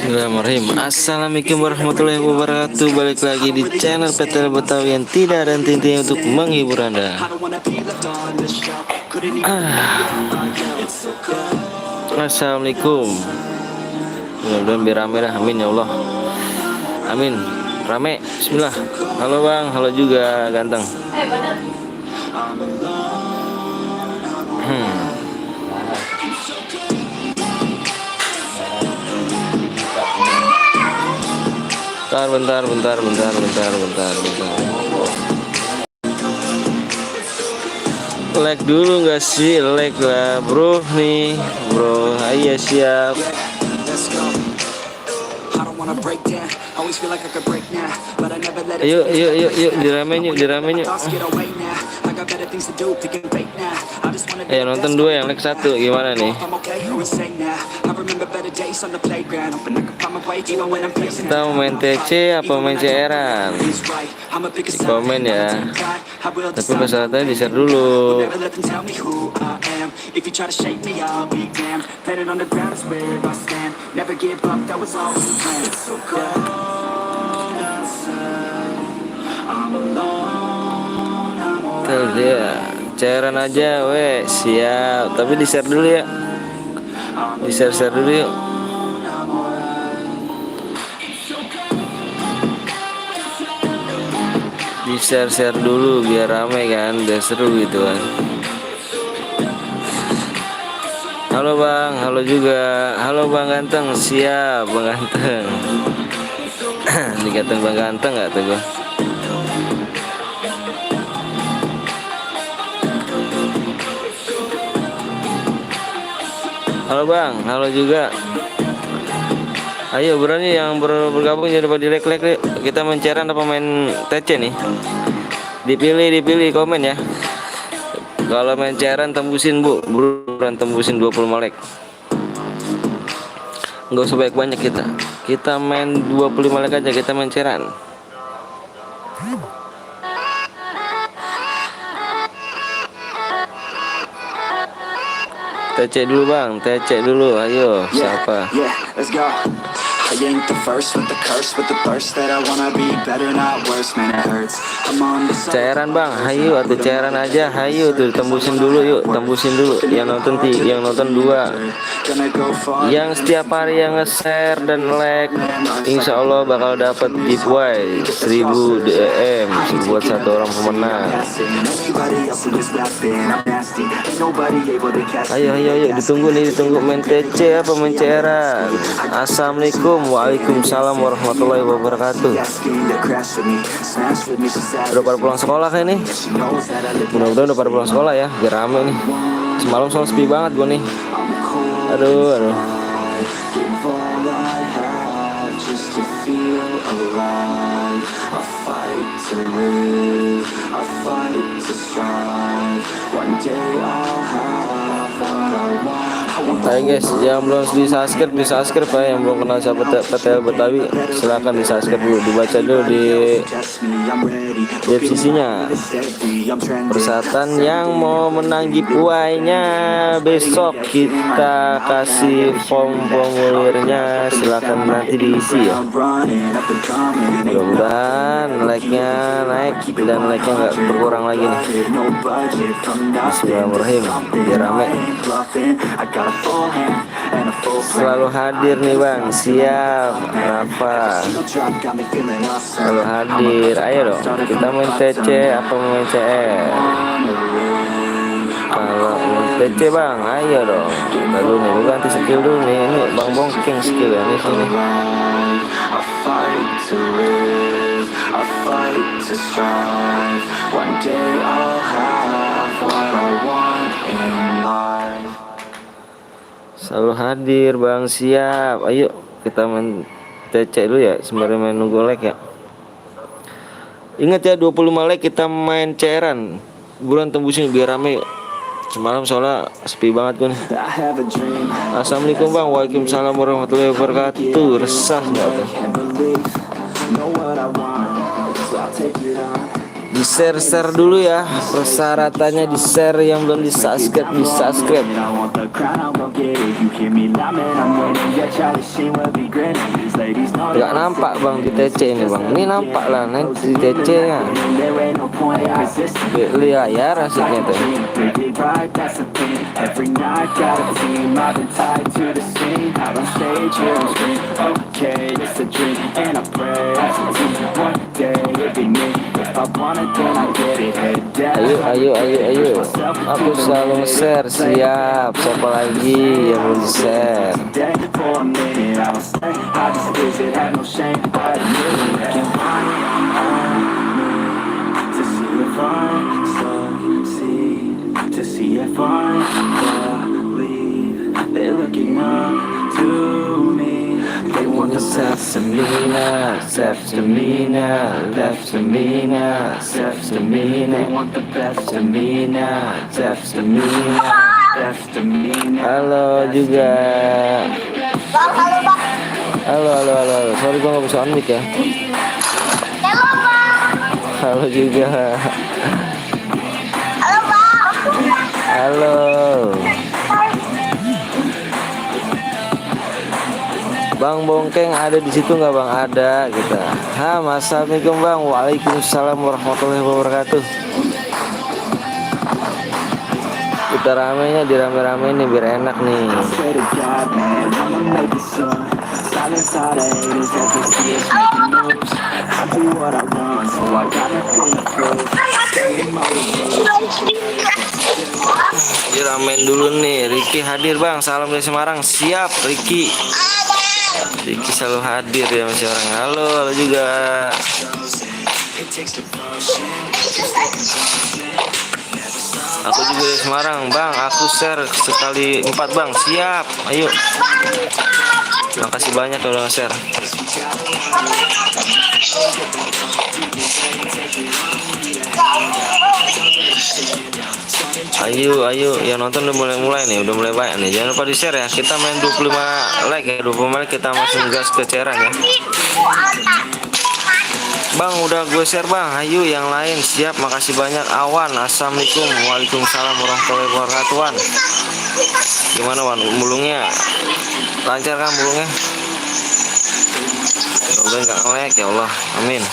Bismillahirrahmanirrahim. Assalamualaikum warahmatullahi wabarakatuh. Balik lagi di channel PTL Betawi yang tidak ada henti-hentinya untuk menghibur Anda. Assalamualaikum. Mudah-mudahan biar rame dah. Amin ya Allah. Amin. Rame. Bismillah. Halo bang. Halo juga ganteng. Bentar. Like dulu nggak sih? Like lah bro nih bro. Iya siap. Yuk diramein yuk. Nonton dua yang like satu gimana nih? Kita mau main TC apa main CR-an? Di komen ya. Tapi persyaratannya di share dulu. Tuh dia cairan aja weh, siap. Tapi di share dulu ya. Di share dulu yuk. Di share dulu biar rame kan, biar seru gitu kan. Halo bang, halo juga. Halo bang ganteng, siap bang ganteng. Dikatakan bang ganteng gak tuh gua? Halo bang, halo juga. Ayo berani yang bergabung jadi pada like yuk. Kita main CR-an apa main TC nih? Dipilih komen ya. Kalau main CR-an tembusin buruan tembusin 25 like. Nggak usah banyak kita. Kita main 25 like aja, kita main CR-an. TC dulu bang, TC dulu, ayo siapa? Let's go. I ain't the first with the curse, with the thirst that I wanna be better, not worse, man it hurts. I'm on the cairan bang, hayu atau cairan aja, hayu tuh tembusin dulu yuk, tembusin dulu. Yang nonton dua, yang setiap hari yang nge-share dan like, insya Allah bakal dapat giveaway 1000 DM buat satu orang pemenang. Ayo ditunggu main TC apa main cairan. Assalamualaikum. Waalaikumsalam warahmatullahi wabarakatuh. Udah pada pulang sekolah kayak nih. Mudah-mudahan udah pada pulang sekolah ya, biar rame nih. Semalam soal sepi banget gua nih. Aduh. Hai guys, yang belum di subscribe ya, yang belum kenal siapa PTL Betawi, silahkan di subscribe dulu, dibaca dulu di deskripsinya. Persyaratan yang mau menang giveaway-nya besok kita kasih form formulirnya, silahkan nanti diisi ya. Mudah-mudahan like-nya naik dan like-nya nggak berkurang lagi nih. Bismillahirrahmanirrahim, biar rame. Selalu hadir nih bang, siap. Apa? Selalu hadir. Ayo dong, kita main TC apa main CR? Kalau main TC bang, ayo dong. Lalu nih, gue ganti skill dulu nih. Ini bang bongking skill ya nih sini. Selalu hadir bang, siap. Ayo kita main TC dulu ya, sembari main nunggu like ya. Ingat ya, 25 like kita main CR-an. Buruan tembusin biar rame. Semalam soalnya sepi banget gue nih. Assalamualaikum bang. Waalaikumsalam warahmatullahi wabarakatuh. Resah nggak tuh? Di share dulu ya, persyaratannya di share, yang belum di subscribe di subscribe. Gak nampak bang di TC ini bang, ini nampak lah nanti di TC nya. Lihat ya rasiknya tuh. Ayo. Aku selalu share, siap. Siapa lagi yang mau share? Halo juga. Halo. Sorry gua nggak bisa on mic ya. Halo juga. Halo. Bang Bongkeng ada di situ nggak bang? Ada kita. Assalamualaikum bang. Waalaikumsalam warahmatullahi wabarakatuh. Kita ramenya dirame-rame nih biar enak nih. Diramein dulu nih. Ricky hadir bang. Salam dari Semarang. Siap Ricky. Ricky selalu hadir ya masih orang. Halo juga. Aku juga dari Semarang bang. Aku share sekali 4 bang. Siap. Ayo. Makasih banyak udah share. Ayo yang nonton udah mulai nih, udah mulai banyak nih. Jangan lupa di share ya. Kita main 25 like ya, 25 like kita masuk gas ke Ceran ya. Bang udah gue share bang. Ayo yang lain siap. Makasih banyak Awan. Assalamualaikum. Waalaikumsalam warahmatullahi wabarakatuh. Wan. Gimana Wan mulungnya? Lancar kan mulungnya? Semoga nggak nge-lag ya Allah. Amin.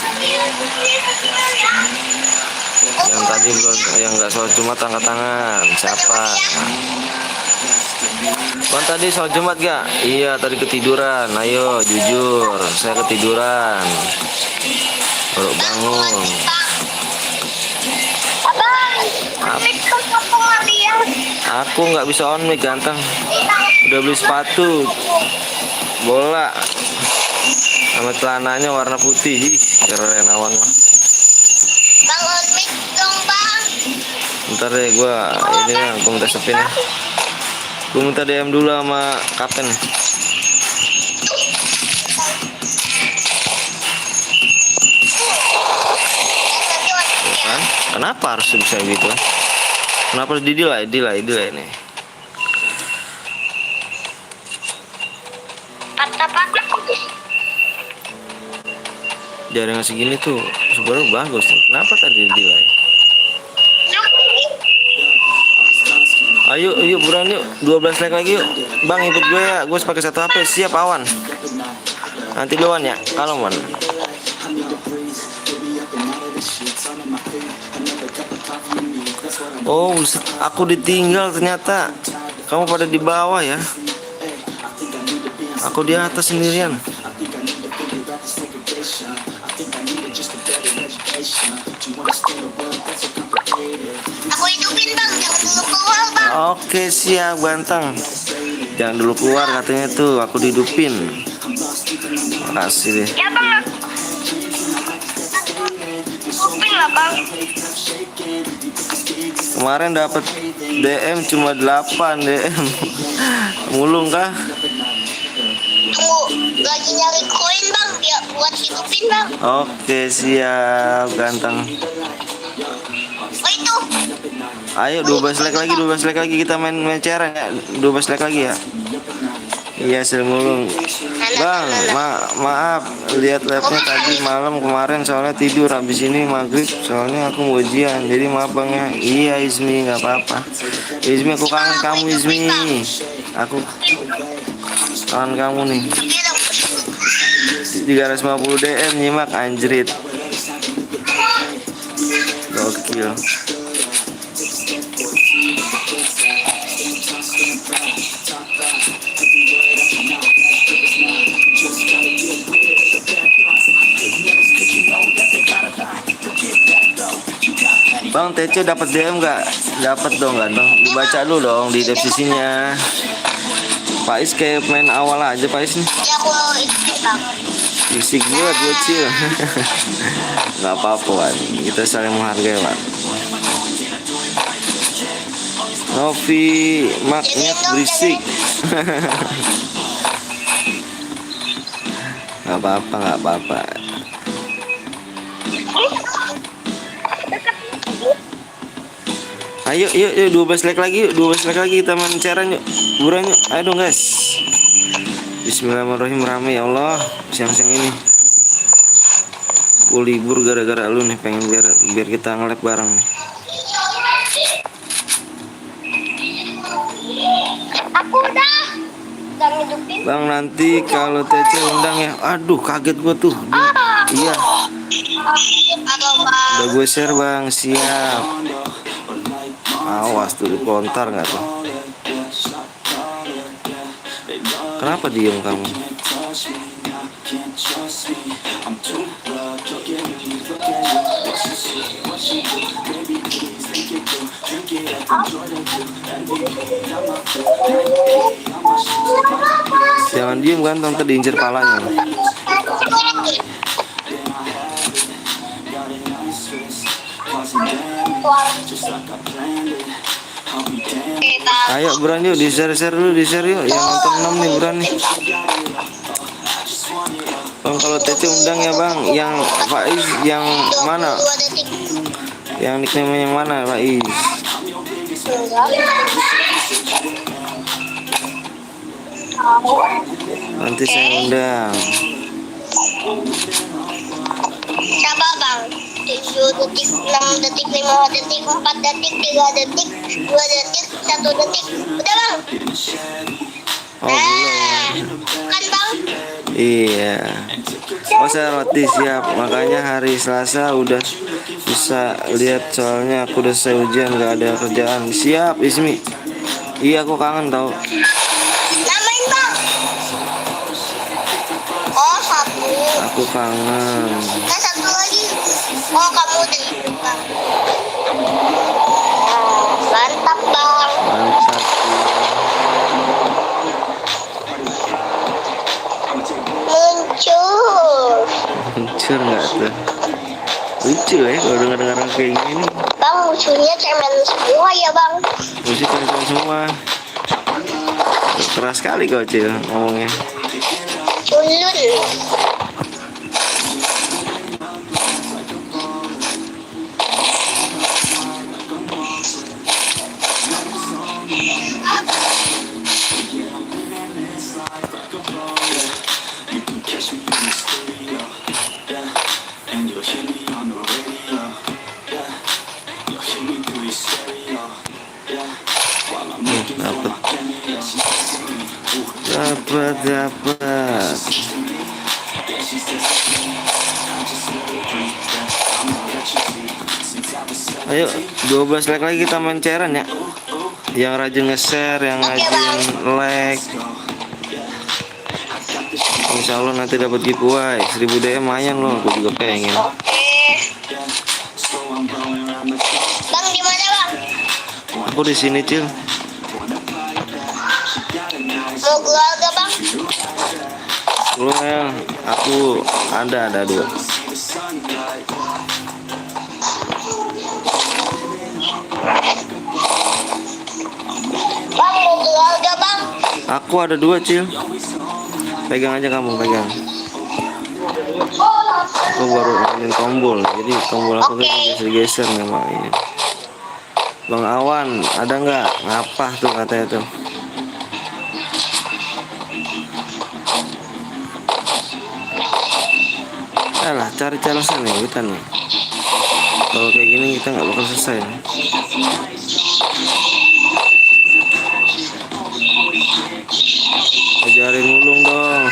Yang tadi belum, yang nggak sholat Jumat angkat tangan. Siapa? Bang tadi sholat Jumat gak? Iya tadi ketiduran. Ayo jujur, saya ketiduran. Baru bangun. Aku nggak bisa on mic ganteng. Udah beli sepatu bola sama celananya warna putih. Keren Awan mah. Bang on mic dong bang. Bentar deh gue ini kan gue minta sepin ya. Gue minta DM dulu sama kapten. Kan? Kenapa harus bisa gitu? Kenapa harus delay ini? Jaringan segini tuh sebenarnya bagus. Kenapa tadi delay? Ayo buruan yuk, 12 like lagi yuk. Bang ikut gue ya, gue pakai satu HP. Siap Awan. Nanti duluan ya, kalau Wan. Oh, aku ditinggal ternyata. Kamu pada di bawah ya. Aku di atas sendirian. Aku hidupin bang, jangan dulu keluar bang. Oke siap ganteng. Jangan dulu keluar katanya tuh, aku dihidupin. Makasih deh. Ya bang. Hidupin lah bang. Kemarin dapat DM cuma 8 DM. Mulung kah? Tunggu, lagi nyari koin bang, biar buat hidupin bang. Oke siap ganteng. Oh itu. Ayo 12 like lagi kita main ceran ya. 12 like lagi ya. Iya mulung. Bang, maaf, lihat labnya tadi malam kemarin soalnya tidur, habis ini maghrib soalnya aku mau ujian, jadi maaf bang ya. Iya Izmi, nggak apa-apa. Izmi, aku kangen kamu Izmi, aku kangen kamu nih. 350 DM nyimak anjrit, gokil. Bang TC dapat DM nggak? Dapat dong kan bang? Dibaca dulu dong di deskripsinya. Pak Is kayak main awal aja Pak Is nih. Ya aku itu bang. Fisik buat bocil. Nggak apa-apa Wan. Kita saling menghargai Wan. Novi magnet berisik. Nggak apa-apa, nggak apa-apa. Ayo, yuk, yuk 12 like lagi, yuk 12 like lagi kita main cairan yuk. Buruan yuk, ayo dong guys. Bismillahirrahmanirrahim, rame ya Allah siang-siang ini. Aku libur gara-gara lu nih, pengen biar kita nge-live bareng nih. Aku udah ngidupin. Bang nanti kalau TC undang ya. Aduh kaget gua tuh. Iya. Udah gue share bang, siap. Awas tuh dipontar nggak tuh? Kenapa diem kamu? Jangan diem kan, ntar diincer palanya. Ayo buruan yuk, di share dulu, di share yuk. Yang nonton 6 nih buruan nih. Bang kalau TC undang ya bang. Yang Faiz yang mana? Yang nickname yang mana Faiz? Nanti saya undang. Siapa bang? 7 detik, 6 detik, 5 detik, 4 detik, 3 detik, 2 detik, 1 detik. Udah bang? Oh belum. Kan bang? Iya. Oh saya roti siap. Makanya hari Selasa udah bisa lihat soalnya aku udah selesai ujian, nggak ada kerjaan. Siap Ismi. Iya aku kangen tau. Namain bang? Oh satu. Aku kangen. Nah satu lagi. Oh kamu udah ikut bang. Mantap bang. Mantap. Muncul nggak tuh? Lucu ya kalau dengar kayak gini. Bang musuhnya cemen semua ya bang. Musik kencang semua. Keras sekali kau Cil ngomongnya. Culun. Dapat. Ayo 12 like lagi kita main cairan ya. Yang rajin nge-share, yang rajin like. Insya Allah nanti dapat giveaway 1000 DM lumayan loh, aku juga pengen. Oke. Bang di mana bang? Aku di sini Cil. Mau keluarga bang? Lu aku ada 2. Bang mau keluarga bang? Aku ada 2 Cil. Pegang aja kamu, pegang. Aku baru mainin tombol, jadi tombol aku kan geser-geser memang ini. Bang Awan, ada nggak? Ngapa tuh katanya tuh? Alah, cari jalan sana nih, hutan nih. Kalau kayak gini kita nggak bakal selesai. Ajarin mulung dong.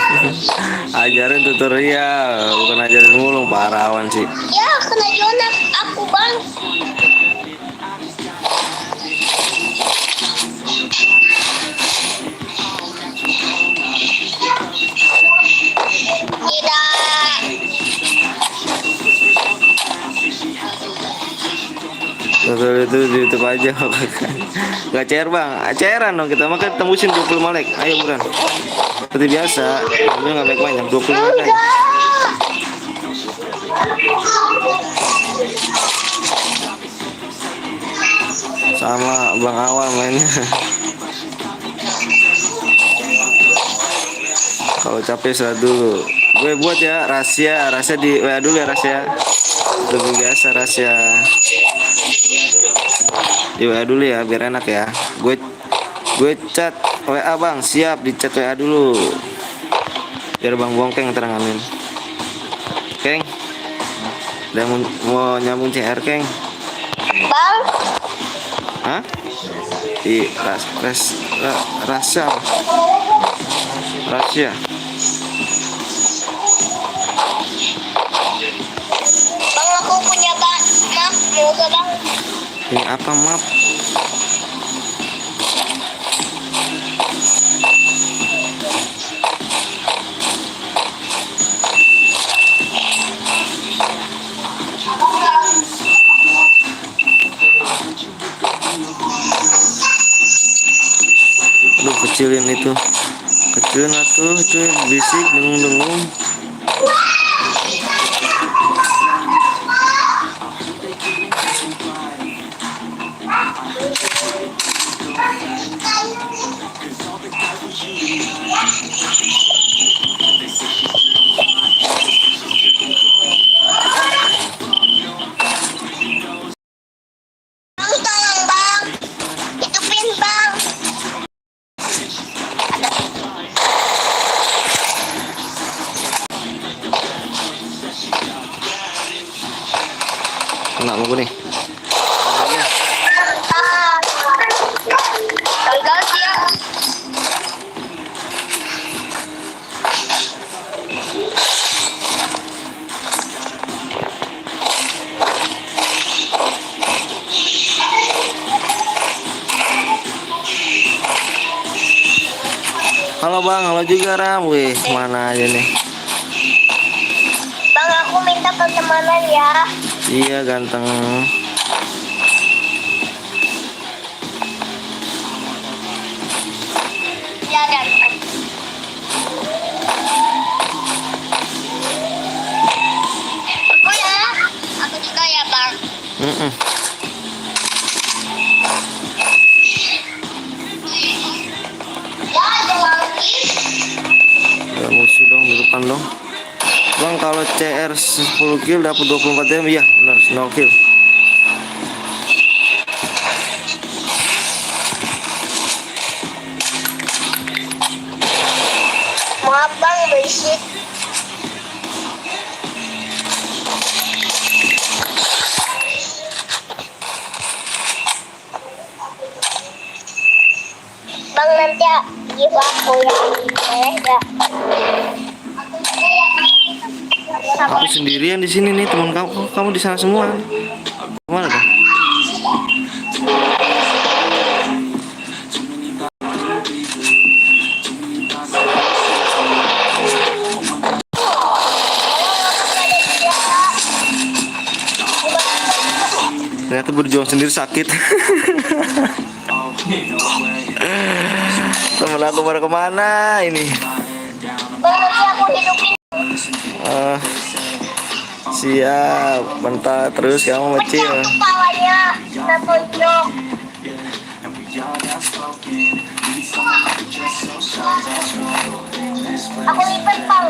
Ajarin tutorial, bukan ajarin mulung, parawan sih. Ya, kena Jonas aku bang. Tidak. Tutorial itu di YouTube aja. Gak cair bang, cairan dong kita, maka tembusin 25 like. Ayo buruan. Seperti biasa, ambil nggak banyak 25 like. Enggak. Sama bang awal mainnya. Kalau capek istirahat dulu. Gue buat ya rahasia di WA dulu ya rahasia. Lebih biasa rahasia. Di WA dulu ya biar enak ya. Gue chat WA bang, siap di chat WA dulu. Biar bang Bongkeng teranganin. Keng, udah mau nyambung CR Keng? Bang, Hah? Di rahasia. bang aku punya bang. Maaf, mau ke bang. Ini apa map? Aduh kecilin itu. Kecilin atuh, cuy, bisik dengung-dengung. Bang, tolong bang. Itu pin bang. Kena mau nih. Tanggal dia. Halo bang, halo juga Ram. Wih, mana aja nih? Bang, aku minta pertemanan ya. Iya ganteng. Ya, ganteng. Aku ya. Aku juga ya bang. Mm-mm. Ya, ada lagi. Ya musuh dong di depan dong. Bang kalau CR 10 kill dapat 24 DM, iya benar 0 kill. Maaf bang, berisik. Bang, nanti give aku ya. Boleh gak? Aku sendirian di sini nih, teman kamu di sana semua. Kemana bang? Ternyata berjuang sendiri sakit. Temen aku pada kemana ini? Bang, nanti aku hidupin. Eh, siap, bentar terus kamu kecil. Pecah kepalanya. Kita tonjok. Aku lipat bang.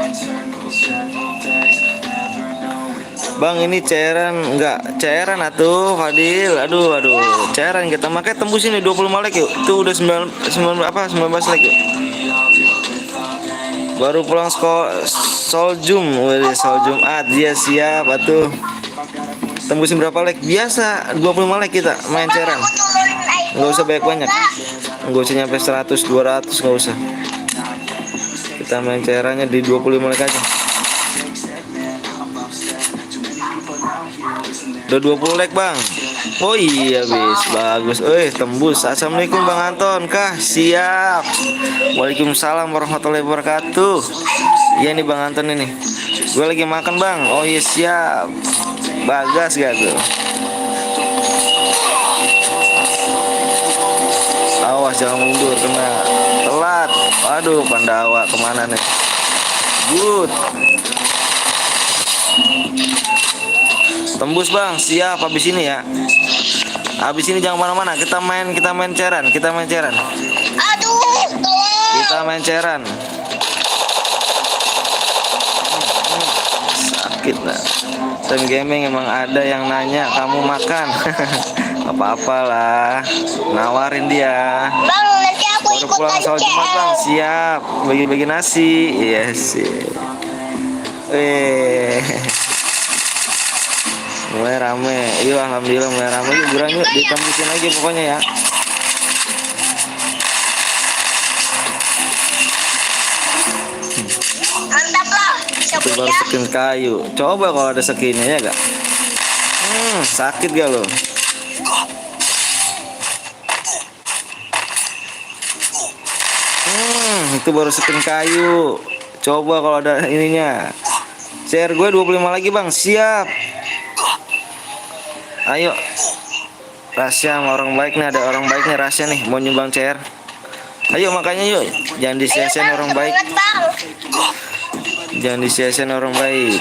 Bang ini cairan enggak cairan atuh Fadil. Aduh cairan kita pakai tembusin nih 25 like yuk. Tuh udah 19 like yuk. Baru pulang sekolah Soljum, wih, Jumat dia siap atuh. Tembusin berapa like? Biasa 25 like kita main Bang, ceran. aku turunin Nggak usah banyak-banyak. Enggak. Nggak usah nyampe 100 200, nggak usah. Kita main cairannya di 25 like aja. Udah 20 like bang. Oh iya bis, bagus. Tembus. Assalamualaikum Bang Anton. Kah siap. Waalaikumsalam warahmatullahi wabarakatuh. Iya nih Bang Anton ini. Gue lagi makan bang. Oh iya siap. Bagas gak tuh? Awas jangan mundur kena telat. Aduh Pandawa kemana nih? Good. Tembus bang, siap habis ini ya. Habis ini jangan mana-mana, kita main ceran, Aduh, tolong. kita main ceran. Sakit lah. Tim gaming emang ada yang nanya kamu makan. Apa-apalah, nawarin dia. Bang, nanti aku Baru ikut pulang soal Jumat bang, siap. Bagi-bagi nasi, yes. Mulai rame, iya alhamdulillah mulai rame. Yuk buruan yuk, ditembusin lagi pokoknya ya. Mantap lah, Itu baru ya. skin kayu. Coba kalau ada skinnya ya gak? Sakit gak lo? Itu baru skin kayu. Coba kalau ada ininya. Share gue 25 lagi bang, siap. Ayo. Rasya sama orang baik nih, ada orang baiknya Rasya nih mau nyumbang CR. Ayo makanya yuk, jangan disia-siain orang baik. Jangan disia-siain orang baik.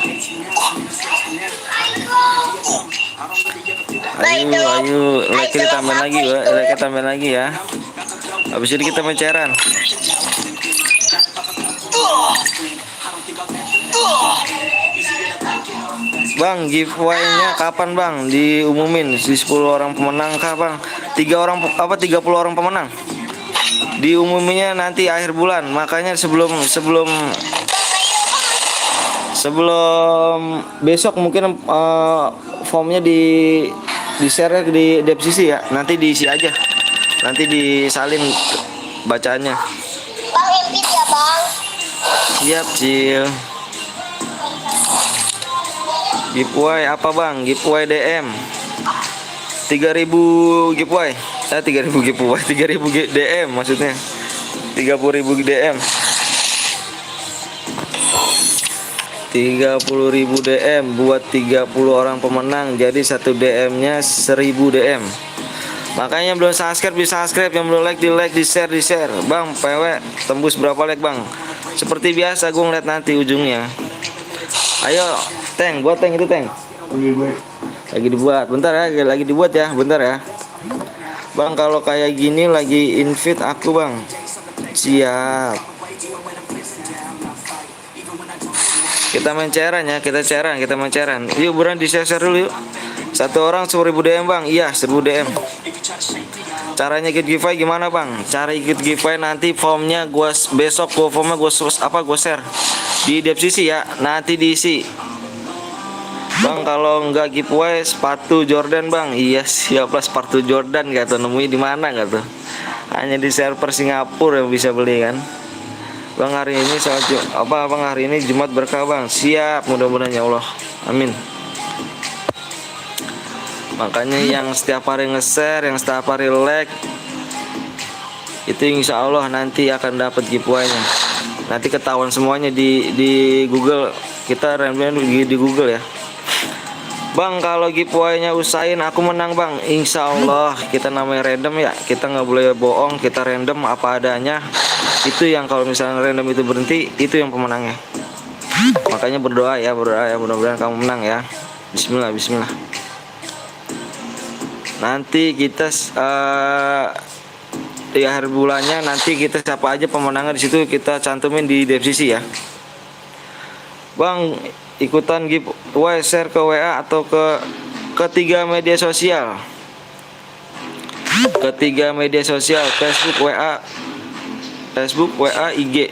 Ayo, like kita tambahin lagi ya, like kita tambahin lagi ya. Habis ini kita main CR-an. Bang, giveaway-nya kapan bang? Diumumin di 10 orang pemenang kah bang? 30 orang pemenang. Diumuminya nanti akhir bulan. Makanya sebelum besok mungkin formnya di share di deskripsi ya. Nanti diisi aja. Nanti disalin bacaannya. Bang, impit ya bang. Siap, Cil. Giveaway apa bang? Giveaway DM 3.000 giveaway. 3.000 giveaway, 3.000 DM maksudnya. 30.000 DM. 30.000 DM buat 30 orang pemenang. Jadi satu DM-nya 1.000 DM. Makanya belum subscribe bisa subscribe, yang belum like di like, di share di share. Bang, PW tembus berapa like bang? Seperti biasa gue ngeliat nanti ujungnya. Ayo, Teng, buat Teng itu Teng. Lagi dibuat, bentar ya, lagi dibuat ya, bentar ya. Bang, kalau kayak gini lagi invite aku bang. Siap. Kita main cairan ya, kita main cairan. Yuk buruan di share dulu yuk. Satu orang 10.000 DM bang, iya 1000 DM. Caranya ikut giveaway gimana bang? Cara ikut giveaway nanti formnya besok formnya gue share di deskripsi ya, nanti diisi. Bang kalau nggak giveaway sepatu Jordan bang, iya siap lah sepatu Jordan gak tuh, nemuin di mana gak tuh? Hanya di server Singapura yang bisa beli kan. Bang hari ini bang hari ini Jumat berkah bang, siap mudah-mudahan ya Allah, amin. Makanya yang setiap hari nge-share, yang setiap hari like, itu insya Allah nanti akan dapat giveaway-nya. Nanti ketahuan semuanya di Google, kita random di Google ya. Bang kalau giveaway-nya usahain aku menang bang, insya Allah. Kita namanya random ya, kita nggak boleh bohong, kita random apa adanya. Itu yang kalau misalnya random itu berhenti, itu yang pemenangnya. Makanya berdoa ya, mudah-mudahan kamu menang ya. Bismillah, bismillah. Nanti kita di akhir bulannya nanti kita siapa aja pemenangnya di situ kita cantumin di deskripsi ya. Bang, ikutan giveaway share ke WA atau ke ketiga media sosial. Ketiga media sosial Facebook, WA, IG.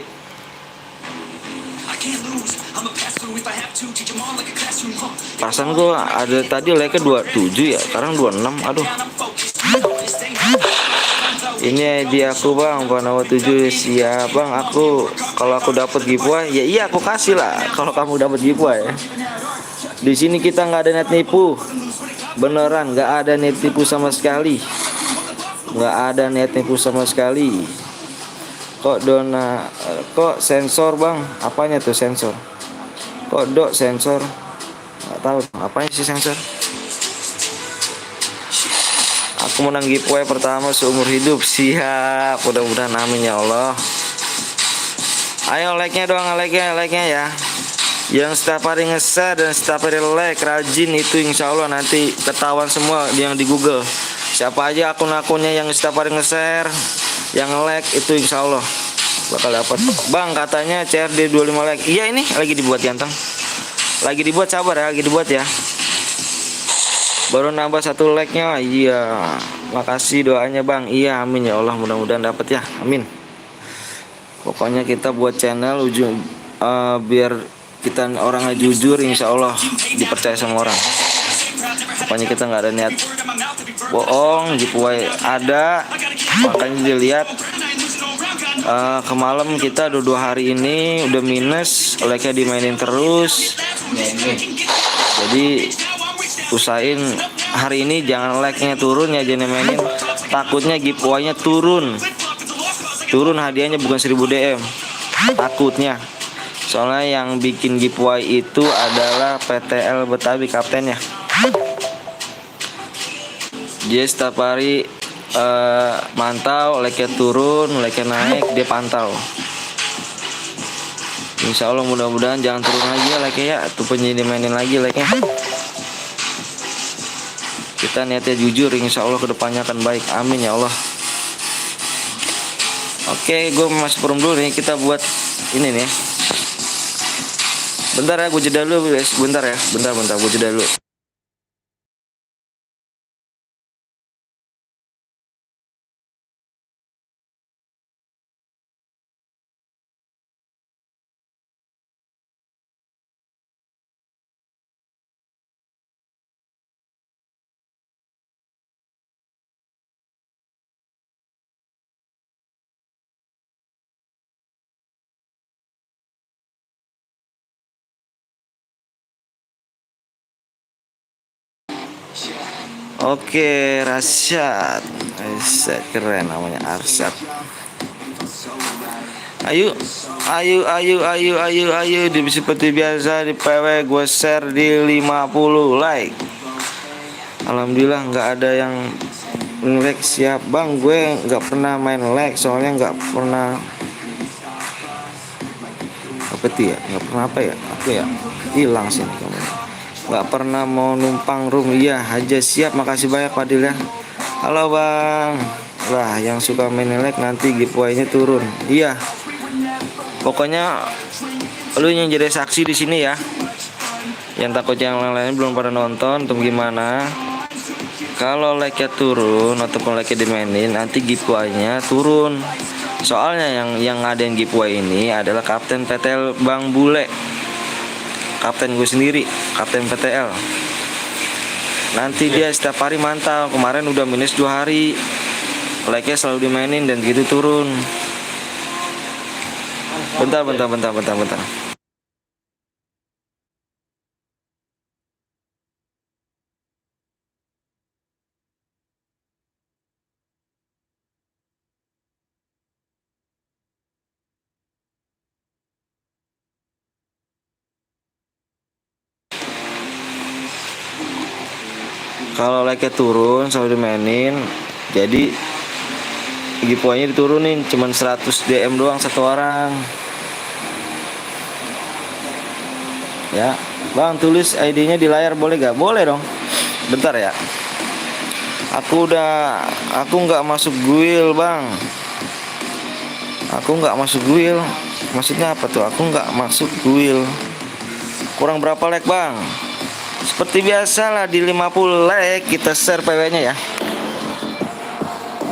Perasaan gue ada tadi like-nya 27 ya, sekarang 26. Aduh. Ini ID aku bang, Panawa 7. Siap bang, aku kalau aku dapat giveaway ya iya aku kasih lah. Kalau kamu dapat giveaway ya. Di sini kita nggak ada net nipu, beneran nggak ada net nipu sama sekali, nggak ada net nipu sama sekali. Kok kok sensor bang? Apanya tuh sensor? Kok dok sensor? Nggak tahu apanya sih sensor. Aku menang giveaway pertama seumur hidup. Siap, mudah-mudahan amin ya Allah. Ayo like-nya doang, like-nya ya. Yang setiap hari nge-share dan setiap hari like rajin itu insya Allah nanti ketahuan semua yang di Google. Siapa aja akun-akunnya yang setiap hari nge-share, yang like itu insya Allah bakal dapat. Bang katanya CRD 25 like. Iya ini lagi dibuat ganteng. Lagi dibuat, sabar ya, lagi dibuat ya. Baru nambah 1 like-nya. Iya. Makasih doanya bang. Iya amin ya Allah, mudah-mudahan dapat ya. Amin. Pokoknya kita buat channel biar kita orangnya jujur, insya Allah dipercaya sama orang. Pokoknya kita nggak ada niat bohong. Giveaway ada, makanya dilihat. Kemalam kita udah 2 hari ini udah minus, like-nya dimainin terus. Jadi usahain hari ini jangan like-nya turun ya, jangan mainin. Takutnya giveaway-nya turun hadiahnya bukan 1000 DM. Takutnya. Soalnya yang bikin giveaway itu adalah PTL Betawi kaptennya. Dia setiap hari mantau, like-nya turun, like-nya naik, dia pantau. Insya Allah mudah-mudahan jangan turun lagi ya like-nya ya. Tuh penyanyi mainin lagi like-nya. Kita niatnya jujur, insya Allah kedepannya akan baik. Amin ya Allah. Oke, gue masuk room dulu nih. Kita buat ini nih. Bentar ya, gue jeda dulu guys. Bentar ya, bentar, gue jeda dulu. Oke, Arsyad. Keren namanya Arsyad. Ayo seperti biasa di PW gue share di 50 like. Alhamdulillah nggak ada yang like. Siap bang, gue nggak pernah main like, soalnya nggak pernah apa tuh ya, nggak pernah apa ya hilang sih kamu. Nggak pernah mau numpang room. Iya aja. Siap, makasih banyak Padil ya. Halo bang. Lah yang suka main like nanti giveaway-nya turun. Iya. Pokoknya lu yang jadi saksi di sini ya. Yang takut yang lain-lain belum pada nonton atau gimana. Kalau like-nya turun ataupun like-nya dimainin, nanti giveaway-nya turun. Soalnya yang ada yang giveaway ini adalah Kapten PTL Bang Bule. Kapten gue sendiri, Kapten PTL. Nanti dia setiap hari mantau. Kemarin udah minus 2 hari. Like-nya selalu dimainin dan gitu turun. Bentar. Kalau like-nya turun selalu dimainin, jadi giveaway-nya diturunin, cuman 100 DM doang satu orang. Ya, bang tulis ID-nya di layar boleh gak? Boleh dong. Bentar ya. Aku nggak masuk guild bang. Aku nggak masuk guild. Maksudnya apa tuh? Aku nggak masuk guild. Kurang berapa like bang? Seperti biasa lah di 50 like kita share PW-nya ya.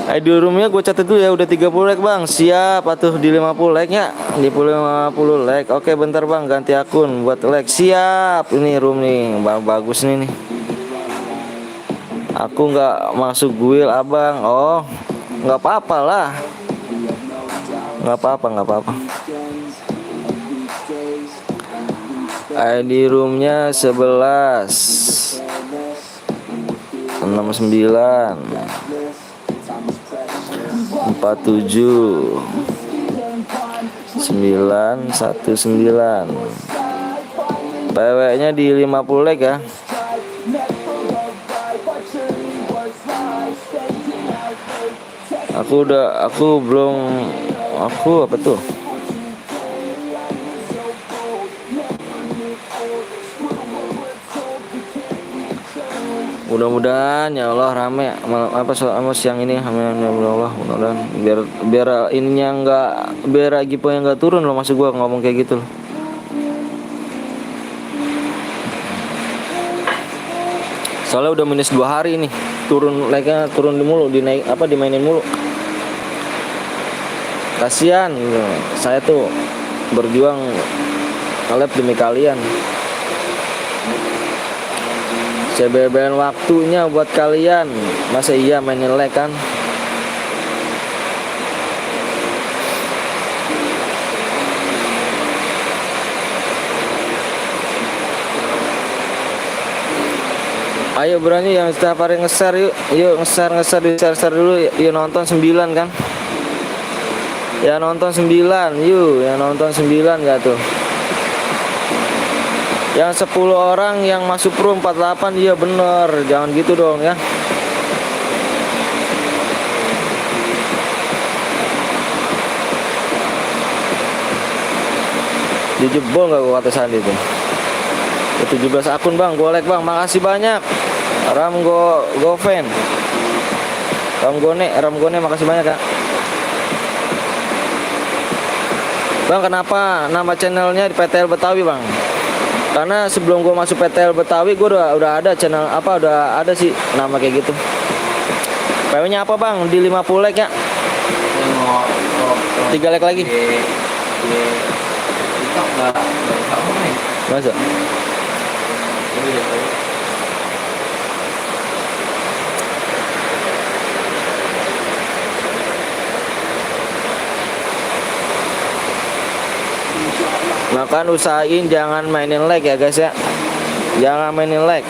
ID roomnya gue catat dulu ya, udah 30 like bang. Siap atuh di 50 like nya. Di 50 like. Oke bentar bang, ganti akun buat like. Siap. Ini room nih, bagus nih. Aku nggak masuk guild abang. Oh, nggak apa-apa lah. Nggak apa-apa. ID roomnya 11 69 47 919. PW nya di 50 like ya. Aku apa tuh? Mudah-mudahan ya Allah rame siang ini. Amin ya Allah. Mudah-mudahan biar ininya enggak, biar Gipo yang enggak turun loh, maksud gua ngomong kayak gitu loh. Soalnya udah minus 2 hari nih. Turun like-nya turun mulu, dimainin mulu. Kasihan gitu. Saya tuh berjuang nge-lab demi kalian. CBBN waktunya buat kalian. Masa iya mainin lag kan? Ayo berani yang setiap hari nge-share yuk. Yuk nge-share di share dulu. Yuk nonton 9 kan? Ya nonton 9 yuk. Yang nonton 9 gak tuh? Yang 10 orang yang masuk pro 48. Iya bener, jangan gitu dong ya. Dijebol gak gua kata Sandi tuh. 17 akun bang, gua like bang, makasih banyak. Gofen, Ramgone makasih banyak kak. Bang kenapa nama channelnya di PTL Betawi bang? Karena sebelum gue masuk PTL Betawi gue udah ada channel udah ada sih nama kayak gitu. PW nya apa bang? Di 50 like ya. 3 like lagi. Masa? Makan usahain jangan mainin lag ya guys ya. Jangan mainin lag.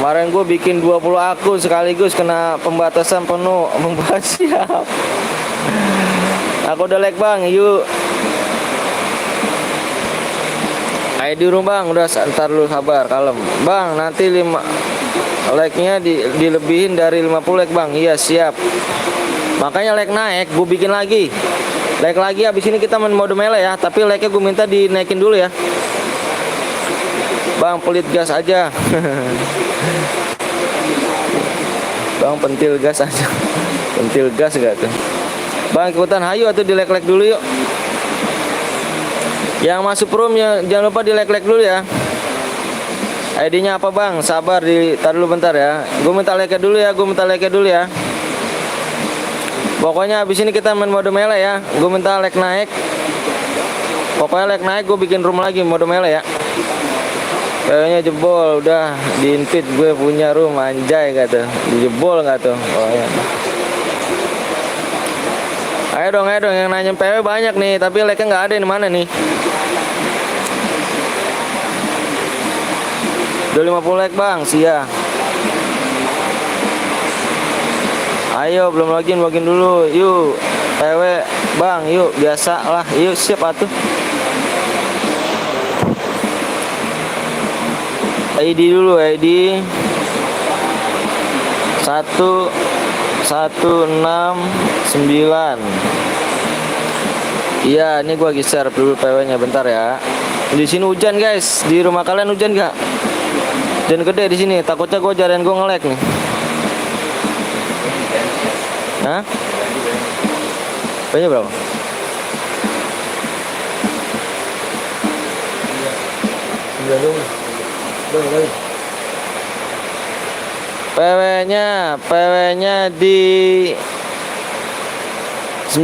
Kemarin gue bikin 20 akun sekaligus kena pembatasan penuh. Siap. Aku udah lag bang, yuk. ID room bang, udah ntar lu sabar, kalem. Bang, nanti 5 like-nya dilebihin dari 50 like bang. Iya siap. Makanya like naik, gue bikin lagi. Like lagi, abis ini kita main mode melee ya. Tapi like-nya gue minta dinaikin dulu ya. Bang, pelit gas aja. Bang, pentil gas aja. Pentil gas gak tuh? Bang, ikutan hayu atau di like dulu yuk. Yang masuk room ya, jangan lupa di like dulu ya. ID-nya apa bang? Sabar, tar dulu bentar ya. Gue minta like dulu ya. Pokoknya abis ini kita main mode melee ya. Gue minta like naik. Pokoknya like naik gue bikin room lagi mode melee ya. Kayaknya jebol. Udah di-invite gue punya room. Anjay gak tuh? Dijebol gak tuh? Oh ya. Ayo dong yang nanya PW banyak nih. Tapi like-nya gak ada di mana nih. Udah 50 like bang. Sia. Ayo belum login dulu. Yuk PW bang, yuk biasa lah. Yuk siap atuh. ID dulu, ID 1169. Iya, ini gua lagi share dulu PW nya bentar ya. Di sini hujan guys. Di rumah kalian hujan gak? Hujan gede di sini. Takutnya gua jalan gua nge-lag nih. Hah? Banyak berapa? PW-nya di 9.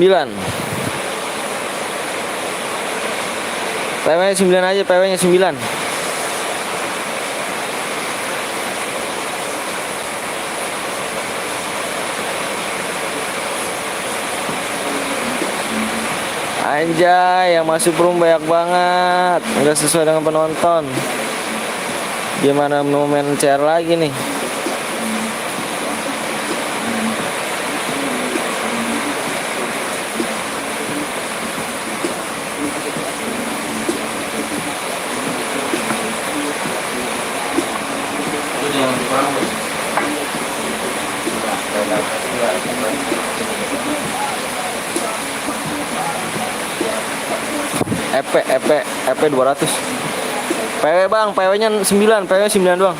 PW-nya 9 aja, PW-nya 9. Anjay, yang masuk room banyak banget. Nggak sesuai dengan penonton. Gimana mau main CR lagi nih? EP 200. PW bang, PW-nya 9, PW 9 doang.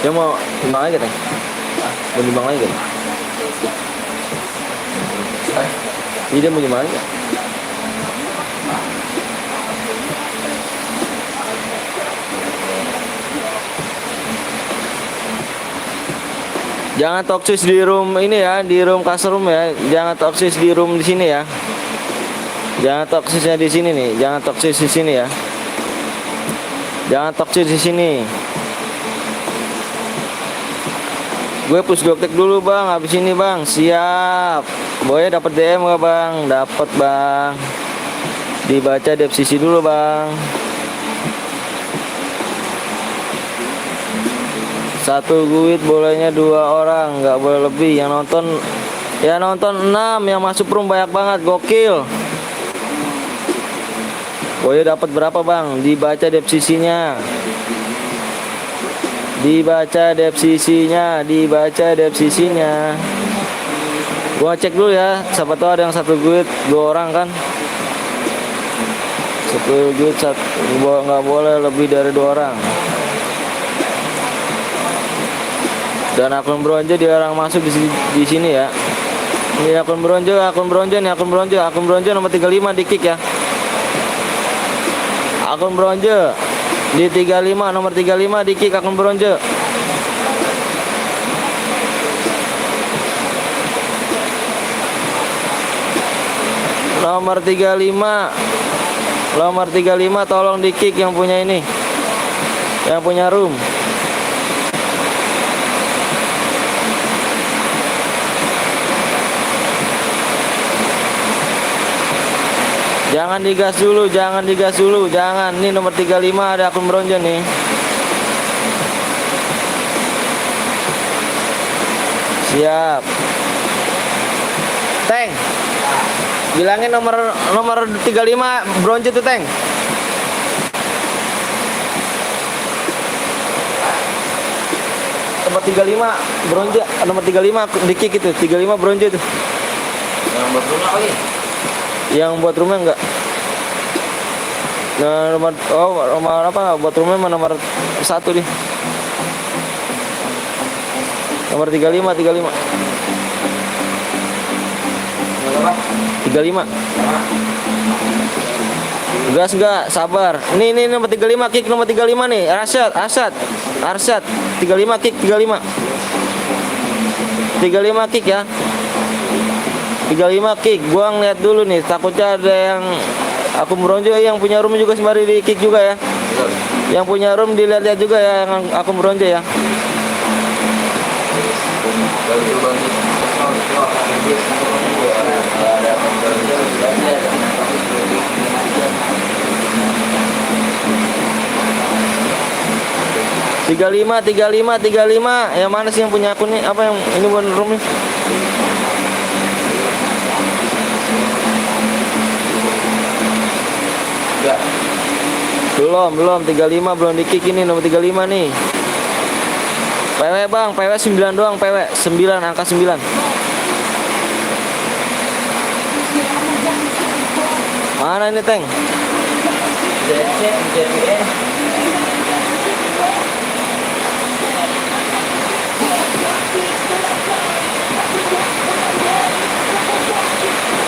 Dia mau timbang lagi teh? Mau timbang lagi kan? Ini dia mau timbang lagi. Jangan toksis di room ini ya, di room classroom ya. Jangan toksis di room di sini ya. Jangan toksisnya di sini nih. Jangan toksis di sini ya. Jangan toksis di sini. Gue push doktek dulu bang, habis ini bang. Siap. Boy dapat DM gak bang? Dapat bang. Dibaca deskripsi dulu bang. Satu guide bolehnya 2 orang, nggak boleh lebih. Yang nonton ya nonton 6, yang masuk room banyak banget, gokil. Boy dapat berapa bang? Dibaca deskripsinya. Dibaca deskripsinya, dibaca deskripsinya. Gua cek dulu ya, siapa tahu ada yang satu guide 2 orang kan. Satu guide nggak boleh lebih dari 2 orang. Dan akun bronze dilarang masuk di sini ya. Ini akun bronze nih, akun bronze nomor 35 di kick ya. Akun bronze di 35, nomor 35 di kick akun bronze. Nomor 35. Nomor 35 tolong di kick yang punya ini. Yang punya room. Jangan digas dulu, jangan digas dulu, jangan. Ini nomor 35 ada akun bronze nih. Siap. Teng. Bilangin nomor 35 bronze tuh, Teng. Nomor 35 bronze, nomor 35 di kick itu, 35 bronze itu. Yang buat rumah kali. Yang buat rumah enggak? Nah, nomor apa? Buat rumah nomor 1 nih. Nomor 35. 35. Gas enggak? Sabar. Ini nomor 35 kick nomor 35 nih. Arsyad. 35 kick 35. 35 kick ya. 35 kick. Gua ngeliat dulu nih, takutnya ada yang akun bronze yang punya room juga sembari di kick juga ya. Yang punya room dilihat-lihat juga ya yang akun bronze ya. Tiga lima. Yang mana sih yang punya akun nih? Apa yang ini bukan room nih? Belum 35 belum di kick ini nomor 35 nih. PW bang, PW 9 doang, PW 9 angka 9. Mana ini, Teng?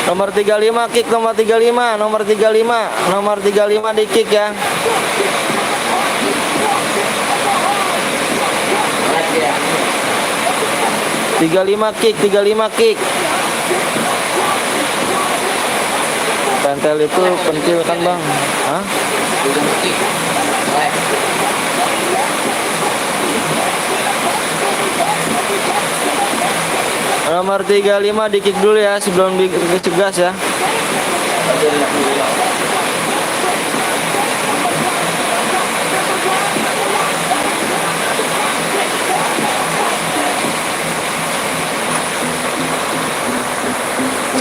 Nomor 35 kick, nomor 35, nomor 35, nomor 35 di kick ya. Ya. 35 kick, 35 kick. Pentel itu pentil kan bang? Hah? Nomor 35 di kick dulu ya sebelum dicegas ya.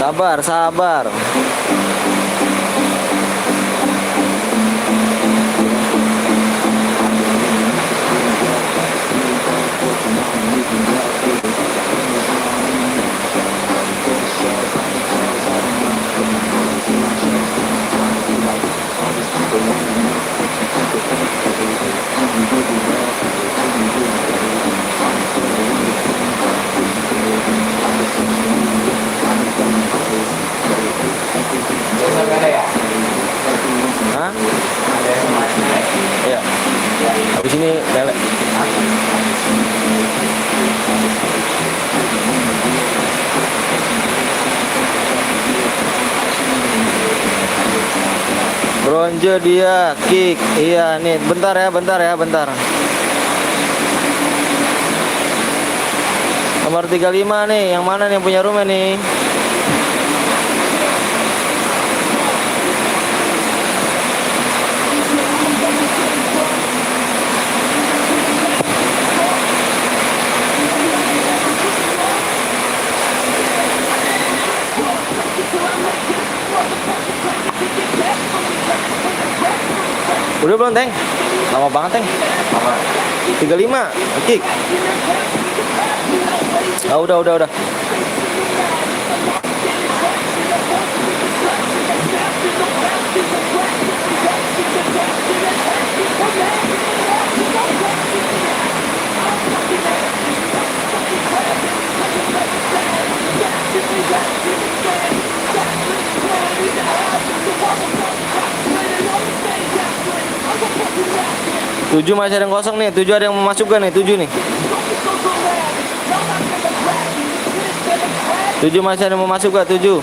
Sabar, sabar. Hah? Iya. Habis ini belek. Bronze dia kick. Iya nih, bentar ya, bentar ya, bentar. Nomor 35 nih, yang mana nih yang punya rumah nih? Udah belum, Teng? Lama banget, Teng. Apa? 35, kick. Ah, udah. 7 masih ada yang kosong nih, 7 ada yang mau masuk kan nih, 7 nih. 7 masih ada yang mau masuk gak, 7.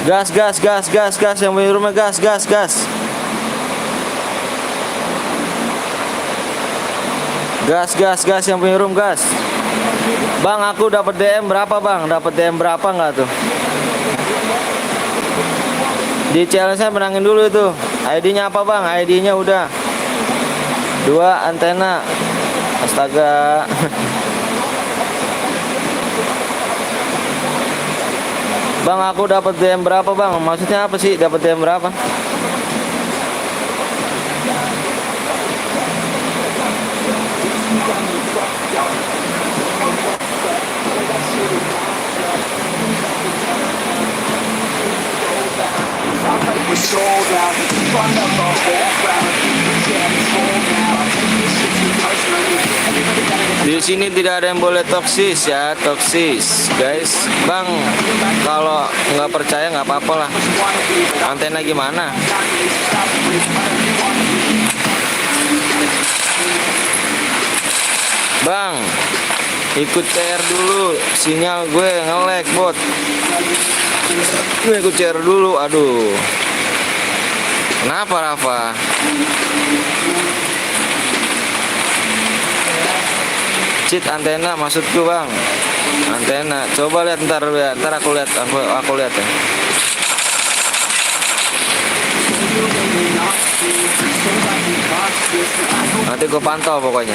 Gas, yang punya rumah gas. Gas yang punya room gas. Bang, aku dapat DM berapa, Bang? Dapat DM berapa nggak tuh? Di challenge saya menangin dulu itu. ID-nya apa, Bang? ID-nya udah 2 antena. Astaga. Bang, aku dapat DM berapa, Bang? Maksudnya apa sih? Dapat DM berapa? Di sini tidak ada yang boleh toksis ya, toksis guys. Bang, kalau nggak percaya nggak apa-apa lah. Antena gimana? Bang, ikut CR dulu. Sinyal gue nge-lag bot. Gue ikut CR dulu. Aduh. Kenapa Rafa? Cheat antena maksudku, Bang. Antena. Coba lihat ntar ya. Ntar aku lihat ya. Nanti gue pantau pokoknya.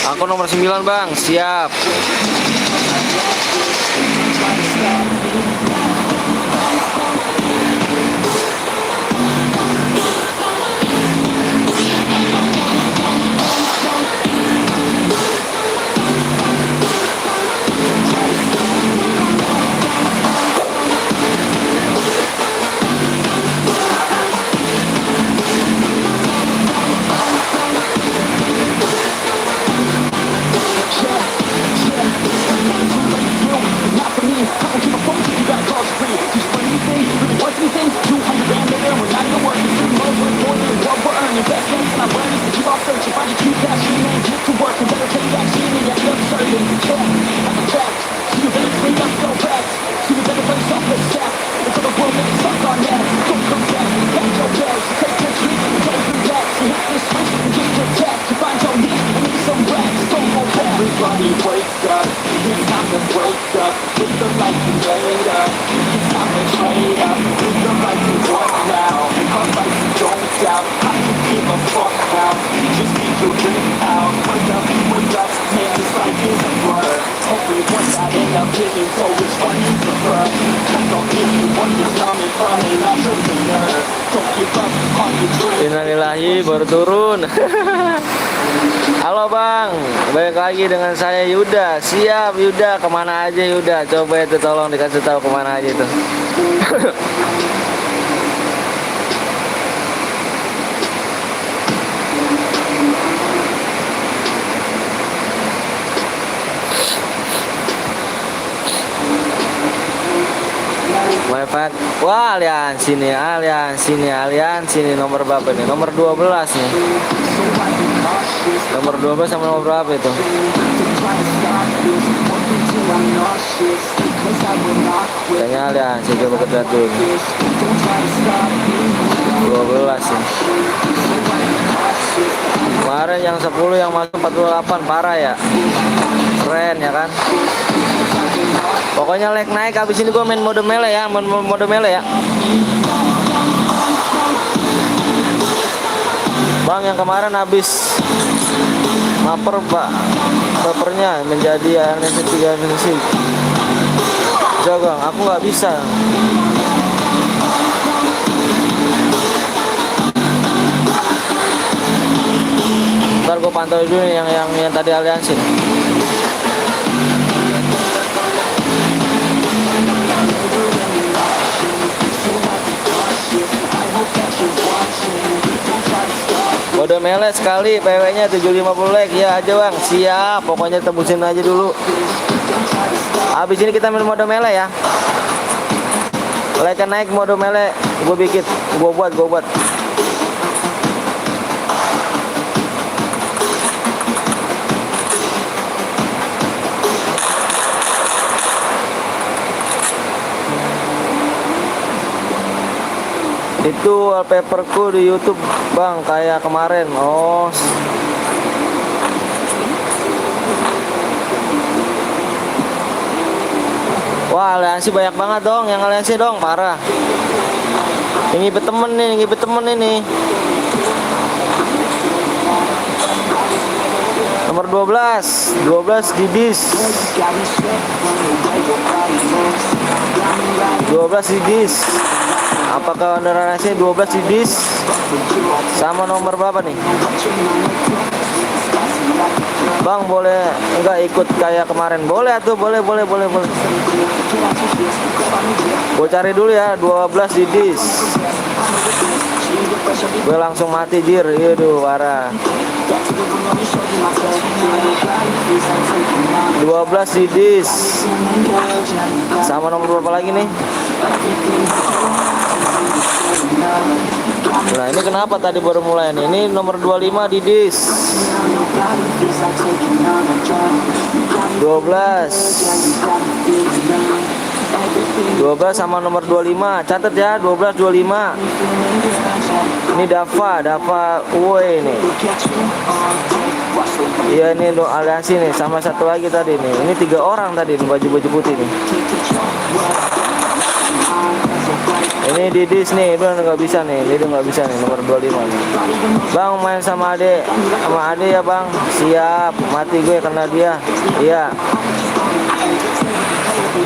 Aku nomor 9, Bang. Siap. Everybody wake up, it's time to break up. With the life you made up, it's time to trade up. With the life you want now, a life you don't doubt. I can give a fuck now, just keep your dream out. Wake up, man, this life is a blur. Everyone got an opinion, so it's what you prefer. I don't give you what you're coming from, and I'm just a nerd. Don't give up on your dream. Innalillahi, baru turun. Halo bang, balik lagi dengan saya Yuda. Siap Yuda, kemana aja Yuda? Coba itu tolong dikasih tahu kemana aja itu. Manfaat. Wah, aliansi nih nomor berapa nih? Nomor 12 nih. Nomor 12 sama nomor berapa itu? Kayaknya aliansi, coba kita lihat dulu. 12 nih. Kemarin yang 10 yang masuk 48, parah ya. Keren ya kan? Pokoknya lag naik, habis ini gue main mode melee ya, mode melee ya. Bang, yang kemarin habis maper pak, bapernya menjadi ANS 3 misi. Jagang, aku nggak bisa. Ntar gue pantau dulu nih yang tadi aliansi. Mode melee sekali, PW-nya 750 like ya aja bang. Siap, pokoknya tebusin aja dulu. Habis ini kita main mode melee ya. Like naik mode melee, gue buat. Itu wallpaperku di YouTube bang, kayak kemarin. Oh, wah aliansi banyak banget dong, yang aliansi dong parah. Ini temen ini. Nomor 12 Didis. 12 Didis. Apakah generasi 12 Didis sama nomor berapa nih? Bang, boleh enggak ikut kayak kemarin? Boleh tuh, boleh. Gue cari dulu ya, 12 Didis. Gue langsung mati jir, aduh parah. 12 Didis sama nomor berapa lagi nih? Nah ini kenapa tadi baru mulai nih? Ini nomor 25 Didis 12 sama nomor 25. Catat ya, 12 25. Ini Dava woi ini. Iya ini do aliansi nih, sama satu lagi tadi nih. Ini 3 orang tadi nih, baju putih nih. Ini Didis nih, itu nggak bisa nih, nomor 25 nih. Bang main sama ade ya bang. Siap, mati gue karena dia. Iya.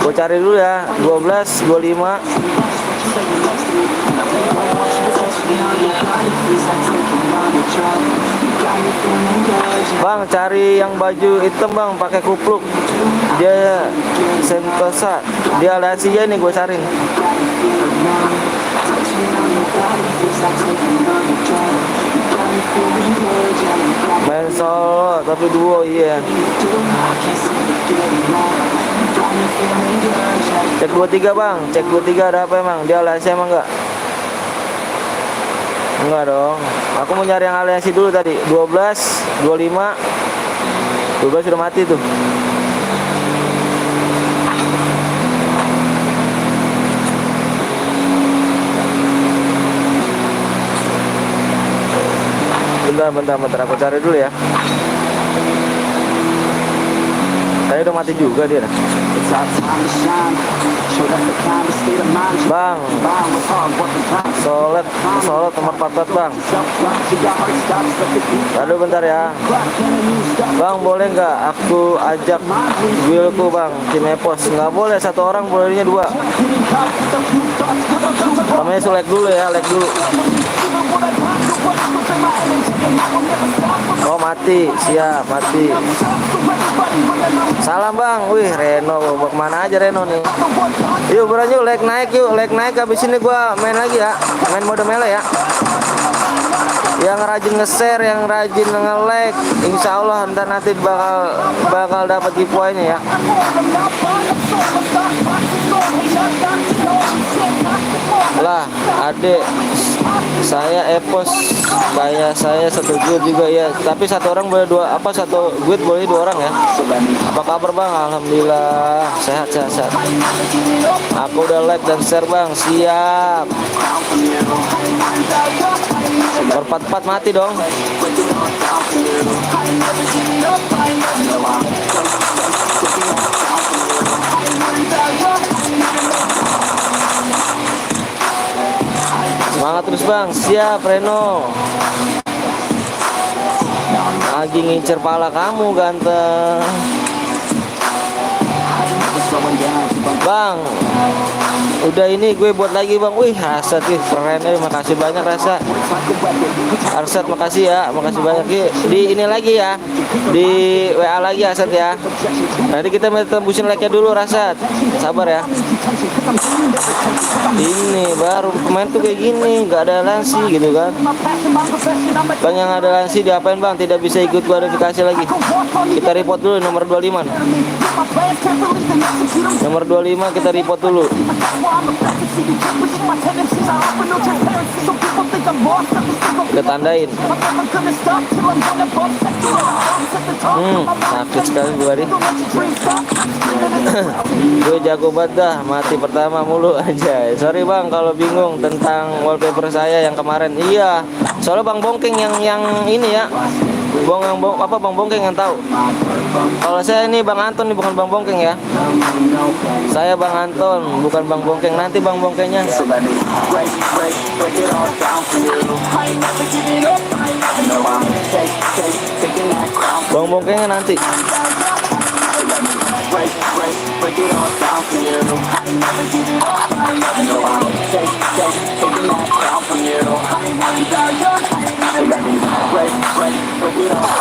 Gue cari dulu ya, 12 25. Bang cari yang baju hitam bang, pakai kupluk. Dia Sentosa, dia aliansinya nih gue cari. Main solo tapi duo iya. Cek 23 bang, cek 23 ada apa emang? Dia aliansi emang enggak? Enggak dong. Aku mau nyari yang aliansi dulu tadi. 12, 25. 12 sudah mati tuh. Bentar, aku cari dulu ya. mati juga dia. Bang, Solid nomor 44 bang. Aduh bentar ya. Bang boleh nggak aku ajak guildku bang, tim Epos? Nggak boleh, satu orang bolehnya 2. Namanya selek dulu ya, lag dulu. Oh mati, siap mati. Salam bang, wih Reno, mau kemana aja Reno nih? Yuk bro yuk, lag naik yuk, lag naik. Habis ini gua main lagi ya, main mode melee ya. Yang rajin nge-share, yang rajin nge-like, insya Allah ntar nanti bakal dapat giveaway-nya ya. Lah adek saya Epos, kayak saya satu guild juga ya, tapi satu orang boleh 2, satu guild boleh 2 orang ya. Apa kabar bang? Alhamdulillah sehat. Aku udah like dan share bang, siap. Berpat-pat mati dong. Semangat terus bang, siap Reno. Lagi ngincer pala kamu ganteng. Bang, udah ini gue buat lagi bang. Wih Arsat nih keren nih, makasih banyak Rasa. Arsat makasih ya, makasih banyak di ini lagi ya, di WA lagi Arsat ya. Nanti kita tembusin like-nya dulu Rasat, sabar ya. Ini baru pemain tuh kayak gini, nggak ada lansi gitu kan. Bang yang ada lansi diapain bang? Tidak bisa ikut verifikasi lagi. Kita report dulu nomor 25. Nomor 25 kita report dulu. Kita tandain. Sakit sekali gue nih. Gue jago banget dah, mati pertama mulu aja. Sorry bang kalau bingung tentang wallpaper saya yang kemarin. Iya, soalnya bang Bongkeng yang ini ya. Bang Bongkeng yang tahu. Kalau saya ini Bang Anton nih, bukan Bang Bongkeng ya. Saya Bang Anton, bukan Bang Bongkeng. Nanti Bang Bongkengnya. Bang Bongkengnya nanti.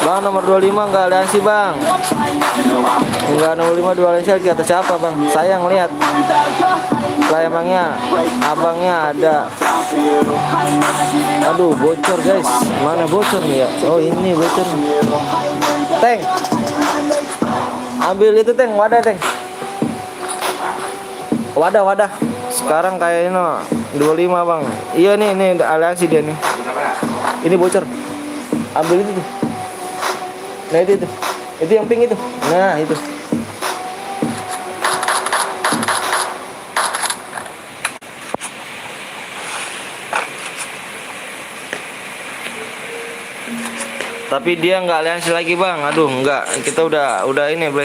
Bang nomor 25 enggak aliansi bang. Enggak nomor 5 dua aliansi lagi atas siapa bang? Saya ngelihat. Lah emangnya abangnya ada. Aduh bocor guys. Mana bocor nih ya? Oh ini bocor. Teng. Ambil itu Teng, wadah Teng. Wadah. Sekarang kayak ini 25 bang. Iya nih aliansi dia nih. Ini bocor. Ambil itu tuh. Nah itu. Itu yang pink itu. Nah itu. Tapi dia nggak aliansi lagi bang. Aduh nggak. Kita udah ini bro.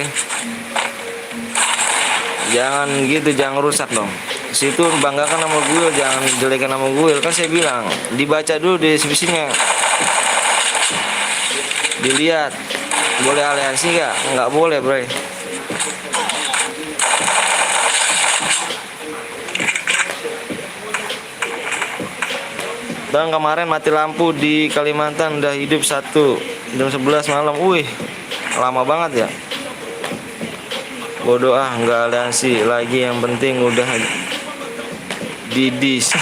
Jangan gitu, jangan rusak dong. Situ banggakan nama gue, jangan jelekan nama gue. Kan saya bilang dibaca dulu deskripsinya, dilihat boleh aliansi nggak boleh bro. Bang kemarin mati lampu di Kalimantan udah hidup 1 jam 11 malam. Wih lama banget ya. Bodoh nggak aliansi lagi, yang penting udah didis.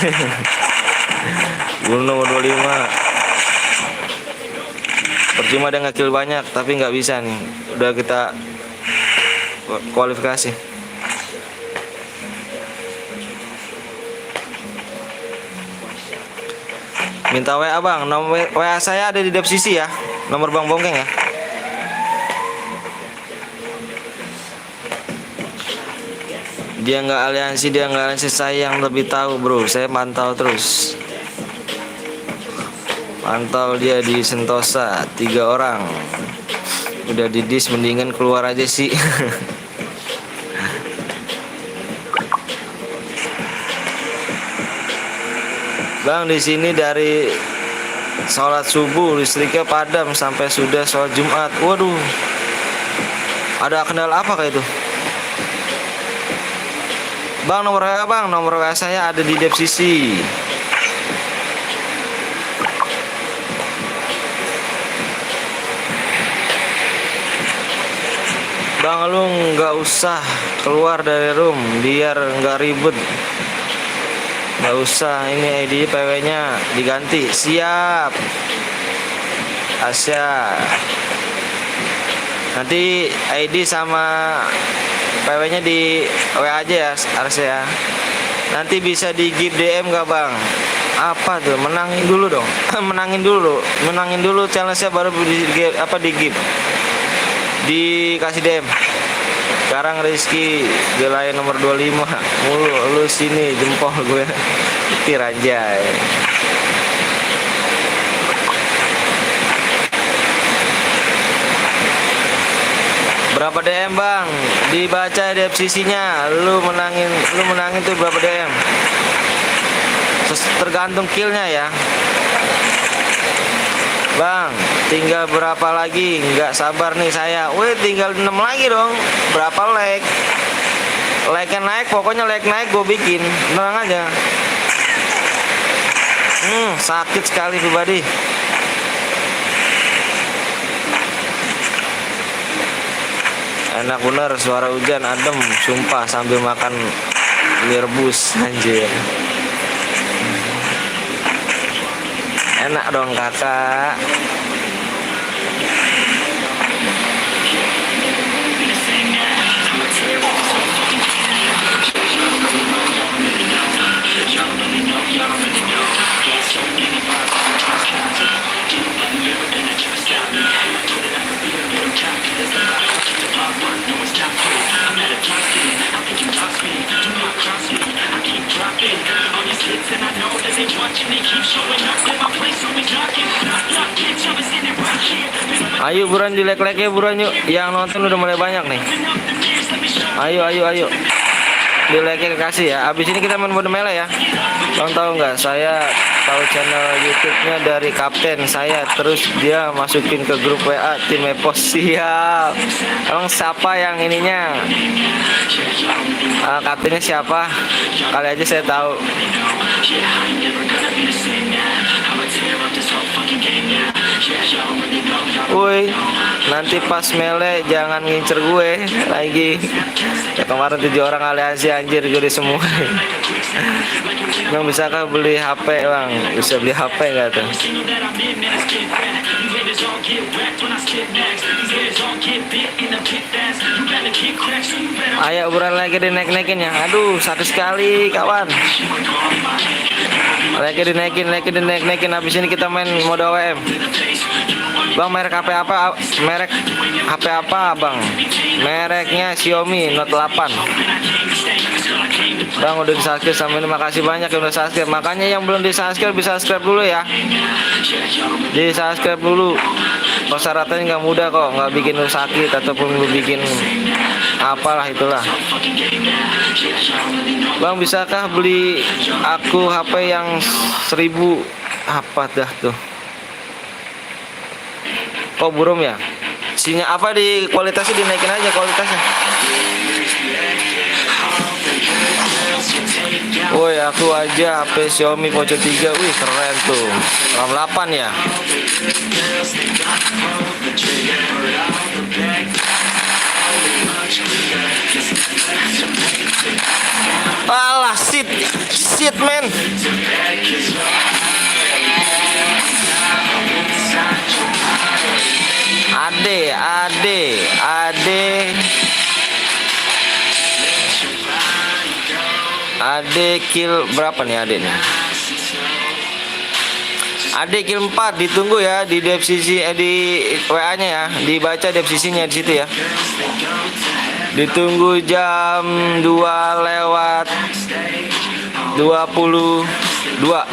Bruno 25. Percuma dia nge-kill banyak tapi nggak bisa nih. Udah kita kualifikasi. Minta WA bang. Nomor WA saya ada di deskripsi ya. Nomor Bang Bongkeng ya. Dia nggak aliansi, saya yang lebih tahu bro. Saya pantau terus. Pantau dia di Sentosa 3 orang. Udah didis, mendingan keluar aja sih. Bang, di sini dari sholat subuh listriknya padam sampai sudah sholat Jumat. Waduh, ada kendala apa kayak itu? Bang, nomor WA bang, nomor WA saya ada di deskripsi. Bang, lu nggak usah keluar dari room biar nggak ribet. Nggak usah, ini ID PW-nya diganti. Siap Asya. Nanti ID sama PW-nya di WA aja ya Arsya. Nanti bisa di give DM gak bang? Apa tuh? Menangin dulu dong. Menangin dulu challenge-nya baru di give. Dikasih DM. Sekarang Rizky gelain nomor 25 mulu, lu sini jempol gue tiranjay. Berapa DM bang? Dibaca deskripsinya. Lu menangin tuh berapa DM? Tergantung killnya ya. Bang, tinggal berapa lagi? Nggak sabar nih saya. Wih, tinggal 6 lagi dong. Berapa like? Like-nya naik, pokoknya like naik gue bikin. Tenang aja. Sakit sekali pribadi. Enak bener, suara hujan adem, sumpah sambil makan mie rebus, anjir. Enak dong kakak. Ayo buruan di like ya buruan yuk. Yang nonton udah mulai banyak nih. Ayo. Di like ke kasih ya. Abis ini kita main mode melee ya. Kamu tahu nggak? Saya tahu channel YouTube-nya dari kapten saya. Terus dia masukin ke grup WA tim Epos. Siap. Emang siapa yang ininya? Kaptennya siapa? Kali aja saya tahu. Woi, nanti pas melee jangan ngincer gue lagi. Ya, kemarin 7 orang aliansi anjir gue semua. Bang, bisakah beli HP bang? Bisa beli HP nggak tuh? Ayo buruan lagi dinaik-naikin ya. Aduh, sakit sekali kawan. Lagi dinaikin. Habis ini kita main mode WM. Bang, merek HP apa? Merek HP apa, Bang? Mereknya Xiaomi Note 8. Bang, udah di-subscribe sama ini, makasih banyak yang udah subscribe. Makanya yang belum di-subscribe bisa subscribe dulu ya. Di-subscribe dulu. Persyaratannya nggak mudah kok, nggak bikin lu sakit ataupun lu bikin apalah itulah. Bang, bisakah beli aku HP yang 1000 apa dah tuh? Kok burum ya? Sinyal apa di kualitasnya dinaikin aja kualitasnya. Woi, aku aja HP Xiaomi Poco 3. Wih, keren tuh. RAM 8 ya. Alah, shit man. Ade kill berapa nih Ade nih? Ade kill 4, ditunggu ya di deskripsi di WA-nya ya, dibaca deskripsinya di situ ya. Ditunggu jam 2:22.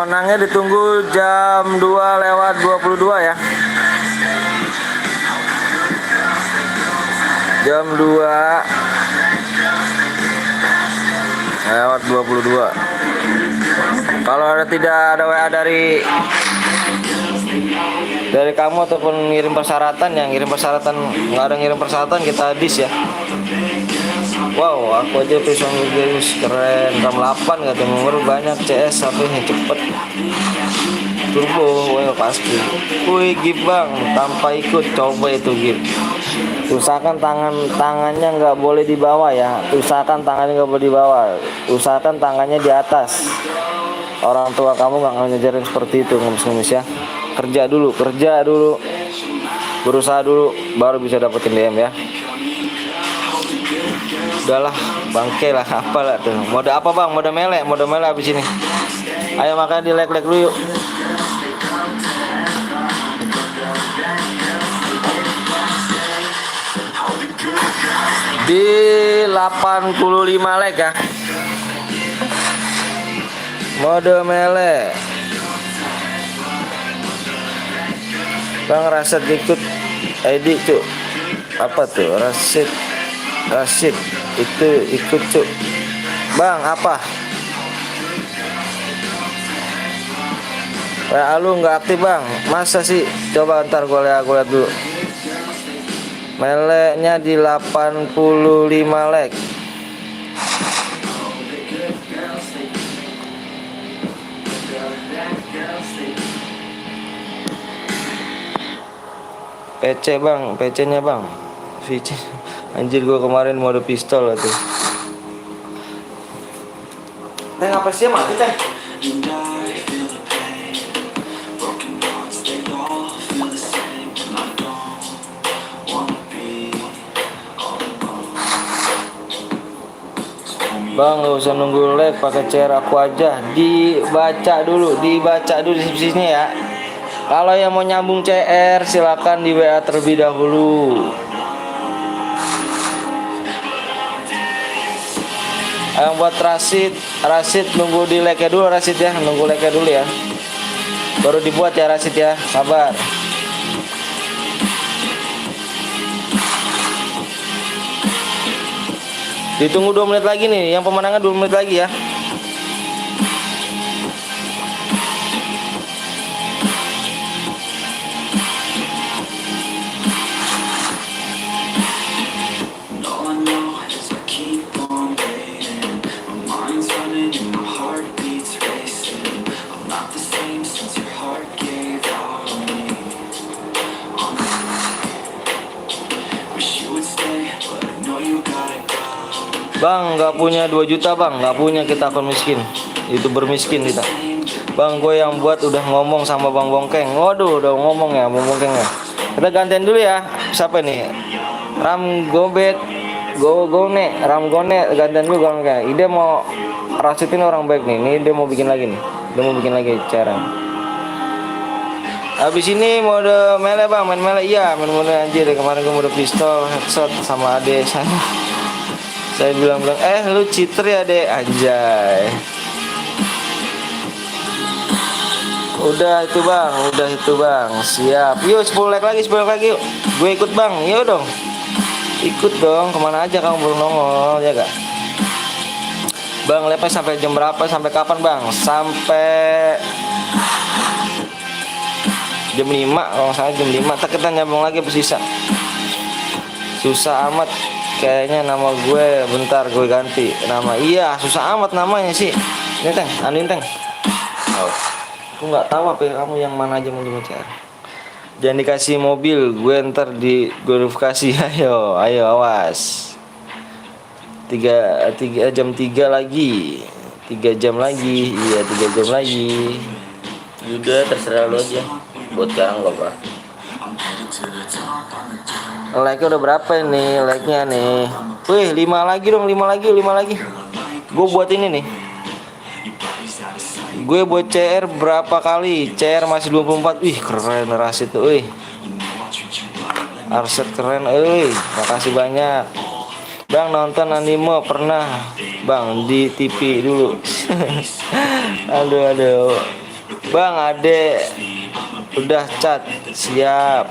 Pemenangnya ditunggu jam 2:22 ya. Jam 2:22. Kalau tidak ada WA dari kamu ataupun ngirim persyaratan, yang ngirim persyaratan nggak ada ngirim persyaratan, kita habis ya. Wow, aku aja P90 Geus keren, RAM 8 kata nomor banyak, CS HP-nya cepet, turbo, well pasti. Wih Gip bang, tanpa ikut coba itu Gip. Usahakan tangannya nggak boleh di bawah ya. Usahakan tangannya nggak boleh di bawah. Usahakan tangannya di atas. Orang tua kamu nggak ngajarin seperti itu, ngemis-ngemis ya. Kerja dulu, berusaha dulu, baru bisa dapetin DM ya. Udahlah, bangke lah, apalah tuh. Mode apa bang? Mode mele abis ini. Ayo makanya di like dulu yuk. Di 85 like ya. Mode mele. Bang Rasid ikut ID cuk. Apa tuh? Rasid itu ikut cuk. Bang apa? WA lu nggak aktif bang? Masa sih? Coba ntar gue lihat dulu. Meleknya di 85 like. PC bang, PC-nya bang. VC. Anjir gua kemarin mode pistol tuh. Teh apa sih mati teh? Bang gak usah nunggu like, pakai CR aku aja. Dibaca dulu deskripsinya ya. Kalau yang mau nyambung CR silakan di WA terlebih dahulu. Yang buat Rasid nunggu di like-nya dulu Rasid ya, nunggu like-nya dulu ya. Baru dibuat ya Rasid ya, sabar. Ditunggu 2 menit lagi nih, yang pemenangnya 2 menit lagi ya. Bang nggak punya 2 juta bang, nggak punya, kita akun miskin, itu bermiskin kita. Bang gue yang buat udah ngomong sama Bang Bongkeng. Waduh udah ngomong ya Bang Bongkeng ya. Kita gantian dulu ya. Siapa nih? Ram Gone gantian dulu Bang Bongkeng. Ide mau rasitin orang baik nih. Ini dia mau bikin lagi nih. Dia mau bikin lagi cara. Habis ini mode mele bang, main mele iya, main mode anjir. Kemarin gue mode pistol, headshot sama adek saya. Saya bilang lu cheater ya dek, anjay. Udah itu bang, siap. Yuk 10 like lagi yuk. Gue ikut bang, yuk dong. Ikut dong, kemana aja kamu belum nongol ya gak? Bang live sampai jam berapa, sampai kapan bang? Sampai jam 5, kalau saya jam 5. Kita nyambung lagi pesisa. Susah amat kayaknya nama gue, bentar gue ganti nama. Iya susah amat namanya sih. Ini teng, Andin teng. Oh, aku nggak tahu apa kamu yang mana aja mau cari. Jangan dikasih mobil, gue ntar di glorifikasi. Ayo awas. 3 jam 3 lagi. 3 jam lagi. Iya 3 jam lagi. Udah terserah lo aja. Buat sekarang lo apa? Like-nya udah berapa nih? Like-nya nih. Wih, 5 lagi dong, 5 lagi. Gue buat ini nih. Gue buat CR berapa kali? CR masih 24. Wih, keren Rasid tuh, wih. Arset keren, makasih banyak. Bang nonton anime pernah, Bang, di TV dulu. Aduh. Bang Ade udah chat, siap.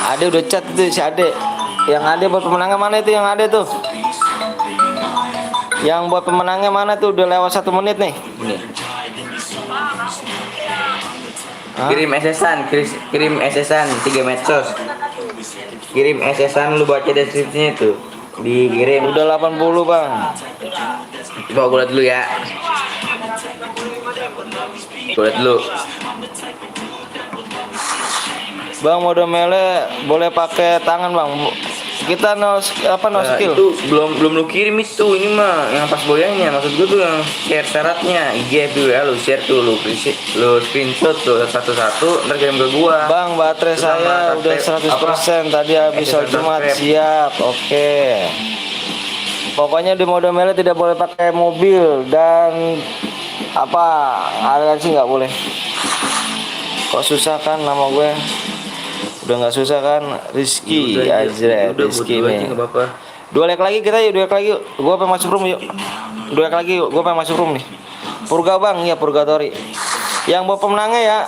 Ade udah chat itu si Ade. Yang Ade buat pemenangnya mana itu yang Ade tuh? Yang buat pemenangnya mana tuh? Udah lewat 1 menit nih. Ini. Hah? Kirim SS-an, kirim SS-an 3 medsos. Kirim SS-an, lu baca deskripsinya tuh. Dikirim. Udah 80 bang. Coba gue liat dulu ya. Gue liat dulu. Bang mode mele boleh pakai tangan bang. Kita no skill. Itu belum lu kirim itu, ini mah yang pas boyanya. Maksud gue tuh yang share syaratnya IG FB WA lu share tuh, lu screenshot tuh satu-satu ntar kirim ke gua. Bang baterai Itu saya sama udah 100% tadi habis sholat Jumat. Siap, oke. Pokoknya di mode mele tidak boleh pakai mobil dan apa aliansi nggak boleh. Kok susah kan nama gue? Udah nggak susah kan? Rizky aja, Rizky nih. 2 leg lagi kita yuk, 2 leg lagi yuk. Gua pengen masuk room yuk. 2 leg lagi yuk, gua pengen masuk room nih. Purga bang, ya purgatori. Yang buat pemenangnya ya,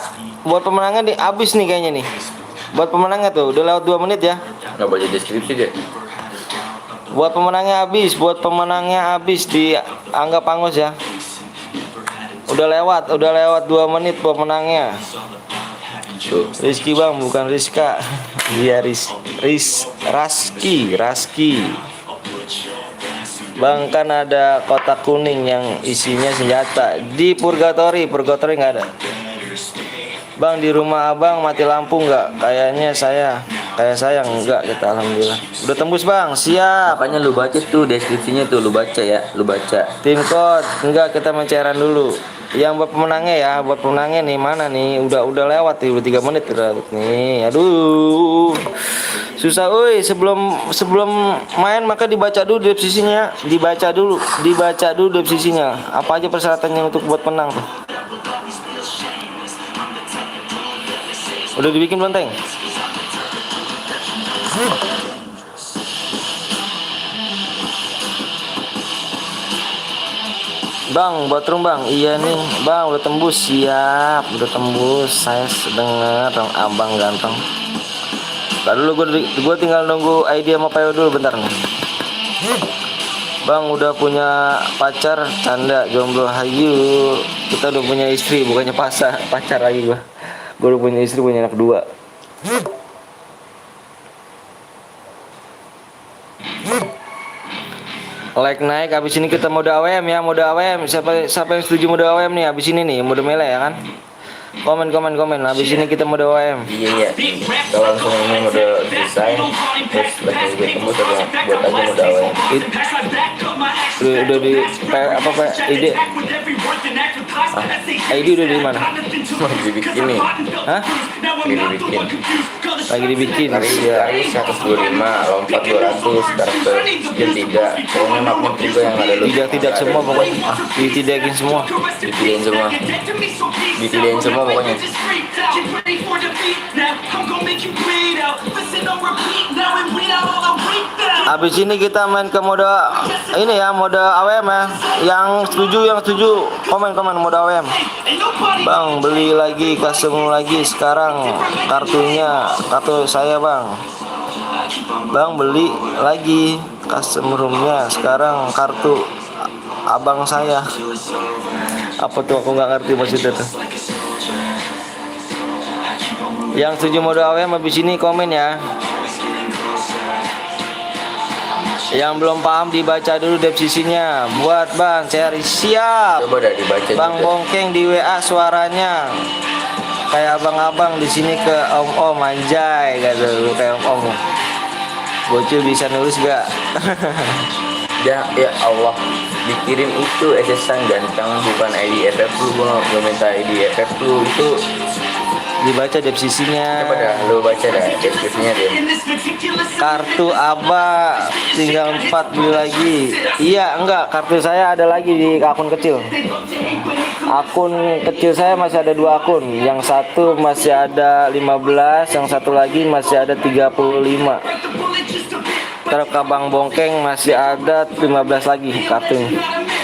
buat pemenangnya di abis nih kayaknya nih. Buat pemenangnya tuh, udah lewat 2 menit ya. Nggak baca deskripsi deh. Buat pemenangnya habis, dianggap angus ya. Udah lewat 2 menit pemenangnya. Rizky bang, bukan Rizka. Dia Raski. Bang kan ada kotak kuning yang isinya senjata. Di purgatori nggak ada. Bang di rumah abang mati lampu nggak? Kayaknya saya enggak, kita alhamdulillah. Udah tembus bang, siap. Makanya lu baca tuh deskripsinya tuh, lu baca ya, lu baca. Tim code enggak, kita mencairan dulu. Yang buat pemenangnya ya, buat pemenangnya nih mana nih? Udah lewat nih, udah 3 menit udah nih. Aduh. Susah euy, sebelum main maka dibaca dulu deskripsinya, dibaca dulu deskripsinya. Apa aja persyaratannya untuk buat menang tuh? Udah dibikin belum, Teng? Bang, buat room bang. Iya nih, bang udah tembus, siap, udah tembus. Saya dengar abang ganteng. Lalu dulu gue tinggal nunggu ID sama Payo dulu bentar nih. Bang udah punya pacar, canda, jomblo, hayu. Kita udah punya istri, bukannya pacar lagi gue. Gue udah punya istri, punya anak 2. Like naik, habis ini kita mode AWM ya, mode AWM. Siapa yang setuju mode AWM nih? Habis ini nih mode melee ya kan? Komen. Habis ini kita mode AWM. Iya. Kalau langsung ini mode desain, terus lagi gue tembus ada buat aja mode AWM. Udah di ide. ID udah di mana? Lagi dibikin nih. Hah? Lagi dibikin. Hari 125, lompat 200, karakter skill 3. Pokoknya makmum juga yang ada lu. Tidak semua pokoknya. Ditidakin semua. Dipilihin semua pokoknya. Habis ini kita main ke mode ini ya, mode AWM ya. Yang setuju komen mode AWM. Bang beli lagi custom lagi sekarang kartu saya bang. Bang beli lagi custom roomnya sekarang kartu abang saya. Apa tuh, aku nggak ngerti maksudnya tuh. Yang setuju mode AWM habis ini komen ya. Yang belum paham dibaca dulu deskripsinya. Buat bang cari siap. Coba dah dibaca. Bang juga. Bongkeng di WA suaranya kayak abang-abang, di sini ke om-om anjay gitu, kayak om-om. Bocil bisa nulis gak? Ya Allah, dikirim itu SS-an ganteng, bukan ID FF lu. Gua nggak minta ID FF lu, itu dibaca deskripsinya. Coba dah lu baca dah deskripsinya deh. Kartu Aba tinggal 4 beli lagi. Iya enggak, kartu saya ada lagi di akun kecil. Akun kecil saya masih ada 2 akun. Yang satu masih ada 15, yang satu lagi masih ada 35. Terus ke Bang Bongkeng masih ada 15 lagi kartunya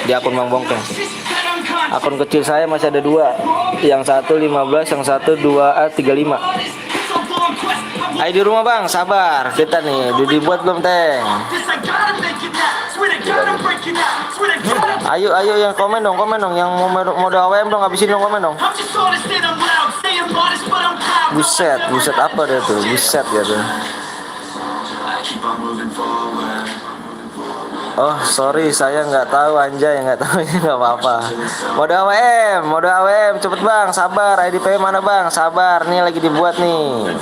di akun Bang Bongkeng. Akun kecil saya masih ada dua. Yang satu 15, yang satu 2A35. Ayo di rumah bang, sabar. Kita nih, udah dibuat belum Teng? Ayo yang komen dong, yang mau mode AWM dong, habisin dong komen dong. Buset apa dia tuh? Buset ya tuh. Oh sorry saya nggak tahu anjay, nggak tahu nggak apa-apa. Mode AWM cepet bang, sabar. IDP mana bang, sabar nih lagi dibuat nih.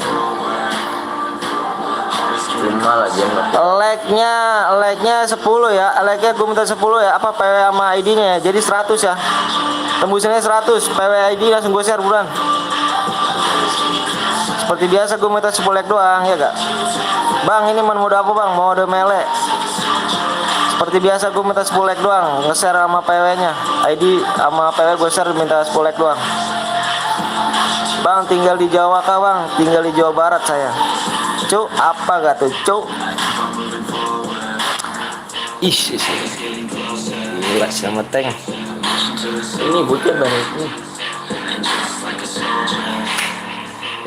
Cuma lagi Like-nya 10 ya. Like-nya gue minta 10 ya. Apa PW sama ID-nya ya. Jadi 100 ya. Tembusannya 100. PW ID langsung gue share buruan. Seperti biasa gue minta 10 like doang ya gak. Bang ini mode apa bang? Mode melee. Seperti biasa gue minta 10 like doang. Nge-share sama PW-nya. ID sama PW gue share minta 10 like doang. Bang tinggal di Jawa kah bang? Tinggal di Jawa Barat saya. Cuk, apa gak tuh, cuk? Ih, gila sama Teng. ini bocor banget nih.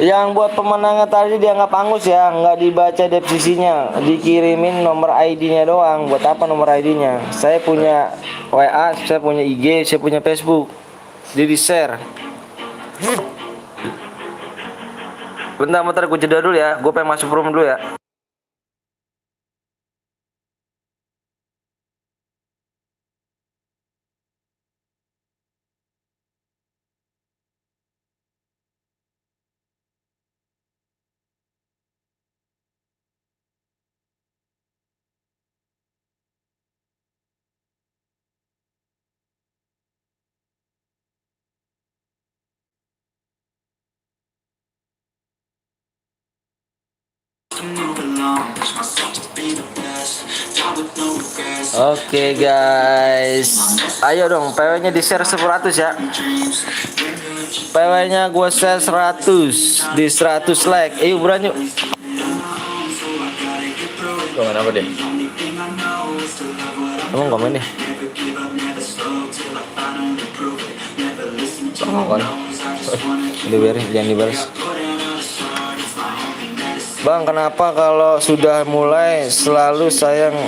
Yang buat pemenangnya tadi dianggap angus ya, nggak dibaca deskripsinya, dikirimin nomor ID-nya doang. Buat apa nomor ID-nya? Saya punya WA, saya punya IG, saya punya Facebook. Jadi share. Bentar, gue jeda dulu ya. Gue pengen masuk room dulu ya. Oke guys, ayo dong PW nya di share 100 ya. PW nya gue share 100 di 100 like. Ayo buruan yuk. Komen apa deh? Emang komen deh. Komen. Dibiarin, jangan dibalas. Bang, kenapa kalau sudah mulai selalu sayang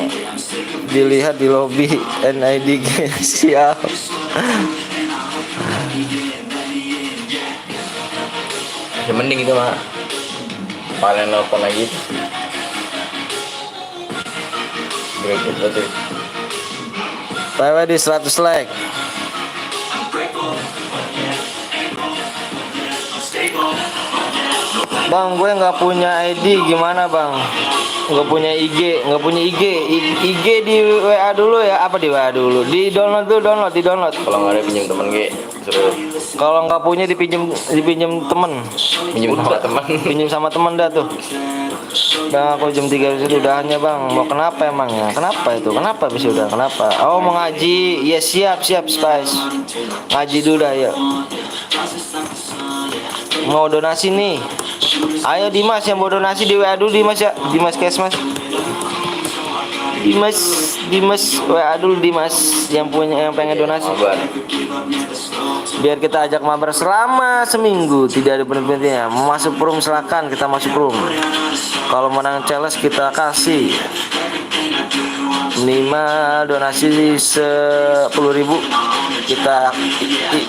dilihat di lobby NIDG? Siap. Ya mending itu mah. Paling nelfon lagi. Greget betul. PW di 100 like. Bang, gue nggak punya ID, gimana bang? Nggak punya IG, IG di WA dulu ya, apa di WA dulu? Di download tuh, di download. Kalau nggak ada pinjam temen G, suruh Kalau nggak punya dipinjem temen. pinjam sama teman. Pinjem sama temen dah tuh. Bang, aku jam 3 itu udahannya bang. Mau kenapa emang ya? Kenapa itu? Kenapa bisa udah? Kenapa? Oh mau ngaji? Ya siap Spice. Ngaji dulu dah ya. Mau donasi nih. Ayo Dimas yang mau donasi di WA dulu Dimas ya. Dimas Kesmas. Dimas WA dulu Dimas yang pengen donasi. Biar kita ajak mabar selama seminggu, tidak ada berhenti-berhentinya. Mau masuk room silakan, kita masuk room. Kalau menang challenge kita kasih minimal donasi 10.000. Kita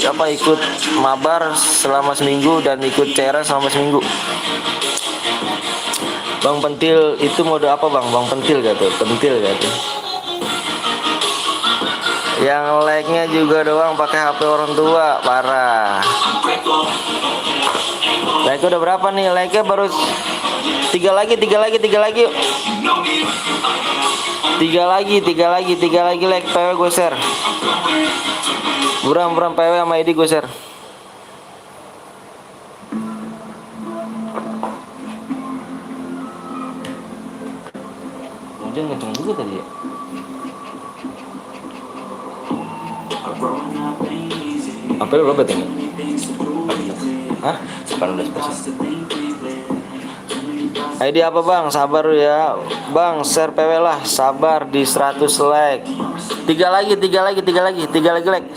ikut mabar selama seminggu dan ikut cairan selama seminggu. Bang Pentil itu mode apa bang? Bang Pentil gak tuh? Pentil gak tuh? Yang like-nya juga doang pakai HP orang tua, parah. Like udah berapa nih? Like-nya baru 3 lagi yuk. 3 lagi like PW gue share. Buram PW sama ID gue share. Hujan kenceng juga tadi ya. Apa lu robot ya? Hah? 18%. ID apa bang? Sabar ya bang, share PW lah. Sabar di 100 like. 3 lagi like.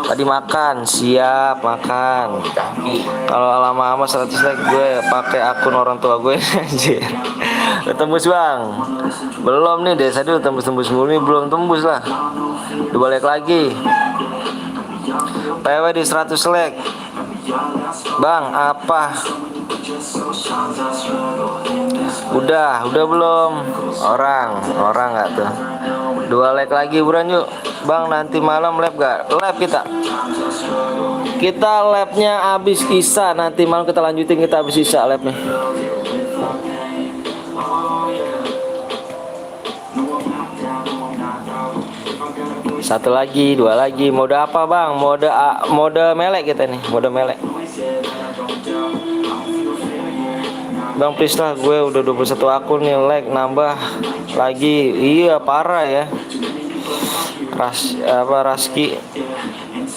Tadi makan, siap makan. Kalau lama-lama 100 like gue pakai akun orang tua gue anjir. Udah tembus bang? Belum nih, desa dulu tembus-tembus mulu nih, belum tembus lah. Udah balik lagi. PW di 100 like. Bang, apa? Udah belum? Orang nggak tuh? 2 like lagi buruan yuk. Bang, nanti malam lab gak? Lab kita labnya abis Isya. Nanti malam kita lanjutin, kita abis Isya labnya. Satu lagi, 2 lagi. Mode apa bang? Mode melek kita nih, mode melek. Bang please lah, gue udah 21 akun nih, like nambah lagi. Iya parah ya. Raski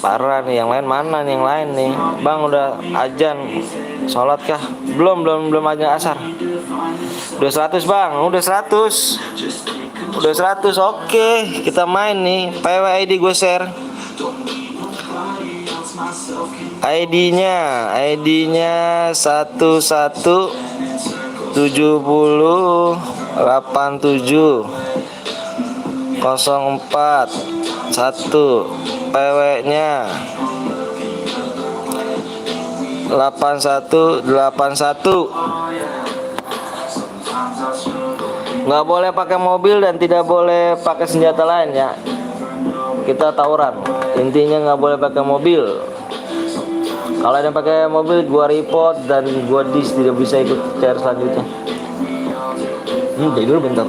parah nih. Yang lain mana nih, yang lain nih? Bang udah ajan sholat kah? Belum ajan asar. Udah 100 bang, udah 100. Oke, kita main nih. PW ID gue share. ID-nya 11708704 PW-nya 8181. Nggak boleh pakai mobil dan tidak boleh pakai senjata lain ya. Kita tawuran. Intinya nggak boleh pakai mobil. Kalau ada yang pakai mobil, gua report dan gua tidak bisa ikut CR selanjutnya. Jadi dulu bentar.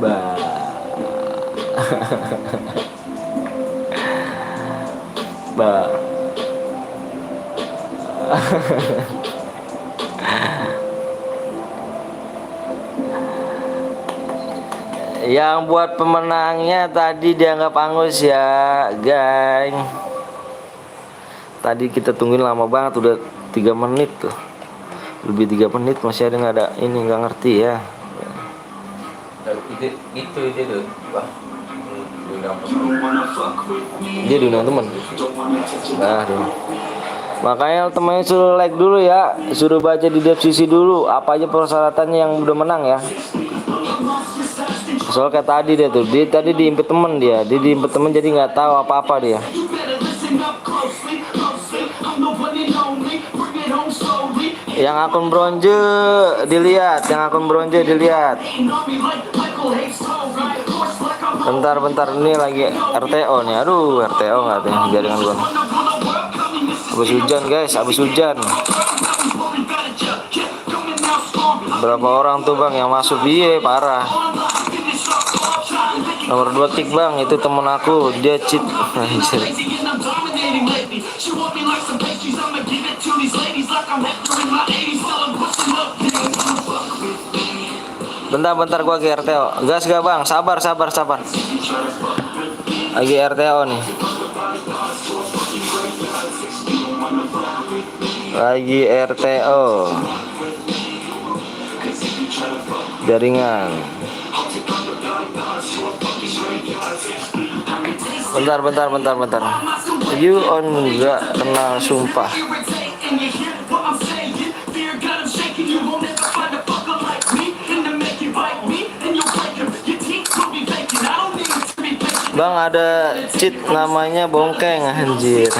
Bah. Bah. Yang buat pemenangnya tadi dianggap angus ya, geng. Tadi kita tungguin lama banget, udah 3 menit tuh. Lebih 3 menit masih ada nggak ada ini, nggak ngerti ya. Itu tuh, Bang. Dia diundang temen. Nah, makanya temennya suruh like dulu ya, suruh baca di deskripsi dulu apa aja persyaratannya yang udah menang ya. Soal kayak tadi dia tuh, dia tadi diimpet temen jadi nggak tahu apa-apa dia. Yang akun bronze dilihat, Bentar ini lagi RTO nih. Aduh, RTO nggak tuh jaringan gua. Habis hujan guys, Berapa orang tuh bang yang masuk? Iya parah. Nomor 2 kick bang, itu temen aku, dia cheat. Bentar gua lagi RTO. Gas gak bang? Sabar. Lagi RTO nih. Lagi RTO. Jaringan. Bentar. You on nggak kenal sumpah. Bang ada cheat namanya bongkeng anjir.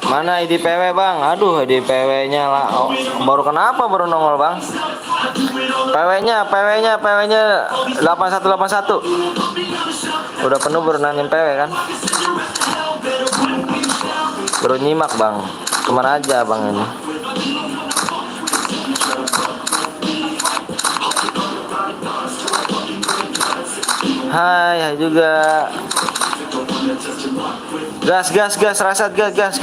Mana ID PW bang? Aduh ID PW nya lah. Oh, baru nongol bang? PW nya 8181. Udah penuh baru nanyain PW kan? Baru nyimak bang. Kemana aja bang ini? Hai juga. Gas rasat gas.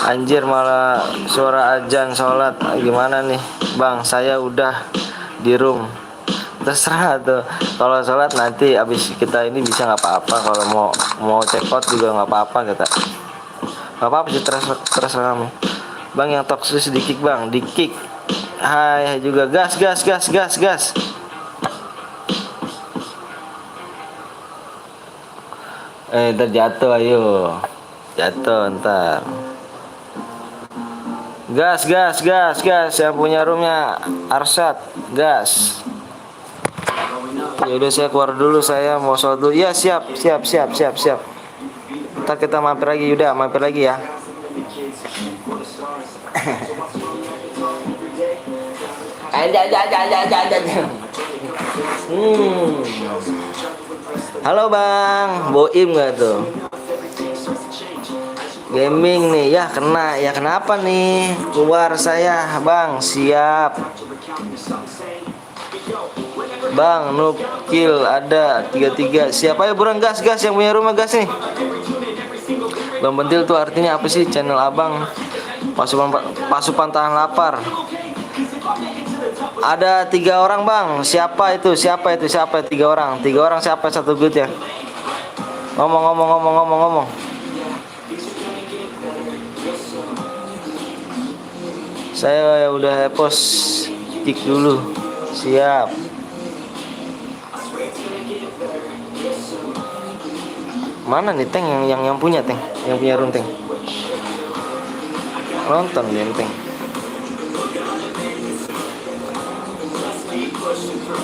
Anjir malah suara azan sholat. Gimana nih bang, saya udah di room. Terserah tuh, kalau sholat nanti abis kita ini bisa nggak apa-apa. Kalau mau check out juga nggak apa-apa kita. Gak apa-apa sih, terserah kamu. Bang yang toxic sedikit bang, di kick. Hai juga, gas gas gas gas gas. Ntar jatuh, ayo jatuh ntar. Gas gas gas gas, yang punya roomnya Arsyad, gas. Ya udah, saya keluar dulu, saya mau sholat dulu. Ya siap siap siap siap siap. Ntar kita mampir lagi, Yuda, mampir lagi ya. Aja. Halo bang, Boim nggak tuh? Gaming nih, ya kena, ya kenapa nih? Keluar saya, bang, siap. Bang, noob kill ada 33. Siapa ya buruan, gas gas, yang punya rumah gas nih. Bang Bentil tuh artinya apa sih? Channel abang pasupan tahan lapar. Ada 3 orang bang. Siapa itu? Siapa itu? Siapa? 3 orang. 3 orang siapa? Satu good ya. Ngomong. Saya udah post kick dulu. Siap. Mana nih Teng yang punya Teng? Yang punya room Teng. Nonton dia Teng.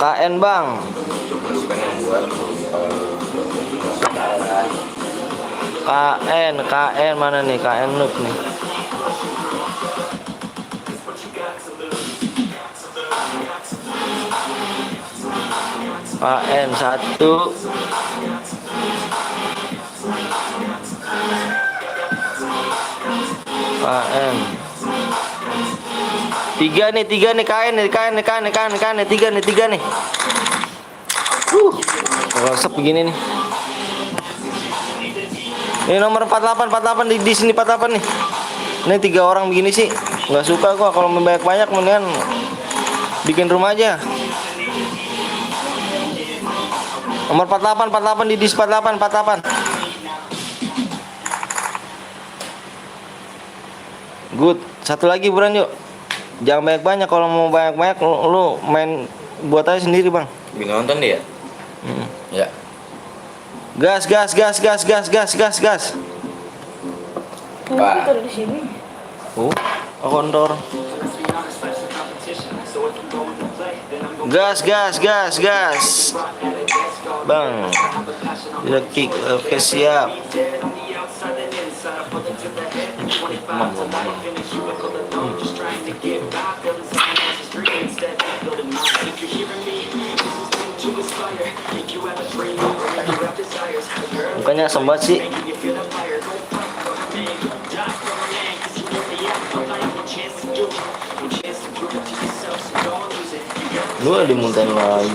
KN bang. KN mana nih? KN noob nih. KN 1. KN 3 nih, KN nih, 3 nih. Resep begini nih. Ini nomor 48 di sini 48 nih. Ini 3 orang begini sih. Nggak suka gua kalau banyak mendingan bikin rumah aja. Nomor 48 di dis 48. Good. Satu lagi buruan yuk. Jangan banyak, kalau mau banyak lu main buat aja sendiri bang. Bingung nonton dia. Ya. Gas. Pak. Kondor. Gas. Bang. Udah kick. Oke, siap. Bukannya sembat sih. Lu dimuntahin lagi.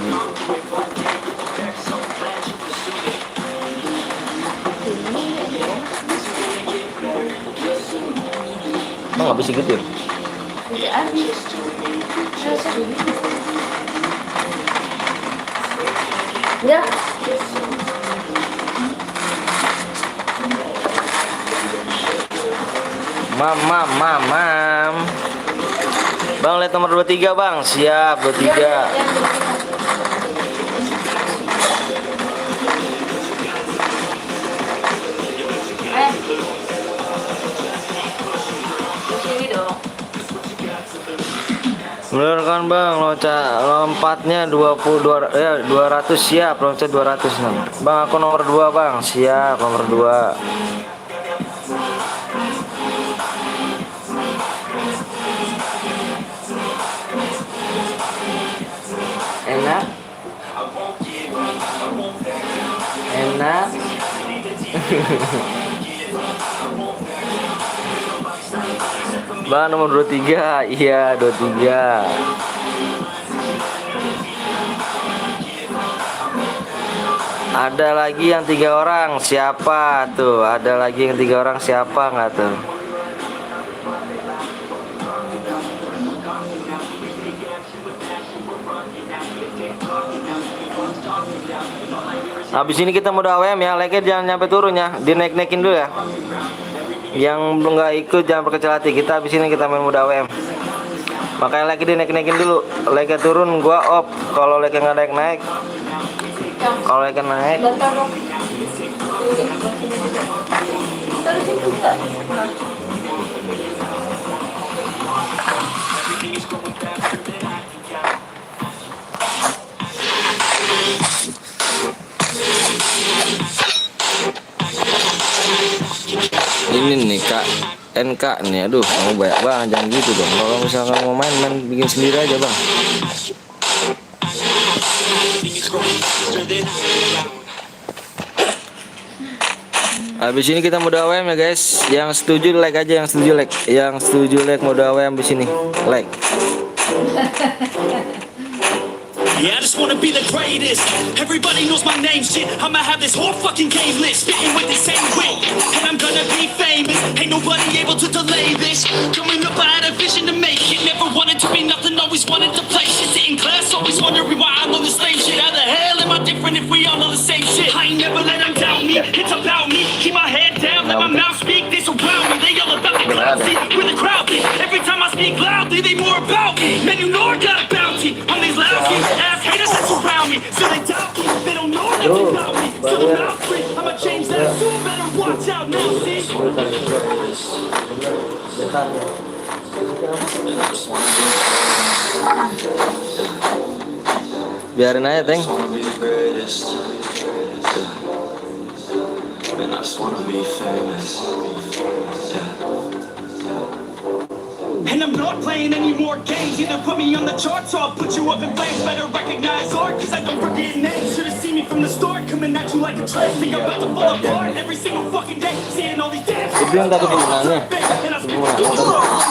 Emang habis gitu ya? Ya. Mam. Bang, lihat nomor 23 bang. Siap, 23. Bener kan bang, lompatnya 200 siap, loncat 200 bang. Aku nomor 2 bang, siap nomor 2. Enak bang, nomor 23. Iya 23. Ada lagi yang 3 orang, siapa tuh? Ada lagi yang 3 orang, siapa nggak tuh? Habis ini kita mau AWM ya, like-nya jangan nyampe turun ya, dinaik-naikin dulu ya. Yang belum nggak ikut jangan berkecil hati. Kita habis ini kita main mode AWM. Makanya like dinaikin dulu. Like turun gua off. Kalau like nggak naik. Kalau like naik. Ini nih Kak NK nih, aduh kamu banyak banget, jangan gitu dong. Kalau misalkan mau main bikin sendiri aja bang. Habis ini kita mode AWM ya guys. Yang setuju like aja, yang setuju like. Yang setuju like mode AWM habis ini. Like. Yeah, I just wanna be the greatest. Everybody knows my name, shit. I'ma have this whole fucking game list, spitting with the same wit, and I'm gonna be famous. Ain't nobody able to delay this. Coming up, I had a vision to make it. Never wanted to be nothing, always wanted to play shit. Sit in class, always wondering why I'm on the same shit. How the hell am I different if we all know the same shit? I ain't never let them doubt me. It's about me. Keep my head down, let my mouth speak. They surround me. They all about the cloud. See where the crowd is. Every time I speak loudly, they more about me. Man, you know I got a bounty on these lousy ass haters that surround me. So they doubt me. They don't know nothing about me. So the mouth free. I'ma change that soon. Better watch out now, see? Biarin aja, Teng. And I'm not playing any more games. Either put me on the charts or I'll put you up in flames. Better recognize art, cause I don't forget names. Should've seen me from the start, coming at you like a train. Think I'm about to fall apart every single fucking day. Seeing all these damn shit. Itu yang tadi penggunaannya. And I spit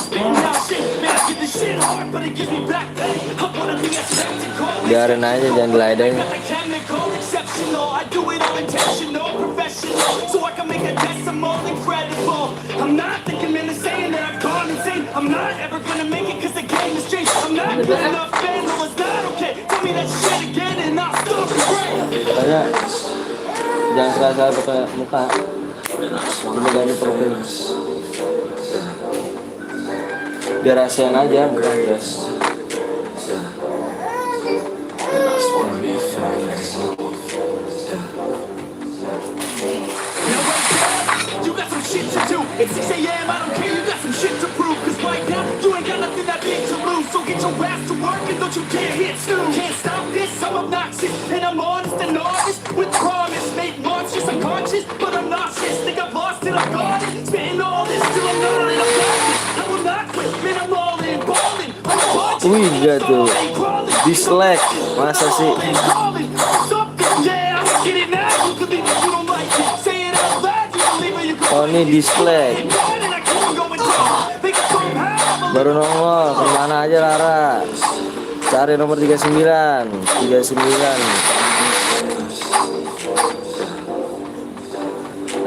spitting out shit. Man, I get this shit hard, but it gives me back pay. I wanna be a spectacle. Biarin aja, jangan diladenin. Exceptional, I do it all intentional, professional, so I can make a decimal incredible. I'm not thinking, man, the saying that I've gone insane. I'm not ever gonna make it cause the game has changed. I'm not good enough, man, no, it's not okay. Tell me that shit again and I'll stop the brain. Katanya jangan serasa pakai muka. Ini ganti profil. Biar ASEAN aja, bukan guys. You got some shit to do. It's 6 a.m. I don't care. You got some shit to prove. Cause right now you ain't got nothing that big to lose. So get your ass to work and don't you dare hit snooze. Can't stop this. I'm obnoxious and I'm honest and honest with promise. Make monstrous, I'm conscious, but I'm nauseous. Think I've lost it, I'm gone. Spitting all this till I'm not in a pocket. I will not quit. Man, I'm all in, balling. I'm a budget. Wih, gak tuh. Dislike. Masa sih? Yeah, I get it now. You could be, you don't like it. Say it out loud. You believe it, you can. Oh, ini dislike. Baru nongol, kemana aja Lara? Cari nomor 39.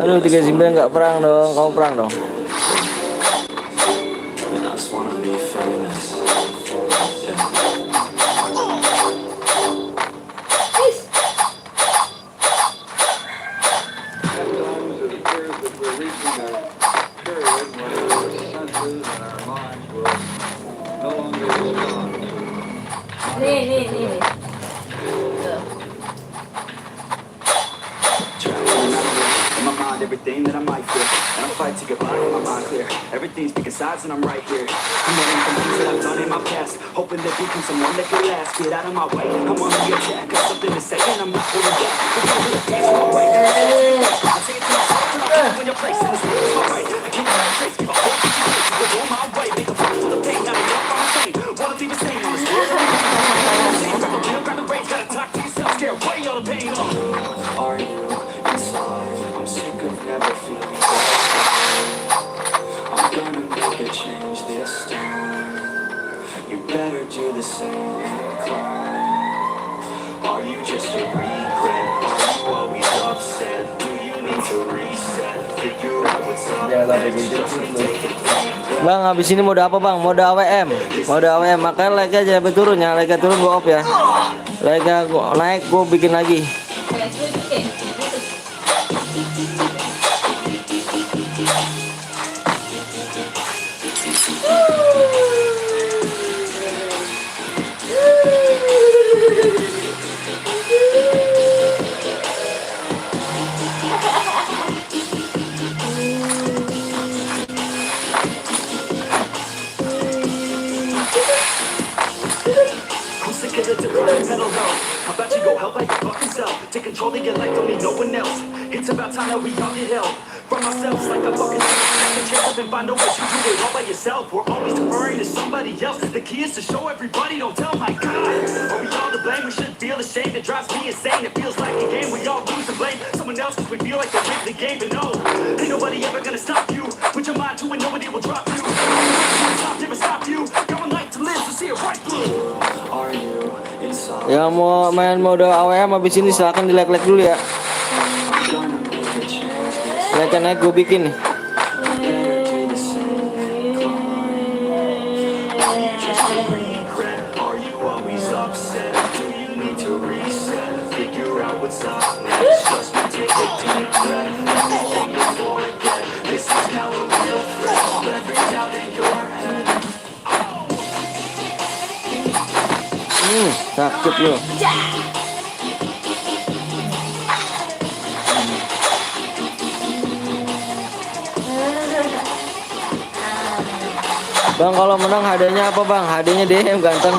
Aduh, 39 nggak perang dong, kamu perang dong. Nih. In my mind, everything that I might fear, and I'm fighting to get by in my mind clear. Everything's picking sides and I'm right here. I'm learning from things that I've done in my past, hoping to become someone that can last. Get out of my way, I'm on the attack. Got something to say and I'm not holding back. I'm on the dance on my way. I say it to myself and I'm in your place and this world is alright. I can't let trace, give a whole bunch of things. Go on my way, make a fight for the pain. Not enough on the same. Wanna leave the same on the stairs. Grab the wheel, grab the reins, gotta talk to yourself. Scare away all the pain. Are you inside? I'm sick of never feeling I'm gonna make a change this time. You better do the same and cry. Are you just a regret? Are you always upset? Do you need to reset? Figure out what's up next. Bang, habis ini mode apa bang? Mode AWM. Makanya like aja sampai turun ya. Like turun gua off ya. Like gua naik gua bikin lagi. a divine mental health. How about you go help out your fucking self? Take control of your life, don't need no one else. It's about time that we all get help from ourselves, like a fucking second chance and find a way to do it all by yourself. We're always deferring to somebody else. The key is to show everybody, don't tell my God. Are we all to blame? We should feel ashamed. It drives me insane. It feels like a game. We all lose and blame someone else because we feel like they win the game. But no, ain't nobody ever gonna stop you. Put your mind to it, nobody will drop you. Stop, never stop you. Got one life to live, so see it right through. Are you inside? Yang mau main mode AWM habis ini silahkan di like dulu ya. Like naik gue bikin nih. Are you always upset? Do you need to reset? Figure out what's up next. Just take a deep breath. Everything is forget. This is now a real threat. Every doubt in your head. Sakit lu. Bang, kalau menang hadiahnya apa bang? Hadiahnya DM ganteng.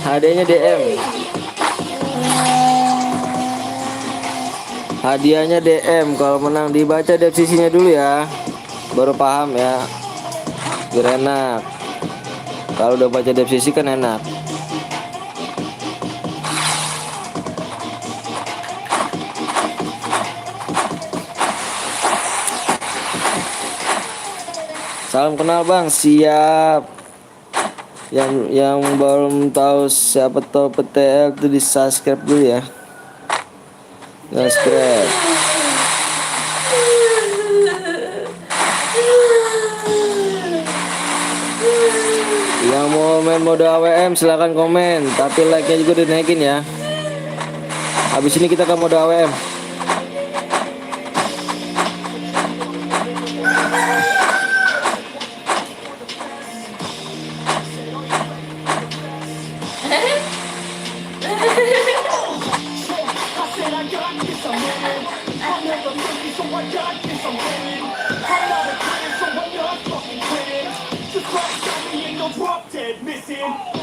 Hadiahnya DM. Hadiahnya DM. Kalau menang dibaca deskripsinya dulu ya, baru paham ya. Biar enak. Kalau udah baca deskripsi kan enak. Salam kenal bang, siap. Yang belum tahu siapa tahu PTL itu di subscribe dulu ya. Subscribe. Yang mau main mode AWM silahkan komen, tapi like-nya juga dinaikin ya. Habis ini kita ke mode AWM.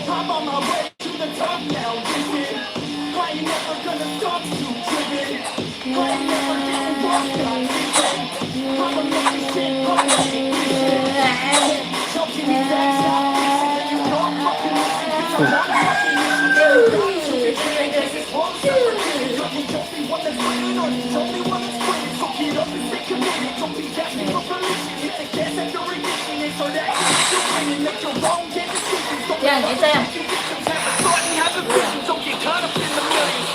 I'm on my way to the top now, listen. I ain't never gonna stop you, driven. I ain't never getting lost, God, listen. I'ma make this shit hard, listen. Don't give me that shot, listen. You know I'm fucking listen, 'cause I'm not fucking listen. This is bullshit. Don't be one that's winning, or don't be one that's winning. So get up and stay committed. Don't be asking for permission. Hit the gas at your ignition, and so that you're winning. Make your wrong decisions. Sayang, sayang. Don't get caught up in the millions.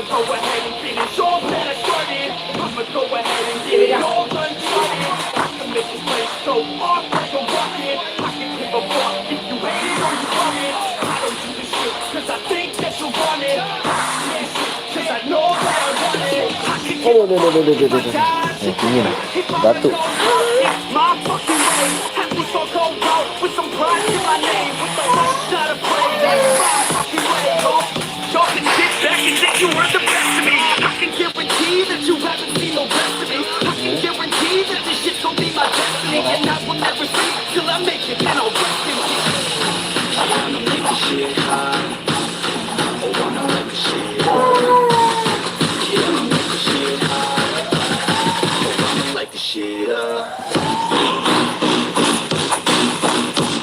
Go ahead and finish all that I started. I'ma go ahead and get it all done started. I can make this place so off like a rocket. I can give a fuck if you hate it or you love it. I don't do this shit cause I think that you want it. I do this shit cause I know that I want it. I can give a fuck if I die. If I Batu. my fucking way. Have me so cold out with some pride in my name. With the heart not afraid. That's my fucking way. Y'all can sit back and think you were the best of me. I can guarantee that you haven't seen the rest of me. I can guarantee that this shit's gonna be my destiny. And I will never sleep till I make it, and I'll rest in peace. I wanna make this shit hot. I wanna make this shit hot. Yeah, I'ma make this shit hot. I wanna light this shit up.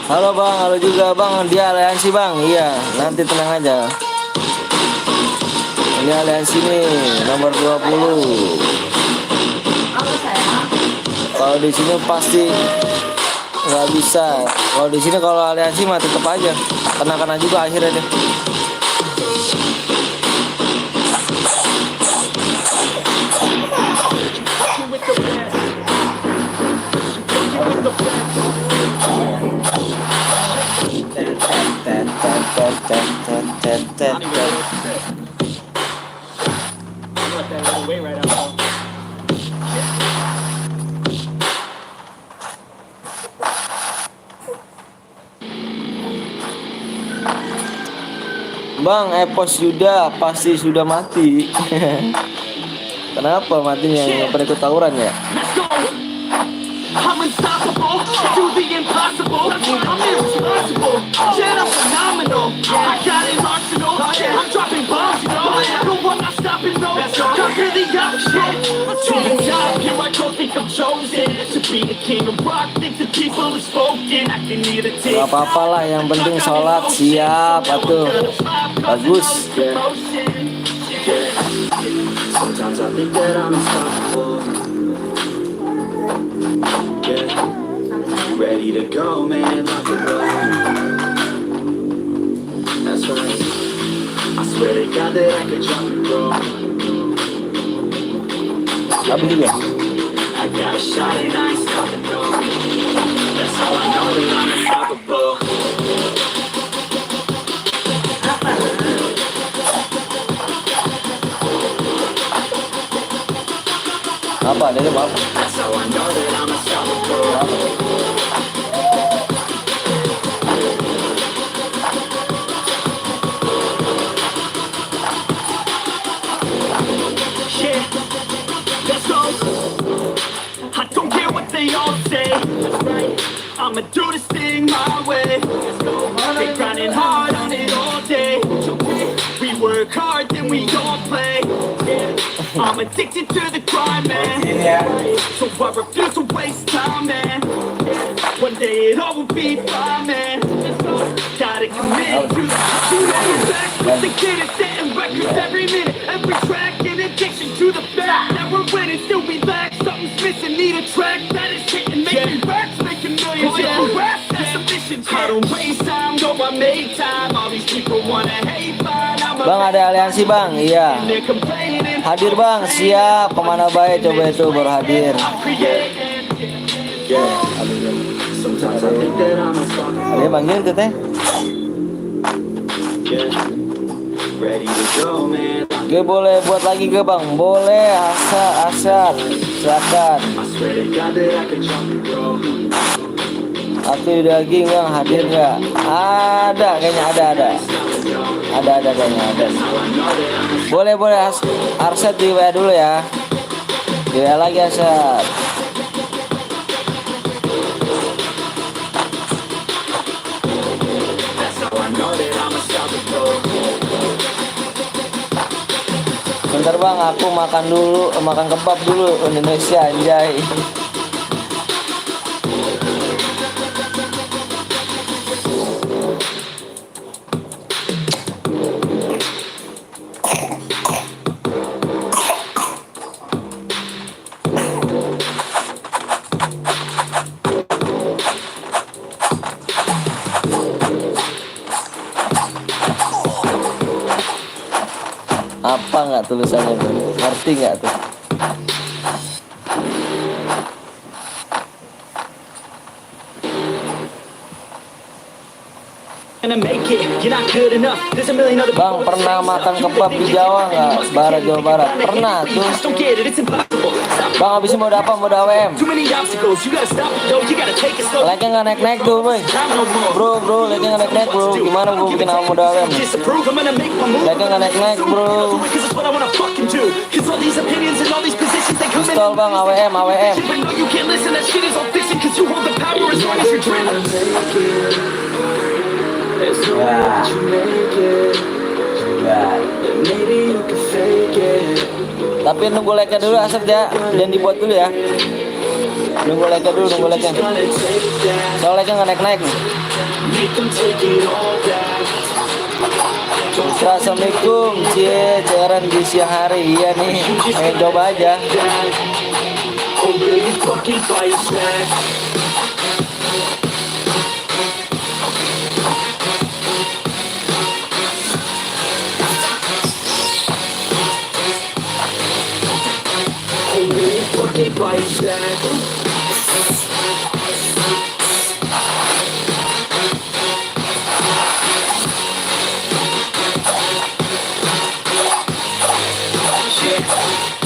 Halo bang, halo juga bang. Dia aliansi bang. Iya, nanti tenang aja. Ini aliansi nih nomor 20. Kalau di sini pasti nggak bisa. Kalau di sini kalau aliansi mah tetap aja kena juga akhirnya deh. Bang, Epos Yuda pasti sudah mati. Kenapa matinya? Nggak pernah ikut tawuran ya? Let's go. I'm unstoppable, do the impossible. I'm irresponsible, shit, I'm phenomenal. I got an arsenal, I'm dropping bombs, you know. No, I'm not stopping, no. Conquer the option. To the top, here I go, think I'm chosen to be the king of rock. Think the people have spoken. I can either take. Gak apa-apa lah, yang penting sholat siap atuh. Bagus. Sometimes I think that I'm unstoppable. Yeah, ready to go, man, rock and roll. That's right. I swear to God that I could jump and roll. Habis juga. I got a shot and I ain't stopping, no. That's how I know that I'm unstoppable. Apa? Ada apa? That's how I know that I'm unstoppable. Yeah, let's go. I don't care what they all say. I'ma do this thing my way. They grinding hard on it all day. We work hard, then we all play. I'm addicted to the grind, man. So I refuse to waste time, man. One day it all will be fine, man. Gotta commit to the back with the kid and setting records every minute, every track. In addiction to the fact that we're winning, still we lack something's missing. Need a track that is hitting, making racks, making millions. Yeah, rap, that's a mission. I don't waste time, no, I make time. All these people wanna hate, fine. I'm a Bang, ada aliansi bang, iya. they're complaining. Hadir bang, siap. Kemana baik coba itu baru hadir. Yeah, sometimes I think that I'm unstoppable. Ada yang manggil tuh teh? Yeah, ready to go, man. Oke, boleh buat lagi ke bang? Boleh, asal, silakan. I swear to God that I could jump and roll. Atau daging bang, hadir nggak? Ada, kayaknya ada. Ada kayaknya ada. Boleh Arset di WA dulu ya. Di WA lagi Arset. That's how I know that I'm unstoppable. Bentar bang, aku makan kebab dulu Indonesia anjay. Apa nggak tulisannya bro? Ngerti nggak tuh? Gonna make it, you're not good enough. There's a million other Bang, pernah makan kebab di Jawa nggak? Barat, Jawa Barat. Pernah tuh. just don't get it, it's impossible. Bang, habis mau apa? Mau AWM. Too many obstacles, you gotta stop it, yo. You gotta take it slow. Like-nya nggak naik tuh boy. Bro, like-nya nggak naik bro. Gimana gue bikin awal muda AWM? Disapprove, I'm gonna make my move. Like-nya nggak naik bro. Cause it's what I wanna fucking do. Cause all these opinions and all these positions, they come in. Install bang, AWM. But no, you can't listen, that shit is all fiction. Cause you hold the power as long as you're dreaming. There's no way that you make it. Maybe you can fake it. Tapi nunggu like-nya dulu Asep ya. Dan dibuat dulu ya. Nunggu like-nya dulu, nunggu like-nya. Gonna take that, Soalnya like-nya nggak naik nih. make them take it all back. Assalamualaikum, cairan di siang hari. Iya nih, pengen coba aja. Oh, will you fucking fight back? Oh, will you fucking fight back? Yeah.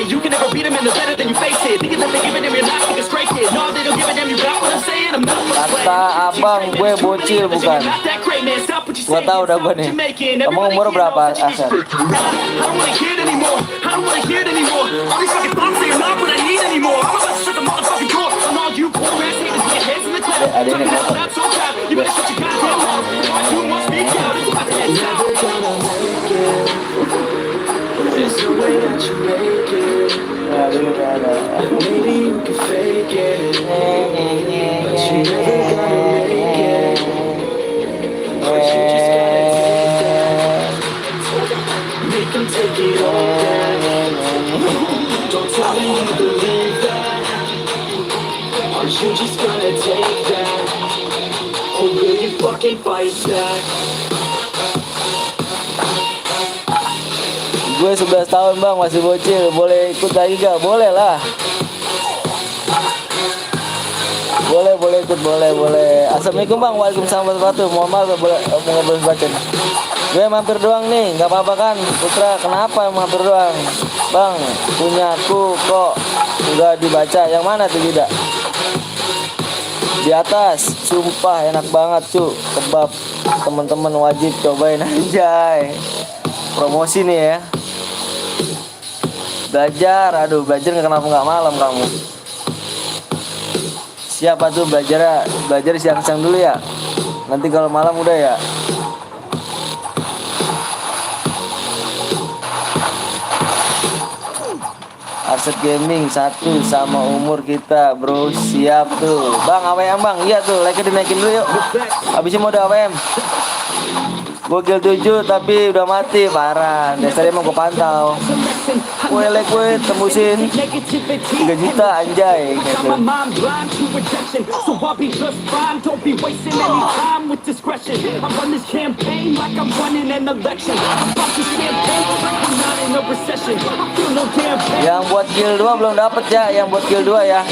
You can never beat them and they're better than you face it. Thinking that they're giving them your life, think it's great it. No, they don't give a damn, you got what I'm saying. I'm not Kata abang gue bocil bukan. Gua tahu dah gua nih. Kamu umur berapa, Asar? I don't wanna hear it anymore. I don't wanna hear it anymore. All these fucking thoughts, they are not what I need anymore. I'm about to shut the motherfucking door on all you poor ass haters with your heads in the cloud. Ada ini. Talking about so proud. You better shut your goddamn mouth. You must be proud. It's about to head south. There's no way that you make it. Maybe you can fake it, but you never gonna make it. But you just gotta take that. Make them take it all back. Don't tell me you believe that. Aren't you just gonna take that? Or will you fucking fight back? Gue 11 tahun bang, masih bocil. Boleh ikut lagi gak? Boleh lah. Boleh ikut, boleh. Assalamualaikum bang, waalaikumsalam warahmatullahi wabarakatuh. Mohon maaf boleh ngobrol baca. Gue mampir doang nih, nggak apa-apa kan Putra? Kenapa mampir doang? Bang, punya aku kok nggak dibaca. Yang mana tuh tidak? Di atas, sumpah enak banget cu. Kebab, teman-teman wajib cobain anjay. Promosi nih ya. Belajar kenapa nggak malam kamu? Siapa tuh belajar siang-siang dulu ya. Nanti kalau malam udah ya. Arset Gaming 1 sama umur kita bro. Siap tuh bang, AWM bang. Iya tuh, like-nya dinaikin dulu yuk. Habisnya mau ada AWM. Gokil 7 tapi udah mati, parah. Dasarnya emang gue pantau. Gue tembusin 3 juta anjay gitu. Yang buat kill 2 belum dapet ya. Yang buat kill 2 ya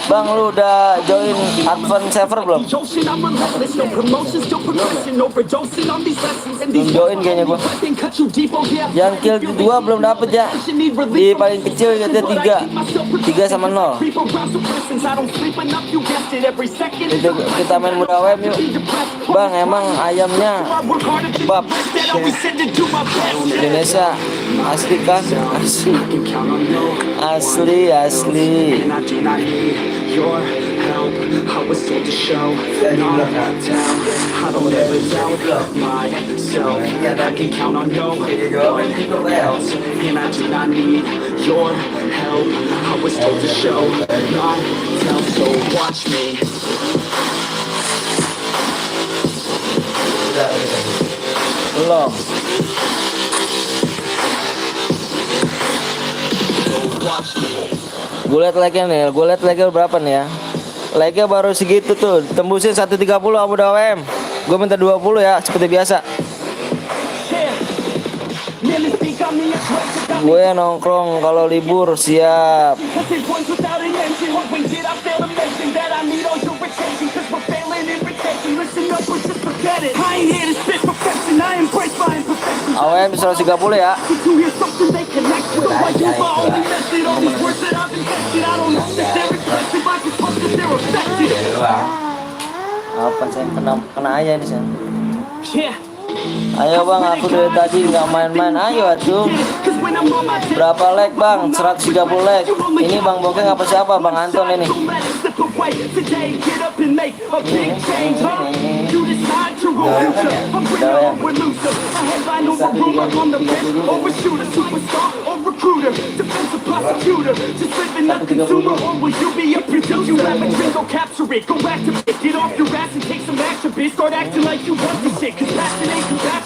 bang, lu udah join advance server belum? Belum join kayaknya gua. Yang kill 2 belum dapet ya. Di paling kecil katanya 3 sama 0. Kita main muda web yuk bang. Emang ayamnya kebab Indonesia asli kan? Asli. Your help, I was told to show, not tell. I don't ever doubt myself, I can count on no one else, and I do not need your help. I was told to show, not tell. So watch me. Belum. Gue liat like-nya nih, berapa nih ya? Like-nya baru segitu tuh, tembusin 130 Abu Dawem. Gue minta 20 ya, seperti biasa. Gue nongkrong kalau libur, siap. AWM 130 ya. Apa saya kena aja ini saya. Ayo bang, aku dari tadi nggak main-main. Ayo atuh. Berapa like bang? 130 like. Ini bang Bokeng apa siapa? Bang Anton ini.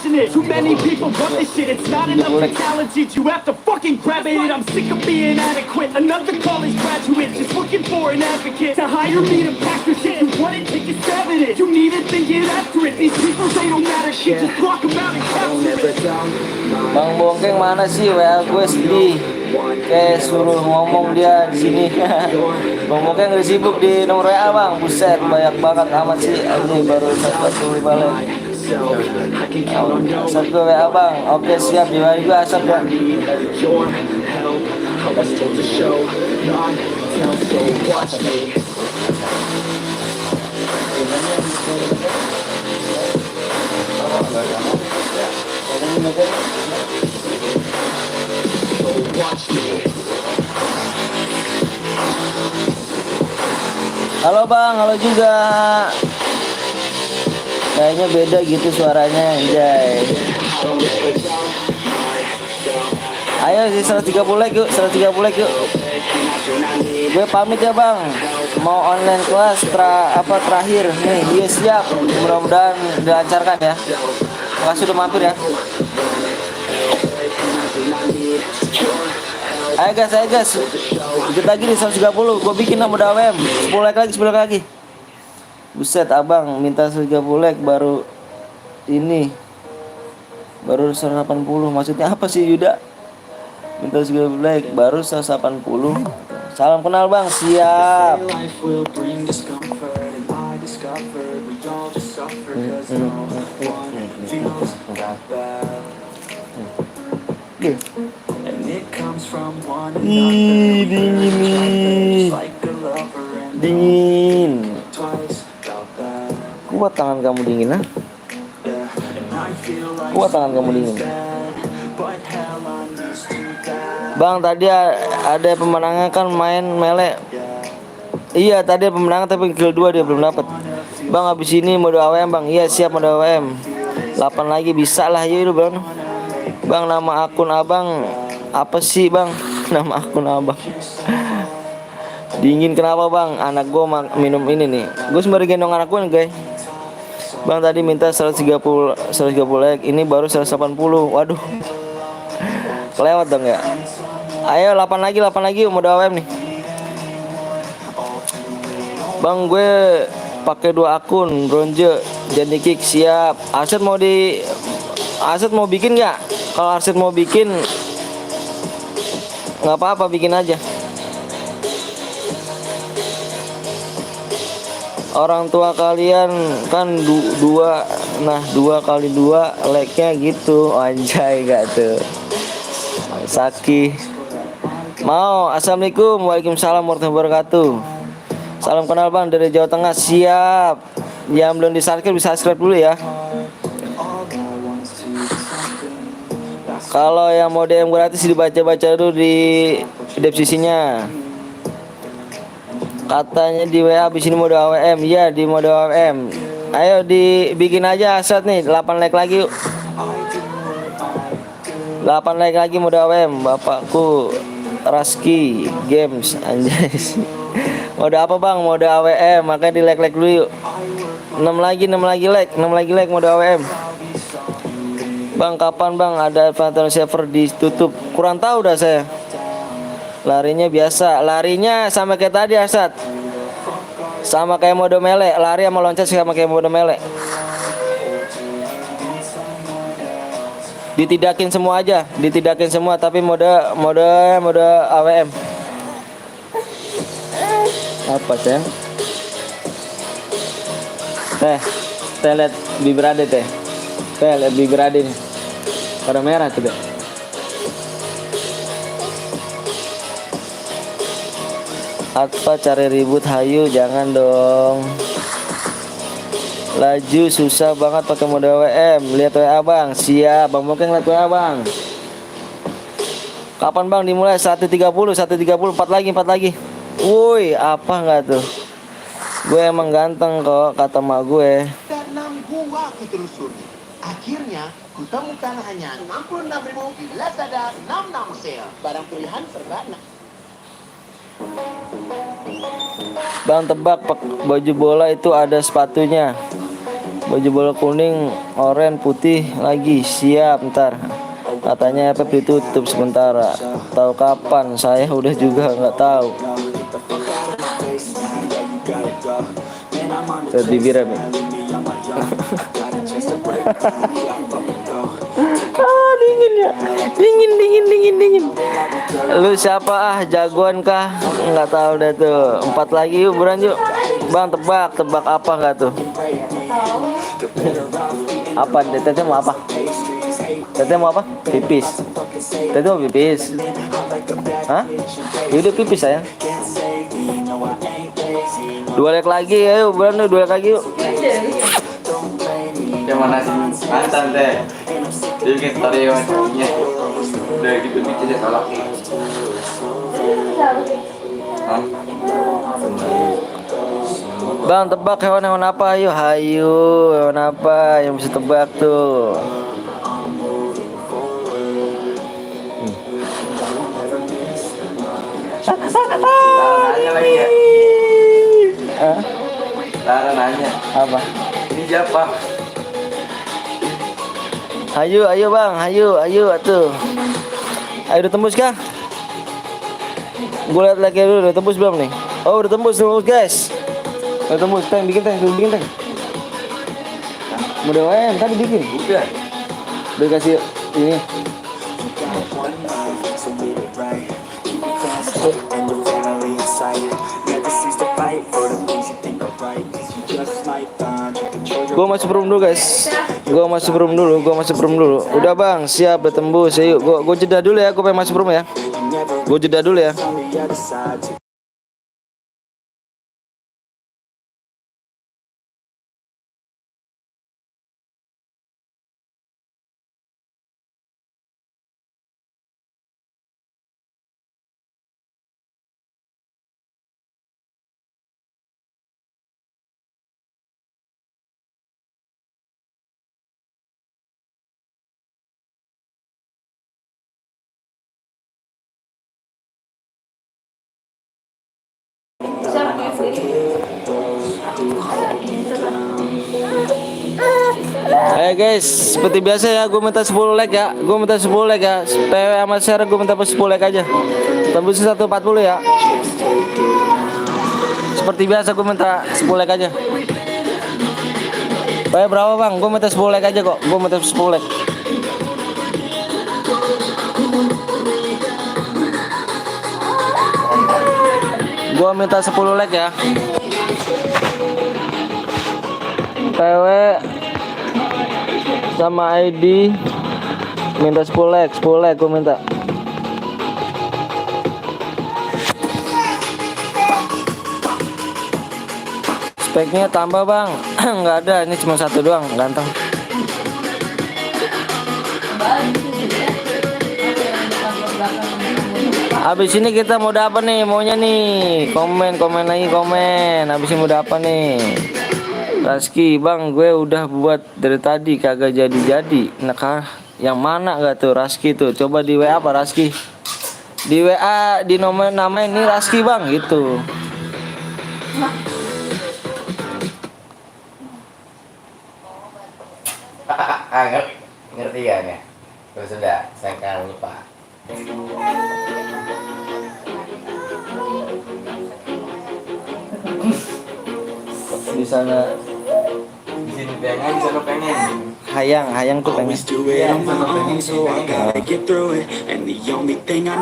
Too many people want this shit. It's not enough to challenge it. You have to fucking grab it. I'm sick of being adequate. Another college graduate just looking for an advocate to hire me to pack your shit. You want it, take a stab at it. You need it, then get after it. These people, they don't matter shit. Just walk them out and capture it. Bang Bongkeng mana sih? WA gue sedih. Kayak suruh ngomong dia di sini. Bang Bongkeng udah sibuk di nomor WA bang. Buset, banyak banget amat sih. Ini baru 145 balik. Asap gue WA bang. Oke siap, di WA gue asap ya. I was told to show, not tell, so watch me. So watch me. Halo bang, halo juga. Kayaknya beda gitu suaranya, anjay. Ayo sih 130 like yuk, 130 like yuk. Gue pamit ya bang. Mau online kelas terakhir nih. Iya siap. Mudah-mudahan dilancarkan ya. Makasih udah mampir ya. Ayo guys. Dikit lagi nih 130. Gue bikin nama udah WM. 10 like lagi, 10 like lagi. Buset abang minta 130 like baru ini. Baru 180. Maksudnya apa sih Yuda? Minta 130 like baru 180. Salam kenal bang, siap. Life will bring discomfort, and I discovered we all just suffer, 'cause no one feels that bad. And it comes from one Ih, dingin nih. like a lover and Dingin. twice felt that. Kuat tangan kamu dingin ah. Yeah, and I feel like Kuat tangan kamu dingin. bad, but hell I'm used to that. Bang tadi ada pemenangnya kan main mele. Iya tadi ada pemenangan tapi kill 2 dia belum dapat. Bang habis ini mode AWM bang. Iya siap mode AWM. 8 lagi bisa lah yuk bang. Bang nama akun abang apa sih bang? Nama akun abang. Dingin kenapa bang? Anak gue minum ini nih. Gue sembari gendong anak gue nih guys. Bang tadi minta 130 like. Ini baru 180. Waduh. Kelewat dong ya. Ayo 8 lagi mode AWM nih. Bang gue pakai 2 akun bronze jadi kick siap. Aset mau bikin nggak? Kalau Arset mau bikin nggak apa-apa bikin aja. Orang tua kalian kan 2 kali 2 like-nya gitu. Anjay gak tuh. Saki mau. Assalamualaikum, waalaikumsalam warahmatullahi wabarakatuh. Salam kenal bang dari Jawa Tengah, siap. Yang belum di-subscribe bisa subscribe dulu ya. Kalau yang mau DM gratis dibaca-baca dulu di deskripsinya. Katanya di WA habis ini mode AWM. Iya di mode AWM. Ayo dibikin aja aset nih 8 like lagi yuk. 8 like lagi mode AWM. Bapakku Raski Games anjay. Mode apa bang? Mode AWM. Makanya di like dulu yuk. 6 lagi like mode AWM. Bang kapan bang ada Phantom server ditutup? Kurang tahu dah saya. Larinya biasa. Larinya sama kayak tadi Asad. Sama kayak mode mele. Lari sama loncat sama kayak mode mele. Ditidakin semua aja. Ditidakin semua tapi mode AWM. Apa sayang? Teh lihat bibir ade teh. Teh lihat bibir ade nih. Pada merah juga. Apa cari ribut hayu jangan dong. Laju susah banget pakai mode WM. Lihat WA bang. Siap bang Bokeng lihat WA bang. Kapan bang dimulai? 1.30 4 lagi. Woi apa enggak tuh? Gue emang ganteng kok kata mak gue. Dan 6 gua kutelusuri. Akhirnya kutemukan hanya 66.000 di Lazada 66 sale. Barang pilihan serba Bang tebak baju bola itu ada sepatunya. Baju bola kuning, oranye, putih lagi. Siap ntar. Katanya apa ditutup sementara. Tahu kapan? Saya udah juga nggak tahu. Bibirnya dingin ya. Dingin. Lu siapa jagoan kah? Nggak tahu dah tuh. 4 lagi yuk buruan yuk. Bang tebak apa nggak tuh? Apa tetenya mau apa? Teteh mau apa? Pipis. Teteh mau pipis. Hah? Yaudah pipis sayang. 2 leg lagi, ayo bulan 2 leg lagi yuk. Yang mana sih mantan teh? Dia bikin story wawancaranya. Udah gitu bikin aja tolak. Hah? Bang, tebak hewan apa? Ayo, hayu. Hewan apa yang bisa tebak tuh? Nanya lagi ya. Hah? Lara nanya. Apa? Ini siapa? Hayu, ayo bang, hayu atuh. Ayo udah tembus kah? Gue liat lagi dulu, udah tembus belum nih? Oh udah tembus guys. Udah tembus, teng bikin teng, bikin teng. Udah WM tadi bikin. Udah kasih ini. Gue masuk room dulu guys. Gue masuk room dulu. Udah bang, siap udah tembus. Ayo, gue jeda dulu ya. Gue pengen masuk room ya. Gue jeda dulu ya. Guys, seperti biasa ya, gue minta 10 like ya. Gue minta 10 like ya. PW sama share gue minta 10 like aja. Tembus 140 ya. Seperti biasa gue minta 10 like aja. PW berapa bang? Gue minta 10 like aja kok. Gue minta 10 like. Gue minta 10 like ya. PW sama ID minta 10 like gue minta. Speknya tambah bang. Nggak ada, ini cuma 1 doang, ganteng. Habis ini kita mau dapat nih, maunya nih komen lagi komen. Habis ini mau dapat nih. Raski bang, gue udah buat dari tadi kagak jadi. Nah, yang mana gak tuh Raski tuh? Coba di WA apa Raski? Di WA di nomor namanya ini Raski bang gitu. Ngerti kan ya? Terus sudah, saya akan lupa. Di sana Di sini pengen, di sana pengen. hayang tuh pengen.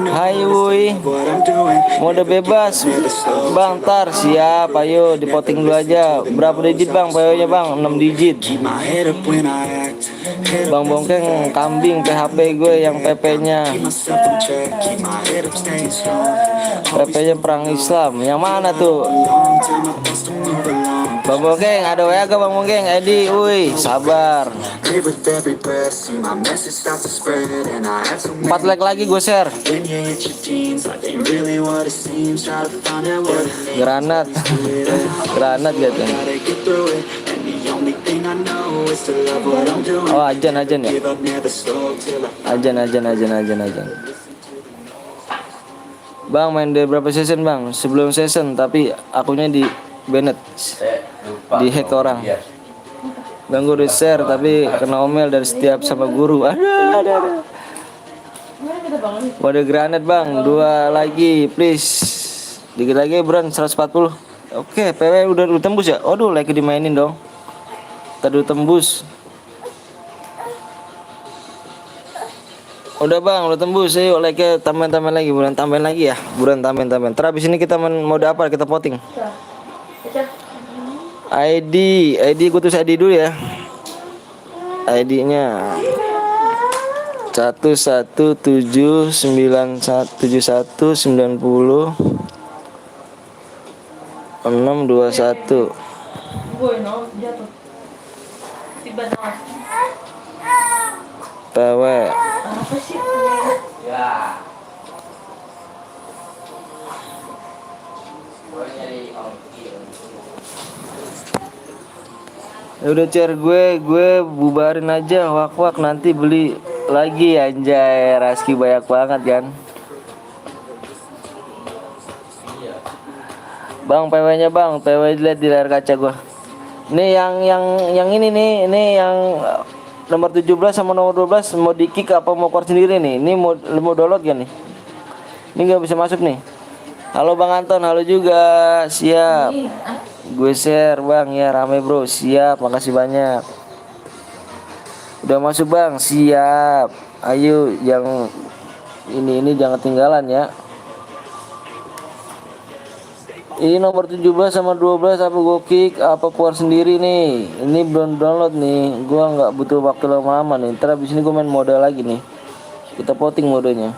Hai woi, mode bebas bang, tar siap, ayo dipoting dulu aja. Berapa digit bang, PO nya bang? 6 digit. Bang Bongkeng kambing PHP gue yang PP nya perang Islam. Yang mana tuh Bang Bongkeng? Ada WA ke Bang Bongkeng? Edi, woi sabar. 4 like lagi gue share. Granat gitu. Oh ajan ya. Ajan. Bang main dari berapa season bang? Sebelum season tapi akunnya di banned, di hack orang. Bang gue udah share tapi kena omel dari setiap sama guru. Ada. Wadah granat bang, 2 lagi please. Dikit lagi Bran 140. Oke, PW udah tembus ya? Aduh, lagi dimainin dong. Tadi tembus. Udah bang, udah tembus. Ayo like-nya tambahin lagi, Buran tambahin lagi ya. Buran tambahin. Terus ini kita mode apa? Kita voting. ID gue tulis ID dulu ya. ID-nya 11797190 621. Gue no jatuh. Tiba no. PW. Apa sih? Ya. Ya udah cer, gue bubarin aja, wak nanti beli lagi anjay. Raski banyak banget kan. Bang PW-nya bang, PW lihat di layar kaca gua. Nih yang ini nih, ini yang nomor 17 sama nomor 12 mau di kick apa mau keluar sendiri nih? Ini mau download kan nih? Ini nggak bisa masuk nih. Halo Bang Anton, halo juga. Siap. Gue share bang ya, rame bro. Siap, makasih banyak. Udah masuk bang, siap. Ayo yang ini jangan ketinggalan ya. Ini nomor 17 sama 12 apa gue kick apa keluar sendiri nih. Ini belum download nih. Gua nggak butuh waktu lama-lama nih. Ntar abis ini gue main mode lagi nih. Kita voting modenya.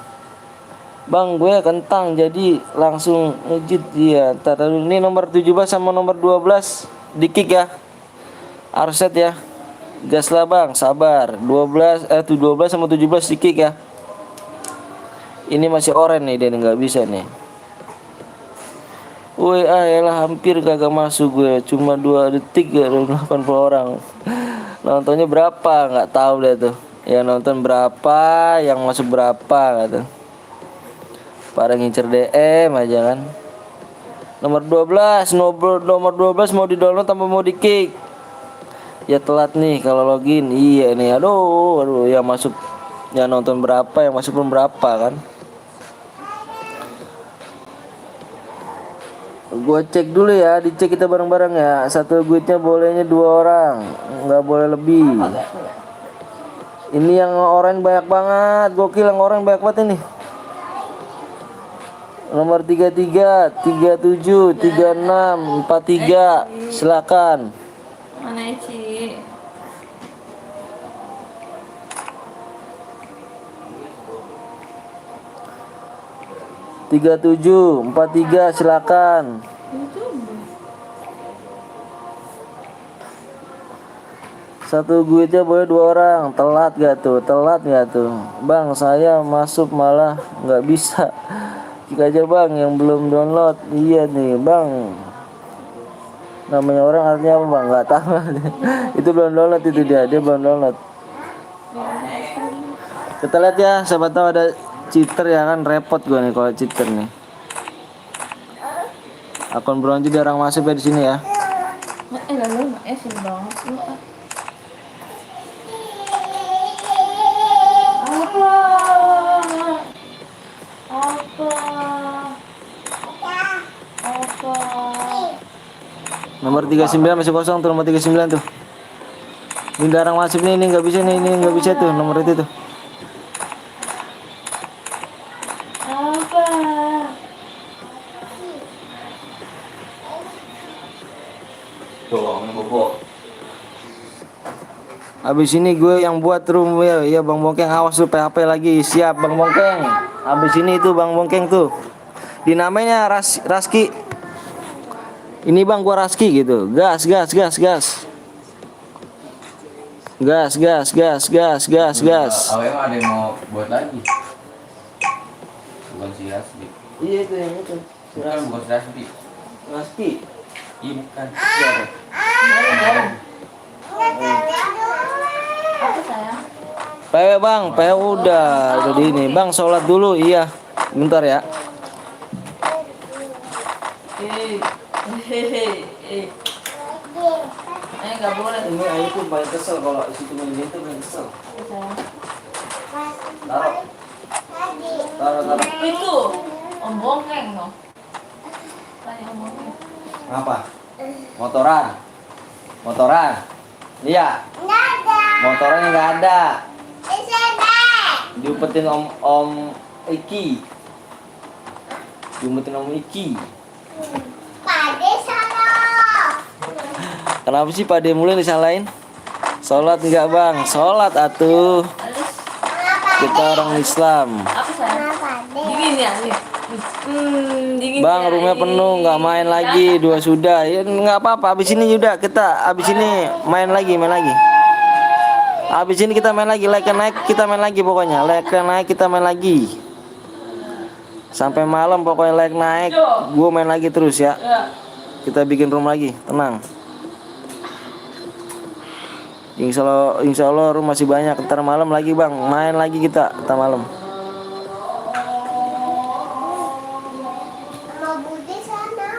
Bang gue kentang jadi langsung ngejit dia. Ntar dulu ini nomor 17 sama nomor 12 di kick ya. Arset ya. Gas lah bang, sabar. 12 sama 17 di kick ya. Ini masih oren nih, dia nggak bisa nih. Woi ayolah, hampir kagak masuk gue, cuma 2 detik ya, 80 orang. Nontonnya berapa nggak tahu deh tuh. Yang nonton berapa, yang masuk berapa gitu. Pada ngincer DM aja kan. Nomor 12 mau di download tanpa mau di kick. Ya telat nih kalau login. Iya nih, aduh yang masuk, yang nonton berapa, yang masuk pun berapa kan. Gua cek dulu ya, dicek kita bareng-bareng ya. Satu guide-nya bolehnya 2 orang, nggak boleh lebih. Ini yang orang banyak banget, gokil yang orang banyak banget ini. Nomor 33, 37, 36, 43, silakan. Mana Ci? Tiga 37, 43, silakan. Satu guide boleh 2 orang. Telat gak tuh? Bang saya masuk malah nggak bisa. Kik aja bang yang belum download. Iya nih bang. Namanya orang artinya apa bang? Nggak tahu. Itu belum download itu dia belum download. Kita lihat ya, siapa tahu ada cheater ya kan, repot gue nih kalau cheater nih. Akun bronze jarang masuk ya di sini ya. Lalu sih banget lu. Apa? Nomor 39 masih kosong tuh, nomor 39 tuh. Ini jarang masuk nih, ini nggak bisa nih, ini nggak bisa tuh nomor itu tuh. Apa? Abis ini gue yang buat room ya, ya Bang Bongkeng, awas lu PHP lagi. Siap Bang Bongkeng. Abis ini tuh Bang Bongkeng tuh. Dinamainya Raski. Ini Bang gua Raski gitu. Gas. Gas. Awalnya ada yang mau buat lagi. Bukan si Rasdi. Iya itu yang itu. Bukan si Rasdi. Raski. Iya bukan. Apa sayang? PW Bang, PW udah di ini. Bang sholat dulu, iya. Bentar ya. Nggak boleh. Ini air tuh paling kesel kalau situ ini tuh paling kesel. Taruh. Itu Om Bongkeng no. Tanya Om Bongkeng. Apa? Motoran. Iya. Motorannya nggak ada. Diumpetin Om Iki. Pade sana. Kenapa sih Pade mulai disalahin? Sholat enggak Bang? Sholat atuh. Kenapa? Kita orang Islam. Apa sayang? Dingin ya? Dingin Bang, ya? rumahnya penuh, nggak main lagi, dua sudah. Ya nggak apa-apa. Abis ini Yuda, kita abis ini main lagi. Abis ini kita main lagi, like naik, kita main lagi pokoknya. Like naik, kita main lagi. Sampai malam pokoknya like naik, gue main lagi terus ya. Ya. Kita bikin room lagi, tenang. Insya Allah room masih banyak. Ntar malam lagi bang, main lagi kita, ntar malam. Sama Budi sana.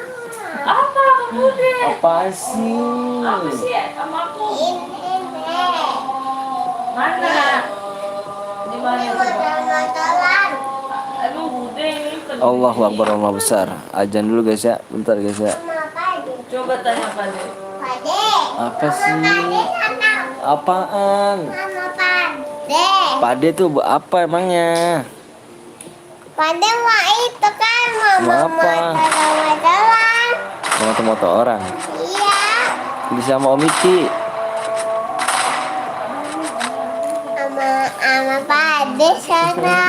Apa Bude? Apaan sih? Apa sih sama aku? Ini. Mana? Di mana? Motor-motoran. Aduh Bude ini penuh. Allahu Akbar, Allah besar. Ajan dulu guys ya, bentar guys ya. Sama Pade. Coba tanya Pade. Pade. Apa sih? Pade sana. Apaan? Sama Pade. Pade tuh apa emangnya? Pade mah itu kan Mau apa? motor-motoran. Motor-motor orang. Iya. Bisa sama Om Iki. Sama Pade sana.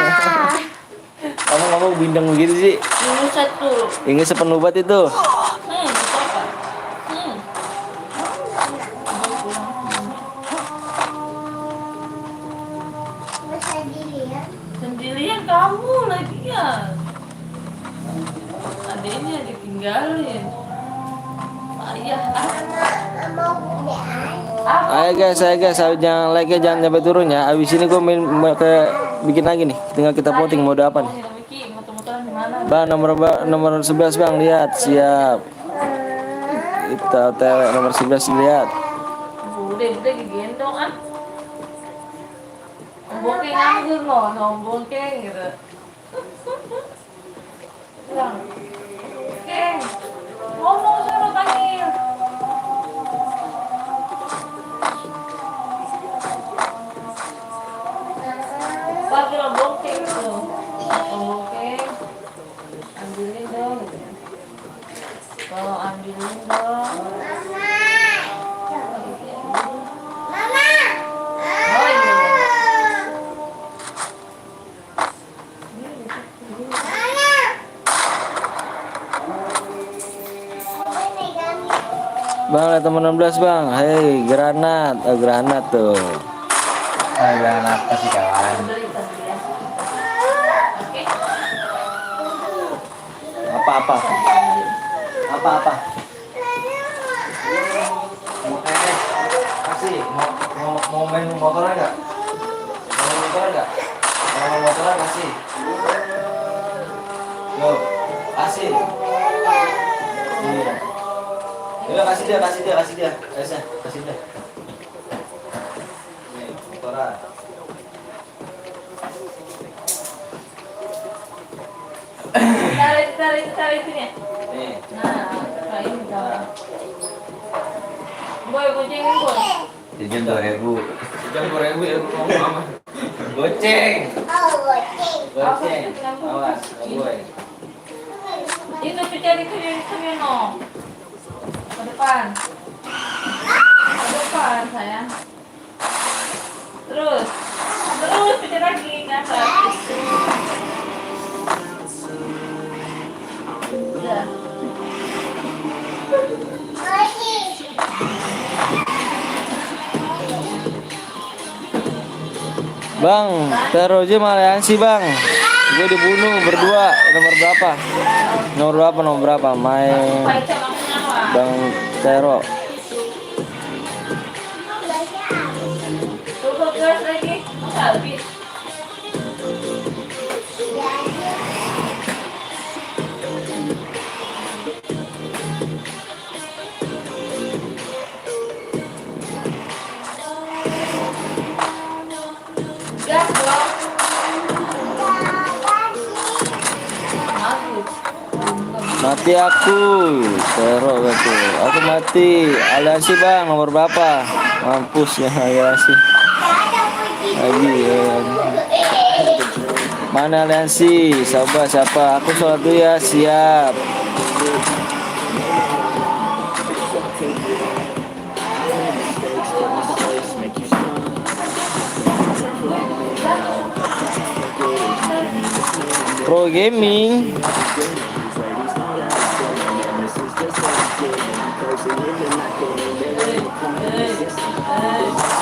Kamu ngomong bindeng begitu sih? Dulu satu. Ini sepenuh banget itu. Apa? Masa dilihat. Sendirian kamu lagi ya. Adiknya ditinggalin. Ayah. Sama Budi Ayo guys, jangan like ya, jangan sampai turun ya. Abis ini gue bikin lagi nih. Tinggal kita voting mode apa nih. Motor-motoran di mana? Bang, nomor 11 bang, lihat, siap. Kita tele nomor 11 lihat. Bude digendong ah. Bongkeng anggur loh, bongkeng gitu. Bilang, bongkeng. Ngomong suruh panggil. Panggil bongkeng tuh. Bongkeng. Ambilin dong. Kalau ambilin dong. Oh iya. Bang, lihat teman 16 bang. Hei, granat, granat tuh. Granat apa sih kawan? Apa? Apa? Kasih, mau main motoran nggak? Mau main motoran kasih. Yo, kasih. Iya. Udah kasih dia. Kasih dia. Nih, motoran. Tarik sini. Nih. Nah, kayak ini cara. Boy, boncengin boy. Jajan 2.000. Jam 2.000 ya ngomong aman. Goceng. Oh, goceng. Goceng. Awas, boy. Itu cari ke no. Ke depan. Ke depan sayang. Terus pecah lagi ke atas. Udah. Bang, terorisme aliansi bang. Gue dibunuh berdua. Nomor berapa? Main Bang Tero. Coba gas lagi. Masa habis? Gas dong. Bagus. Mati aku, Tero gitu. Aku mati. Aliansi bang, nomor berapa? Mampus ya aliansi. Lagi ya. Mana aliansi? Siapa? Aku sholat dulu ya, siap. Pro Gaming.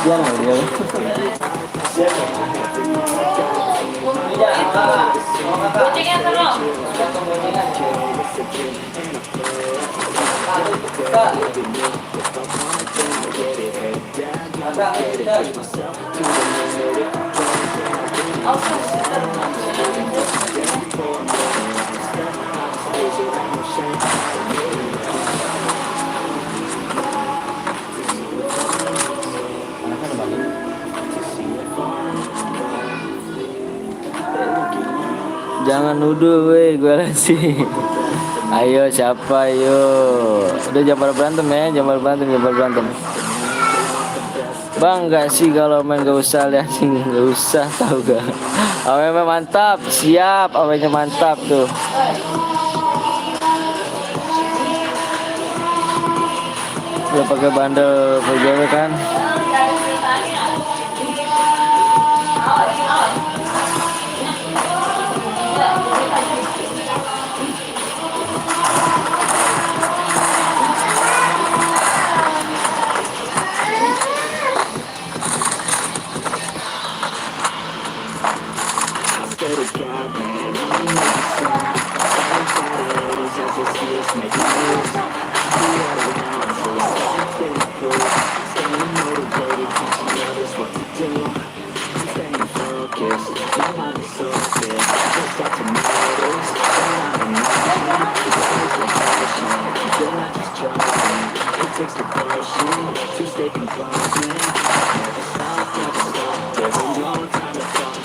Jangan dia. Kucingnya terus. Jangan nuduh weh, gue sih. Ayo siapa ayo. Udah jangan pada berantem ya, jangan pada berantem, jangan pada berantem. Bang nggak sih kalau main gak usah lihat sih, nggak usah tahu gak. AWM mantap, siap, AWM-nya mantap tuh. Udah pakai bandel PJW kan?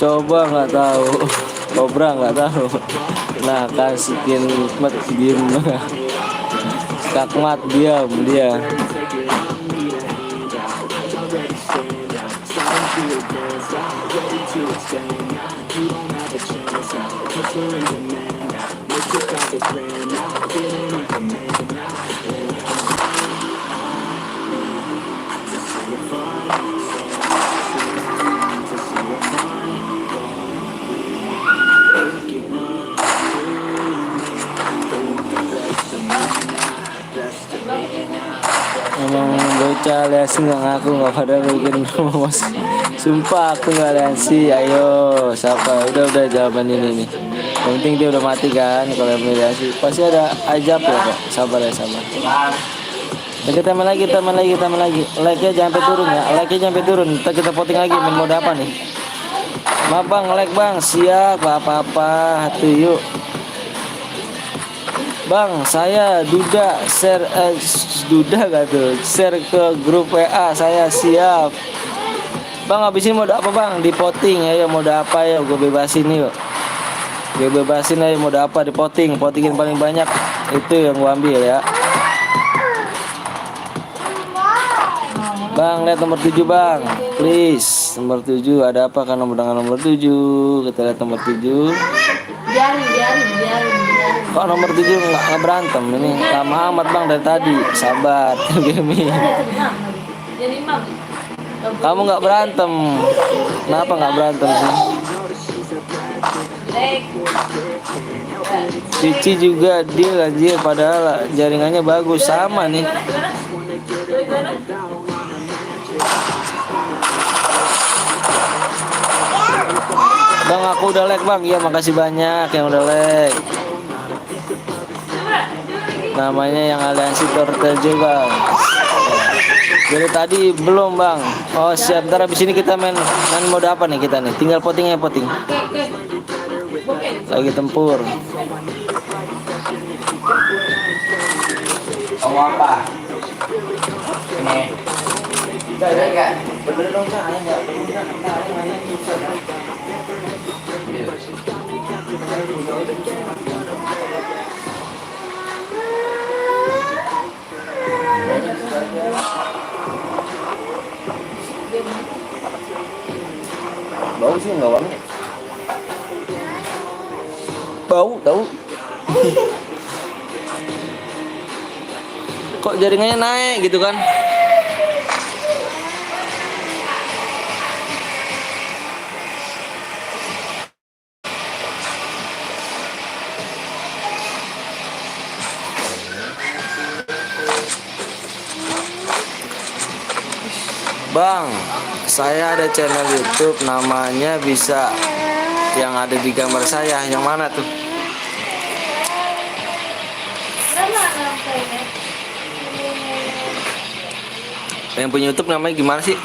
Coba nggak tahu, Cobra nggak tahu. Nah kasihin mat diem, kakmat diam dia. Emang bocah aliansi nggak ngaku, nggak pada bikin mas. Sumpah aku nggak aliansi. Ayo siapa? Udah jawaban ini nih. Yang penting dia udah mati kan. Kalau yang aliansi pasti ada ajab ya kok. Sabar ya sabar. Nah, kita main lagi. Like-nya jangan sampai turun ya. Like-nya jangan sampai turun. Kita voting lagi. Main mode apa nih? Maaf bang, like bang. Siap, apa-apa. Tuh yuk. Bang, saya Duda share Duda gak tuh? Share ke grup WA saya, siap. Bang, habisin mode apa bang? Di voting ayo mode apa ya? Gue bebasin yuk. Gue bebasin ayo mode apa di voting. Votingin paling banyak itu yang gue ambil ya. Bang, lihat nomor 7 bang. Please, nomor 7 ada apa kan nomor 7? Kita lihat nomor 7. Biarin. Kok nomor 7 nggak berantem ini? Lama amat bang dari tadi. Sabar, Gemi. Jadi mam. Kamu nggak berantem. Kenapa nggak berantem sih? Cici juga deal anjir, padahal jaringannya bagus sama nih. Bang, aku udah like bang. Iya, makasih banyak yang udah like. Namanya yang aliansi Turtle juga. Dari tadi belum bang. Oh siap, ntar abis ini kita main mode apa nih kita nih? Tinggal voting. Lagi tempur. Mau apa? Ini. Enggak. Bener dong, Kak. Enggak. Bau sih nggak wangi. Bau tahu. Kok jaringannya naik gitu kan? Bang, saya ada channel YouTube namanya bisa yang ada di gambar saya. Yang mana tuh? Yang punya YouTube namanya gimana sih?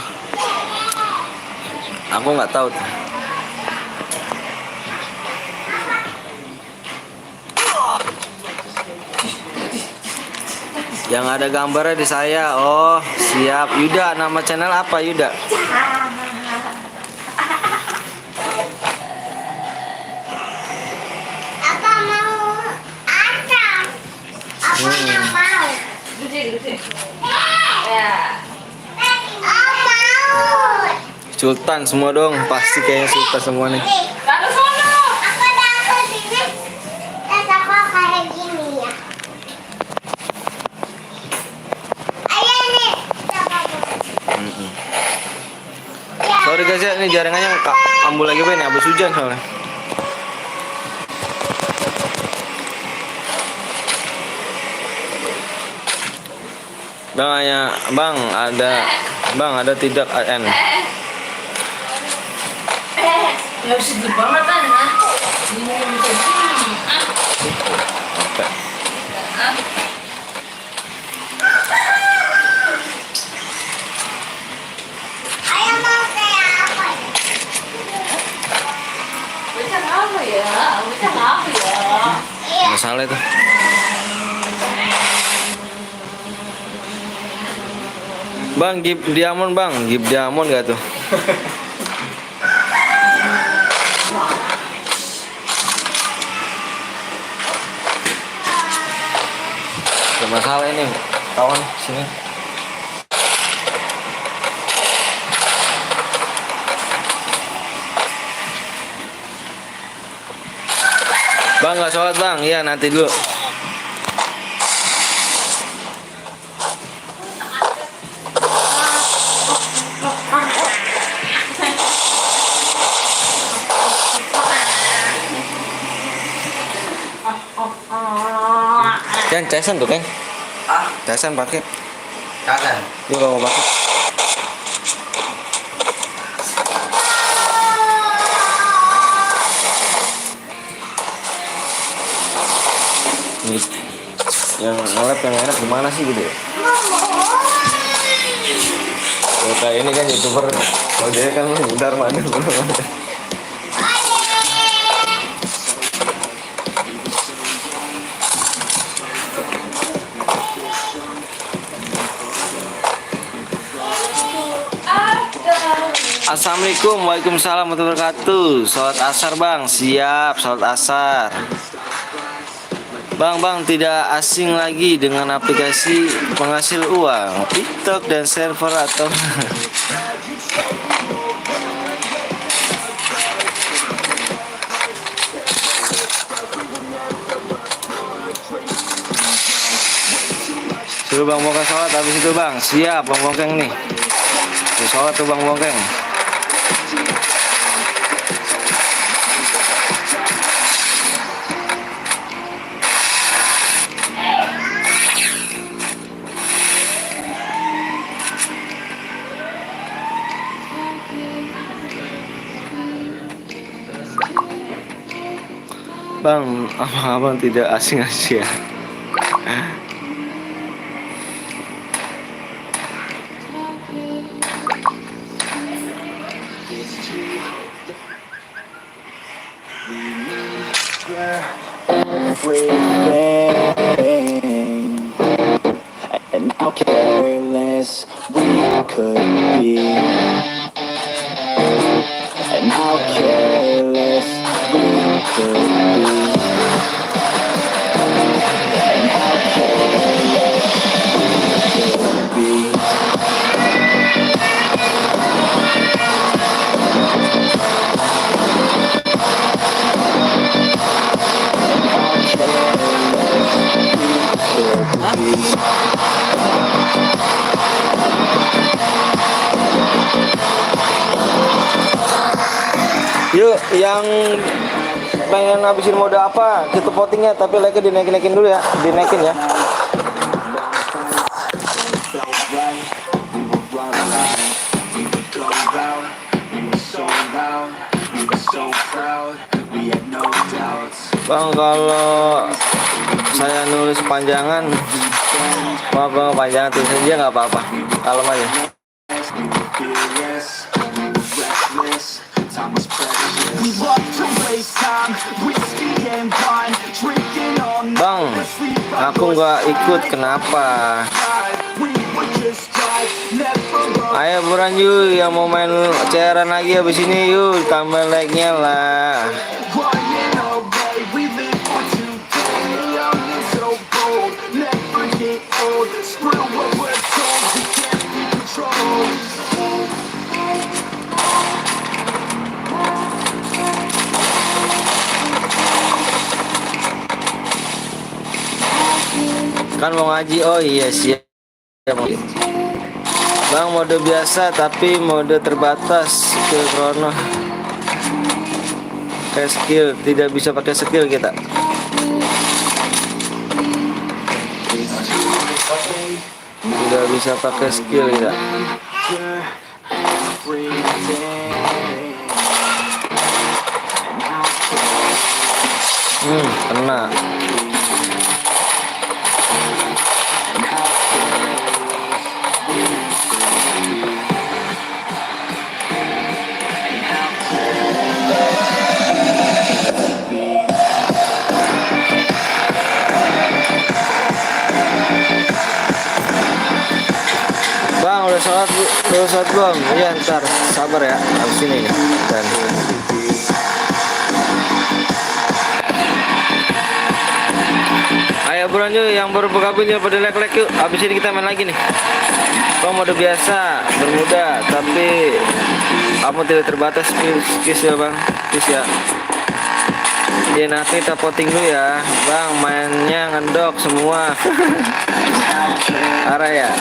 Aku nggak tahu tuh. Yang ada gambarnya di saya. Oh, siap. Yuda, nama channel apa Yuda? Apa mau asam? Apa nggak mau? Gede. Ya. Oh mau. Sultan semua dong. Pasti kayaknya Sultan semua nih. Kalau sono. Aku takut ini. Tas aku kayak gini ya. Ayo nih. Sorry guys ya, ini jaringannya kambuh lagi Ben, habis hujan soalnya. Bang ada tidak AN? Nggak bisa di banget kan? Ini bisa gini. Ayo mau kayak apa? Bocah apa ya? Bocah apa ya? Masalah itu. Bang, Gip Diamond bang, Gip Diamond gak tuh? Ada masalah ini, kawan sini. Bang nggak sholat bang, iya nanti dulu. Kan casan tuh kan? Casan pakai. Kagak. Yuk kalau mau pakai. Ini yang ngelap yang enak gimana sih gitu ya? Ya, kayak ini kan YouTuber, kalau dia kan udar mana. Assalamualaikum, waalaikumsalam warahmatullahi wabarakatuh. Sholat asar bang, siap sholat asar. Bang, tidak asing lagi dengan aplikasi penghasil uang, TikTok dan server atau suruh bang Bongkeng sholat habis itu bang, siap bang Bongkeng nih. Sholat tuh bang Bongkeng. Bang, abang tidak asing Asia. Everything, and how careless we could be, and how careless we could be, and how careless we could be. Yuk, yang pengen ngabisin mode apa, kita votingnya, tapi like-nya dinaikin dulu ya, dinaikin ya. so proud, we had no doubts. Bang, kalau saya nulis panjangan, maaf bang, panjangan tulis aja nggak apa-apa, kalem aja. We were fearless, we were restless, time was precious. We loved to waste time, whiskey and wine, drinking all night. Bang, aku nggak ikut, kenapa? We would just drive, never Ayo buruan yuk, yang mau main cairan lagi habis ini yuk, tambah like-nya lah. running away. We live for today, young and so bold, never get old. Screw what we're told, we can't be controlled. Kan mau ngaji, oh iya siap. Bang, mode biasa tapi mode terbatas ke krono. Pakai skill, tidak bisa pakai skill kita. Tidak bisa pakai skill kita. Kena. Bang, udah sholat belum? Iya, ntar sabar ya, habis ini nih. Dan ayo buruan yuk, yang baru bergabung yuk pada like yuk. Habis ini kita main lagi nih. Bang, mode biasa, bermuda, tapi kamu tidak terbatas skills ya bang, skills ya. Ya nanti kita voting dulu ya, bang. Mainnya ngendok semua. Arah ya.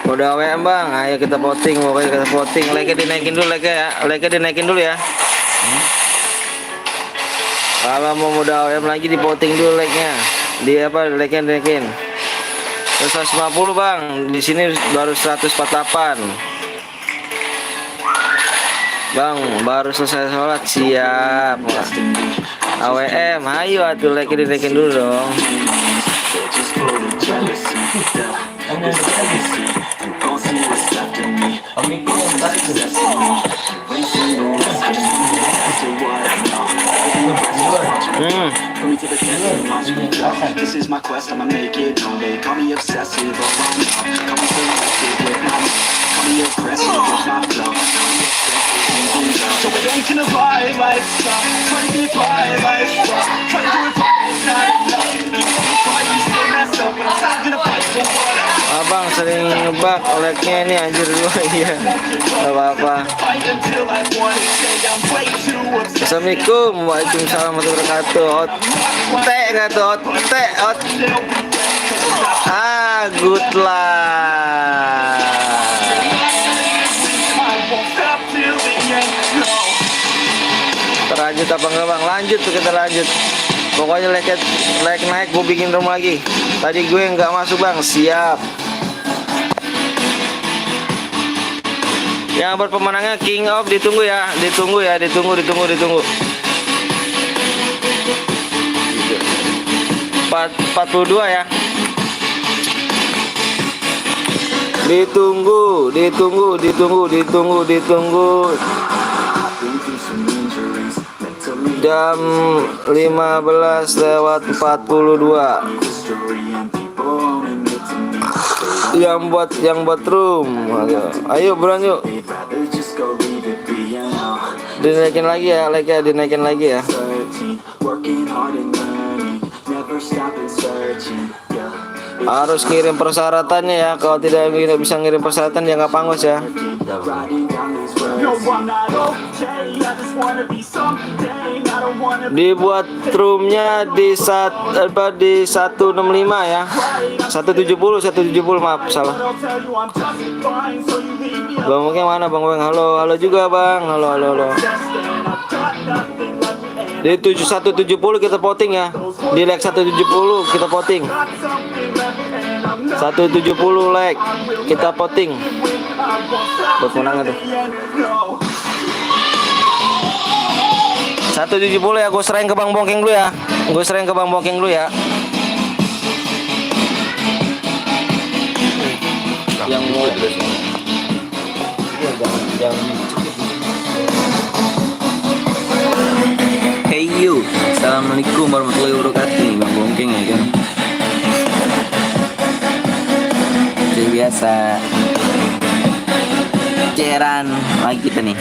Udah WM bang, ayo kita voting, pokoknya kita voting. Like-nya dinaikin dulu, like-nya dinaikin dulu ya. Kalau mau mudah WM lagi di voting dulu like-nya. Di apa, like-nya dinaikin. 150 bang, di sini baru 148. Bang, baru selesai sholat, siap. AWM, ayo atuh like-nya dinaikin dulu dong. This is my quest, I'ma make it known. They call me obsessive, oh no. Call me selective with my mind. Call me aggressive with my flow. So we ain't gonna buy lifestyle. Try to get by lifestyle. Try to do it right, not enough. Why you still mess up, but I'm not gonna fight for what I Abang sering ngebak like-nya ini anjir dulu. Iya, gak apa-apa. fight until I want to say I'm way too obsessed. Assalamualaikum, waalaikumsalam warahmatullahi wabarakatuh. Ote nggak tuh, ote, ot. Good lah. I won't stop till the end, no. Lanjut apa enggak bang? Lanjut tuh, kita lanjut. Pokoknya like naik, gue bikin room lagi. Tadi gue nggak masuk bang, siap. Yang berpemenangnya King of ditunggu ya, ditunggu. 42 ya. Ditunggu. Jam 15:42. Yang buat room. Ayo buruan yuk. Dinaikin lagi ya, like-nya dinaikin lagi ya. Harus ngirim persyaratannya ya. Kalau tidak bisa ngirim persyaratan ya nggak pangus ya. Dibuat roomnya di 165 ya. 170 maaf salah. Bang Bang mana Bang? Halo juga Bang. Halo. Di 170 kita voting ya. Di like 170 kita voting. 170 like kita voting. Buat menang tuh. 170 ya, gue serahin ke Bang Bongking dulu ya. Yang mau terus. Yang Hey you, assalamualaikum warahmatullahi wabarakatuh. Bang Bongking ya kan. Seperti biasa, ceran lagi kita nih.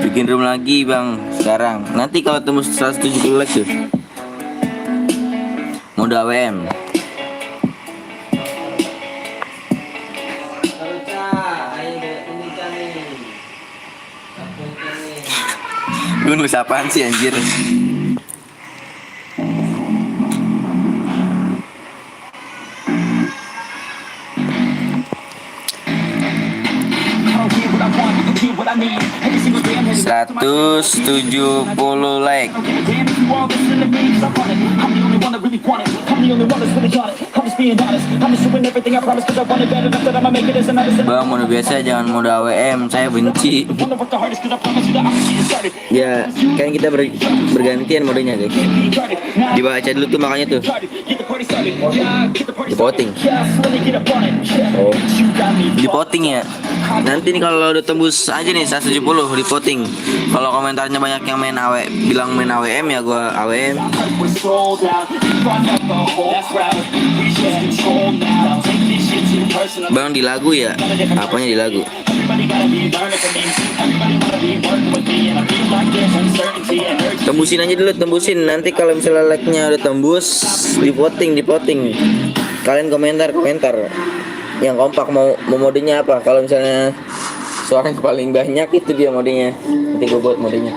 Bikin room lagi bang sekarang. Nanti kalau tembus 170 like tuh, mode AWM. Gue nulis apaan sih anjir? Seratus 170 like. Bang, mode biasa jangan mode AWM, saya benci. Ya, kan kita bergantian modenya guys. Dibaca dulu tuh makanya tuh. Di voting. Oh, di voting ya. Nanti nih kalau udah tembus aja nih 170 di voting. Kalau komentarnya banyak yang bilang main AWM ya gua AWM. Bang di lagu ya? Apanya di lagu? Tembusin aja dulu, tembusin. Nanti kalau misalnya like-nya udah tembus, di voting. Kalian komentar yang kompak mau modenya apa. Kalau misalnya suara yang paling banyak itu dia modenya. Nanti gue buat modenya.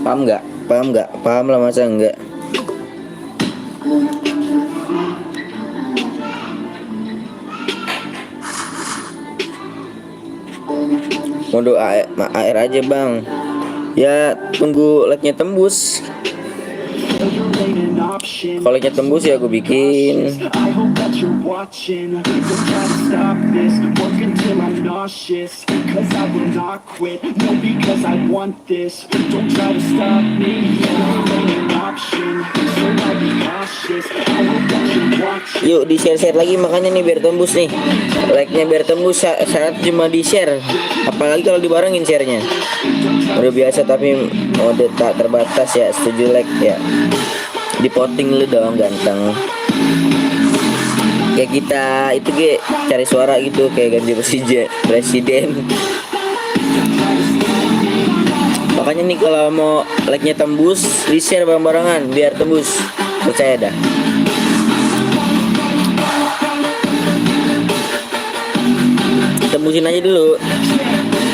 Paham nggak? Paham lah, masa enggak? Mode AR aja bang. Ya tunggu like-nya tembus. Kalau like-nya tembus ya gue bikin. Yuk di share lagi makanya nih biar tembus nih. Like-nya biar tembus syarat cuma di share. Apalagi kalau dibarengin share-nya. Udah biasa tapi mode tak terbatas ya, 7 like ya. Di voting lu dong ganteng. Kayak kita itu cari suara gitu kayak ganti presiden. Makanya nih kalau mau like-nya tembus di share bareng-barengan biar tembus. Percaya dah. Tembusin aja dulu.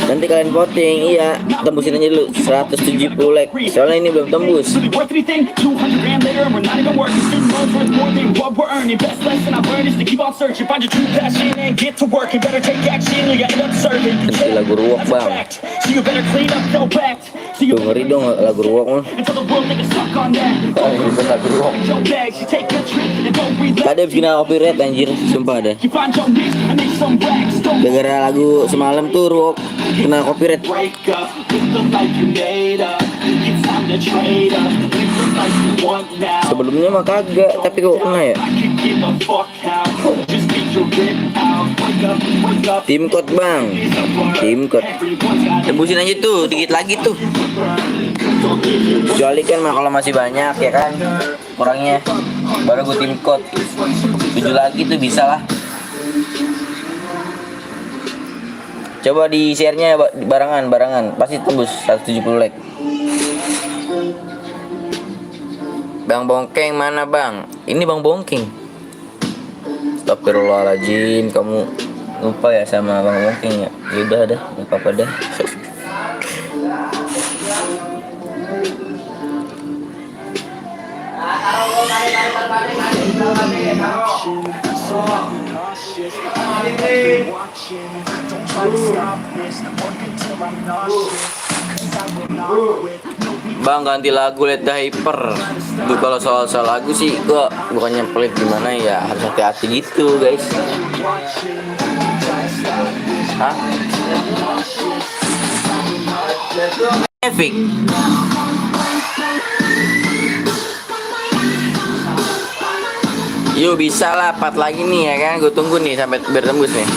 Nanti kalian voting, iya, tembusin aja dulu 170 like. Soalnya ini belum tembus. Nanti lagu ruwak bang. Tuh ngeri dong lagu ruwak mah. Ada bikin copyright anjir, sumpah ada. Gara-gara lagu semalam tuh ruwak kena copyright. Sebelumnya mah kagak, tapi kok kena ya. Tim code bang, tim code. Tembusin aja tuh, dikit lagi tuh. Kecuali kan mah kalau masih banyak ya kan, kurangnya baru gue tim code. 7 lagi tuh bisa lah. Coba di share-nya barengan pasti tembus 170 like. Bang Bongking mana bang? Ini Bang Bongking. Astagfirullahaladzim, kamu lupa ya sama Bang Bongking ya? Yaudah dah, nggak apa-apa dah. Bang ganti lagu Let the Hyper. Tuh kalau soal lagu sih gua bukannya pelit gimana ya, harus hati-hati gitu guys. Hah? Epic. Yuk bisa lah 4 lagi nih ya kan, gue tunggu nih sampai biar tembus nih.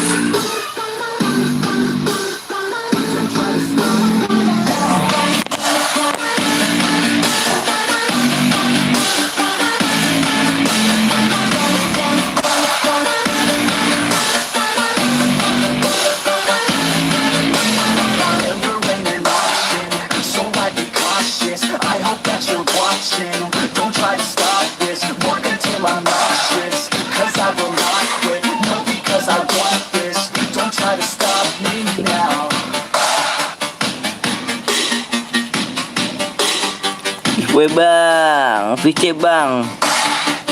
Weh bang, VC bang,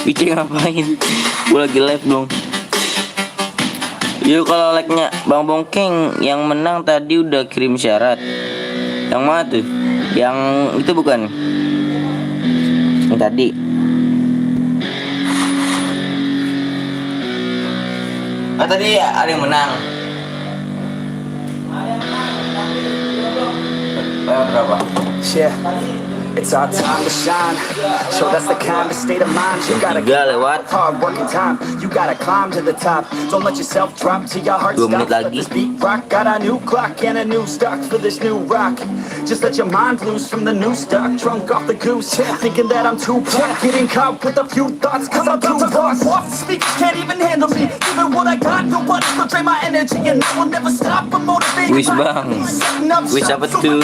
VC ngapain? Gue lagi live dong. Yuk kalau like-nya Bang Bongkeng yang menang tadi udah kirim syarat. Yang mana tuh? Yang itu bukan? Yang tadi. Ah tadi ada yang menang. Berapa? Yeah. It's our time to shine. So that's the kind of state of mind you gotta Tiga lewat. hard working time. You gotta climb to the top. Don't let yourself drop till your heart 2 menit stops. Let lagi. this beat rock. Got a new clock and a new stock for this new rock. Just let your mind loose from the new stock. Drunk off the goose, thinking that I'm too black. Getting caught with a few thoughts, cause I'm too lost. Off the speakers can't even handle me. Even what I got, nobody will drain my energy. And I will never stop, I'm motivated. Wis bang, wis apa tuh?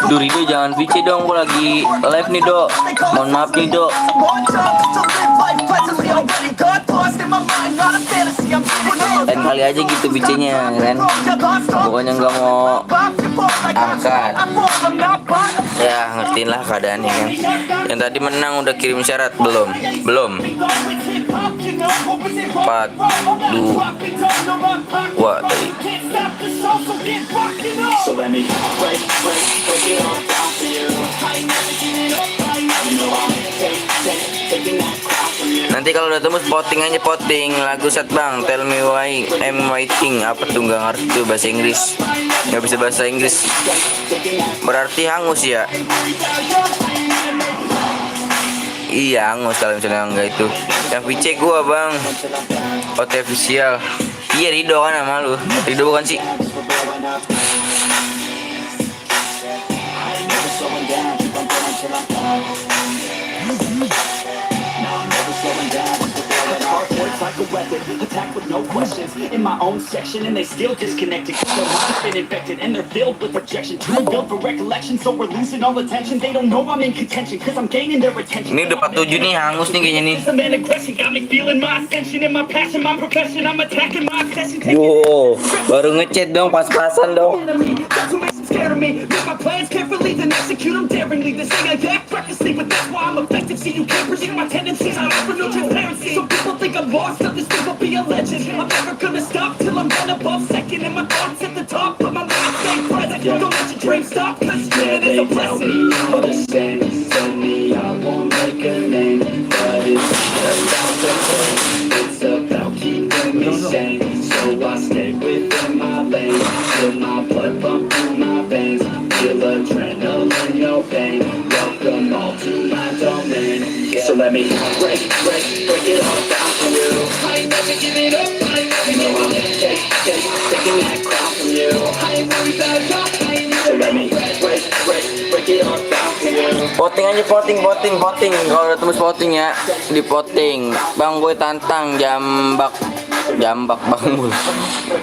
Duh Rido jangan VC dong, gue lagi live nih dok. Mohon maaf nih dok. Lain kali aja gitu VC-nya kan. Pokoknya nggak mau angkat. Ya ngertiin lah keadaannya kan. Yang tadi menang udah kirim syarat belum? Belum. 4, 2, wah tadi. So let me break it all down for you. You know I'm taking that crown from you. Nanti kalau udah tembus voting aja, voting lagu set bang. Tell me why I'm waiting. Apa tuh nggak ngerti tuh bahasa Inggris? Nggak bisa bahasa Inggris. Berarti hangus ya? Iya hangus kalau misalnya enggak itu. Yang VC gua bang, official. Iya Rido kan nama lu. Rido bukan sih? Like a weapon, attack with no questions. In my own section, and they still disconnected. Cause their mind's been infected, and they're filled with rejection. Too built for recollection, so we're losing all attention. They don't know I'm in contention, cause I'm gaining their attention. Ini udah 47 nih, hangus nih kayaknya nih. Some man aggression got me feeling my ascension and my passion, my profession. I'm attacking my obsession. Yo, baru ngechat dong, pas-pasan dong. That's what makes them scared of me. Make my plans carefully, then execute them daringly. They say I act recklessly, but that's why I'm effective. See, you can't predict my tendencies. I offer no transparency, so people think I'm lost. But this thing will be a legend. I'm never gonna stop till I'm one above second. And my thoughts at the top, but my mind stay present. Don't let your dreams stop, cause dreaming is a blessing. Understand, tell me I won't make a name, but it's about the pain. It's about keeping me sane. So I stay within my lane. Feel my blood pump through my veins. Feel adrenaline, no pain. Welcome all to my domain. So let me break it all down for you. I ain't never giving up. I ain't never giving up. Taking that crown from you. I ain't worried about it. So let me break it all down for you. Voting aja, voting. Kalau udah tembus voting ya, di voting. Bang gue tantang jambak Bang Bul.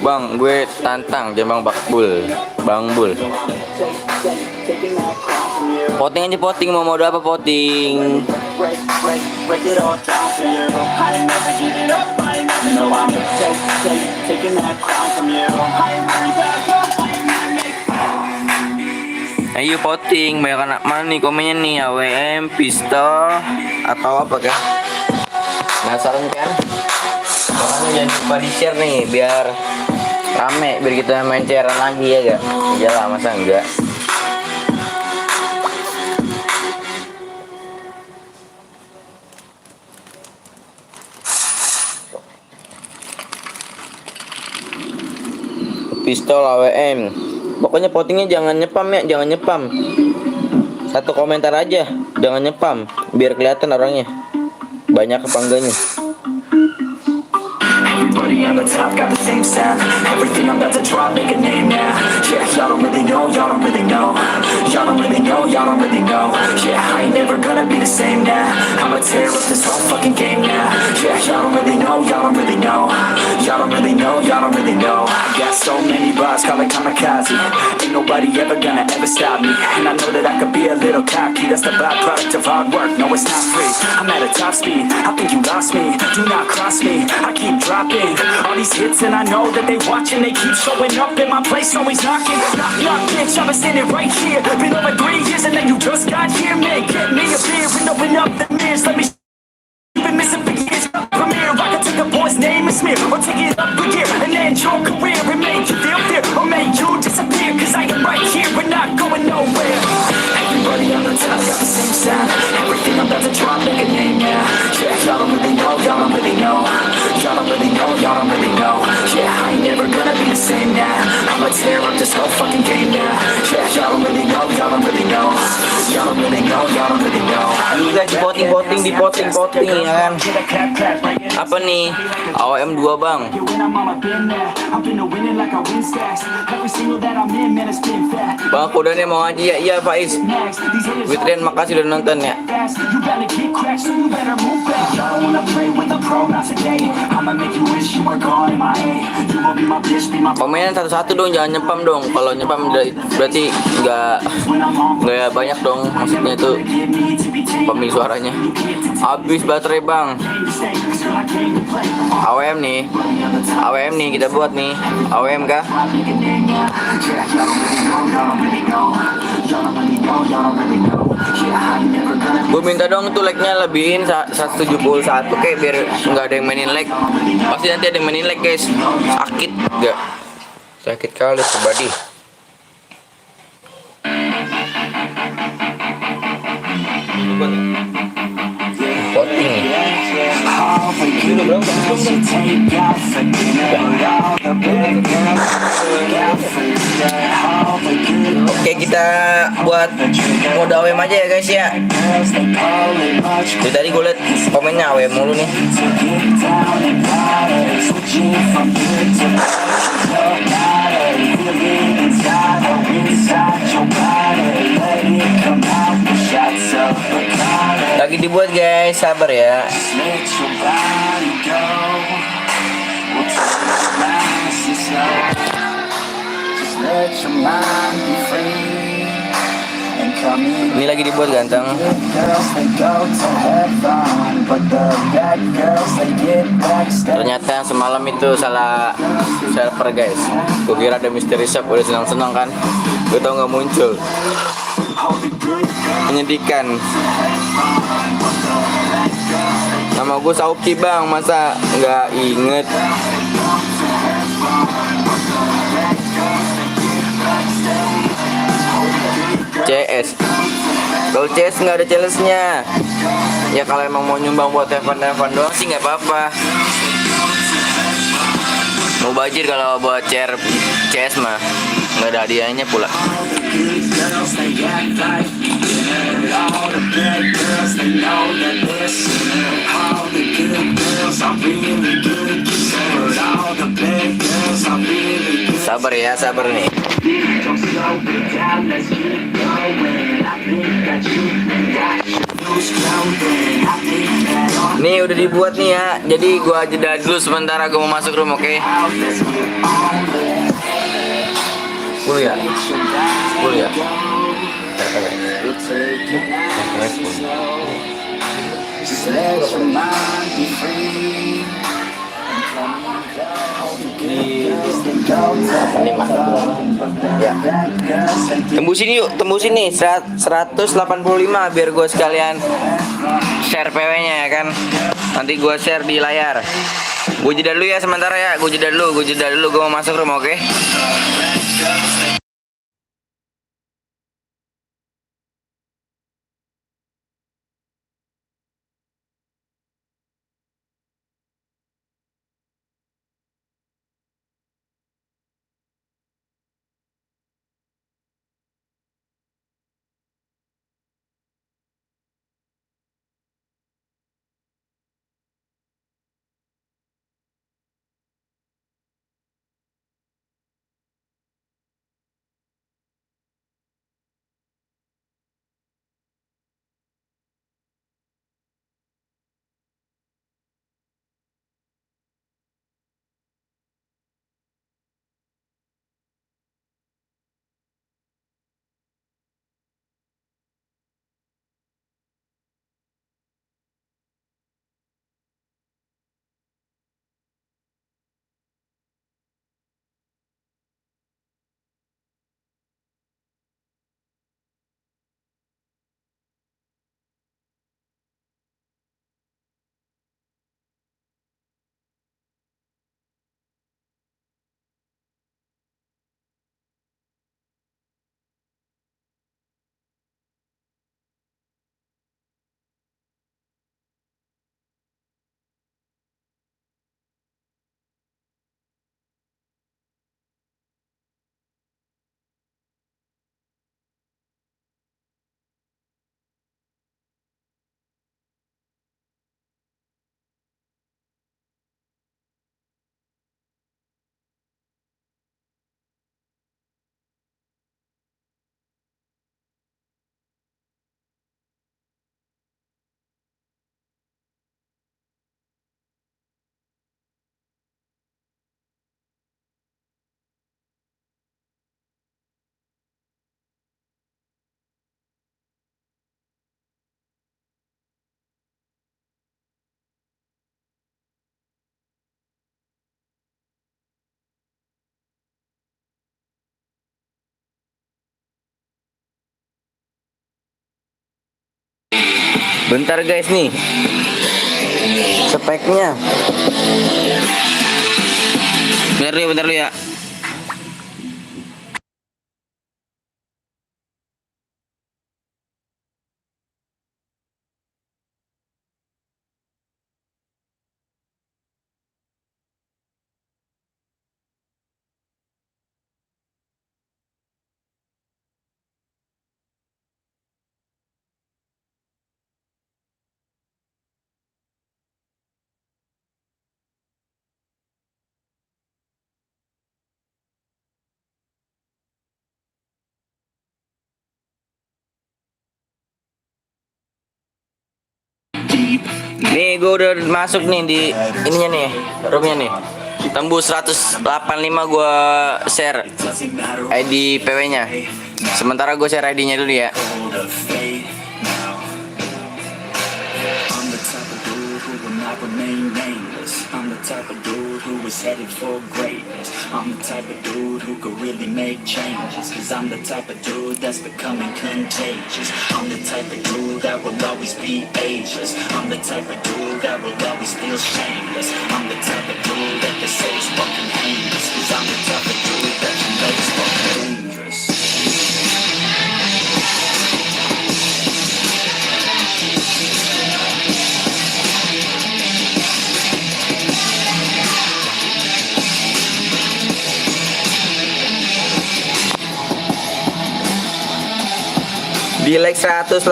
Bang gue tantang jambak Bang Bul. Voting aja, voting. Mau mode apa voting? Break it all down for you. I ain't never giving up. I ain't never know I'm taking that crown from you. I ain't worried about Ayo voting, banyak anak mana nih komennya nih, AWM, pistol, atau apa kan? Penasaran kan? Makanya jangan lupa di share nih, biar Rame biar kita main cairan lagi ya gak? Iyalah masa enggak. Pistol AWM. Pokoknya votingnya jangan nyepam ya, jangan nyepam. Satu komentar aja, jangan nyepam, biar kelihatan orangnya banyak apa enggaknya. Everybody on the top got the same sound. Everything I'm about to drop, make a name now. Yeah, y'all don't really know, y'all don't really know. Y'all don't really know, y'all don't really know. Yeah, I ain't never gonna be the same now. I'ma tear up this whole fucking game now. Yeah, y'all don't really know, y'all don't really know. Y'all don't really know, y'all don't really know. I got so many bars, call it kamikaze. Ain't nobody ever gonna ever stop me. And I know that I could be a little cocky. That's the byproduct of hard work, no it's not free. I'm at a top speed, I think you lost me. Do not cross me, I keep dropping all these hits and I know that they watching. They keep showing up in my place, always knocking. Knock, knock, bitch, I've been standing right here. Been over 3 years and then you just got here. Man, get me a beer and open up the mirrors. Let me you've been missing for years. From here, I can take a boy's name and smear, or take it up a year and end your career and make you feel fear, or make you disappear. Cause I am right here, we're not going nowhere. Everybody on the top got the same sound. Everything I'm about to drop, make a name now. Yeah, y'all don't really know, y'all don't really know. Y'all don't really know, y'all don't really know. Yeah, I ain't never gonna be the same now. I'ma tear up this whole fucking game now. Yeah, y'all don't really know, y'all don't really know. Y'all don't really know, y'all don't really know. Guys, di voting ya kan. Apa nih? AWM 2 bang. Bang aku udah nih mau ngaji ya. Iya Faiz. Witrian makasih udah nonton ya. Komenin satu-satu dong, jangan nyepam dong. Kalau nyepam berarti nggak banyak dong. Maksudnya itu pemilih suaranya. Habis baterai bang. AWM nih kita buat nih. AWM kah? Gue minta dong tuh like-nya lebihin 171 kayak biar nggak ada yang mainin like. Pasti nanti ada yang mainin like guys. Sakit nggak? Sakit kali pribadi. Voting nih. Oke kita buat mode AWM aja ya guys ya. Dari tadi gue liat komennya AWM mulu nih. Lagi dibuat guys, sabar ya. Ini lagi dibuat ganteng. Ternyata semalam itu salah server guys. Gue kira ada misteri shop, udah senang-senang kan. Gue tau nggak muncul. Menyedihkan. Nama gue Sauki bang, masa nggak inget? CS. Kalau CS nggak ada challenge-nya. Ya kalau emang mau nyumbang buat telepon doang sih nggak apa-apa. Mau bajir kalau buat CS mah nggak ada hadiahnya pula. Sabar ya, sabar nih. Nih udah dibuat nih ya. Jadi gua jeda dulu sementara, gua mau masuk room, oke? 10 ya? 10 ya? Ini ya. Tembusin yuk, tembusin nih 185 biar gue sekalian share PW-nya ya kan. Nanti gue share di layar. Gue jeda dulu ya sementara ya, gue jeda dulu, gue mau masuk rumah, oke? Bentar guys nih, speknya. Bentar dulu ya. Nih gue udah masuk nih di ininya nih, roomnya nih. Tembus 185 gue share ID PW-nya. Sementara gue share ID-nya dulu ya. I'm the type of dude who will not remain nameless. I'm the type of dude who is headed for greatness. I'm the type of dude who could really make changes. Cause I'm the type of dude that's becoming contagious. I'm the type of dude that will always be ageless. I'm the type of dude that will always feel shameless. I'm the type of dude that they say is fucking heinous. Cause I'm the type of dude that you know is fucking dangerous. Di like 185.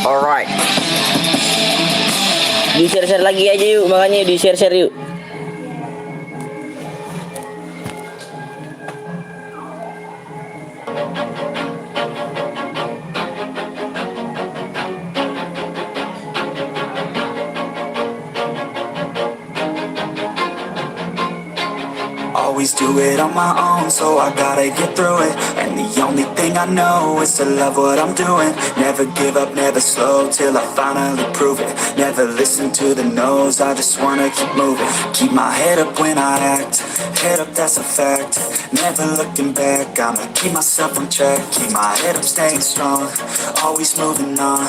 Alright. Di share-share lagi aja yuk, makanya di share-share yuk. always do it on my own, so I gotta get through it. And the only thing I know is to love what I'm doing. Never give up, never slow, till I finally prove it. Never listen to the no's, I just wanna keep moving. Keep my head up when I act, head up, that's a fact. Never looking back, I'ma keep myself on track. Keep my head up, staying strong, always moving on.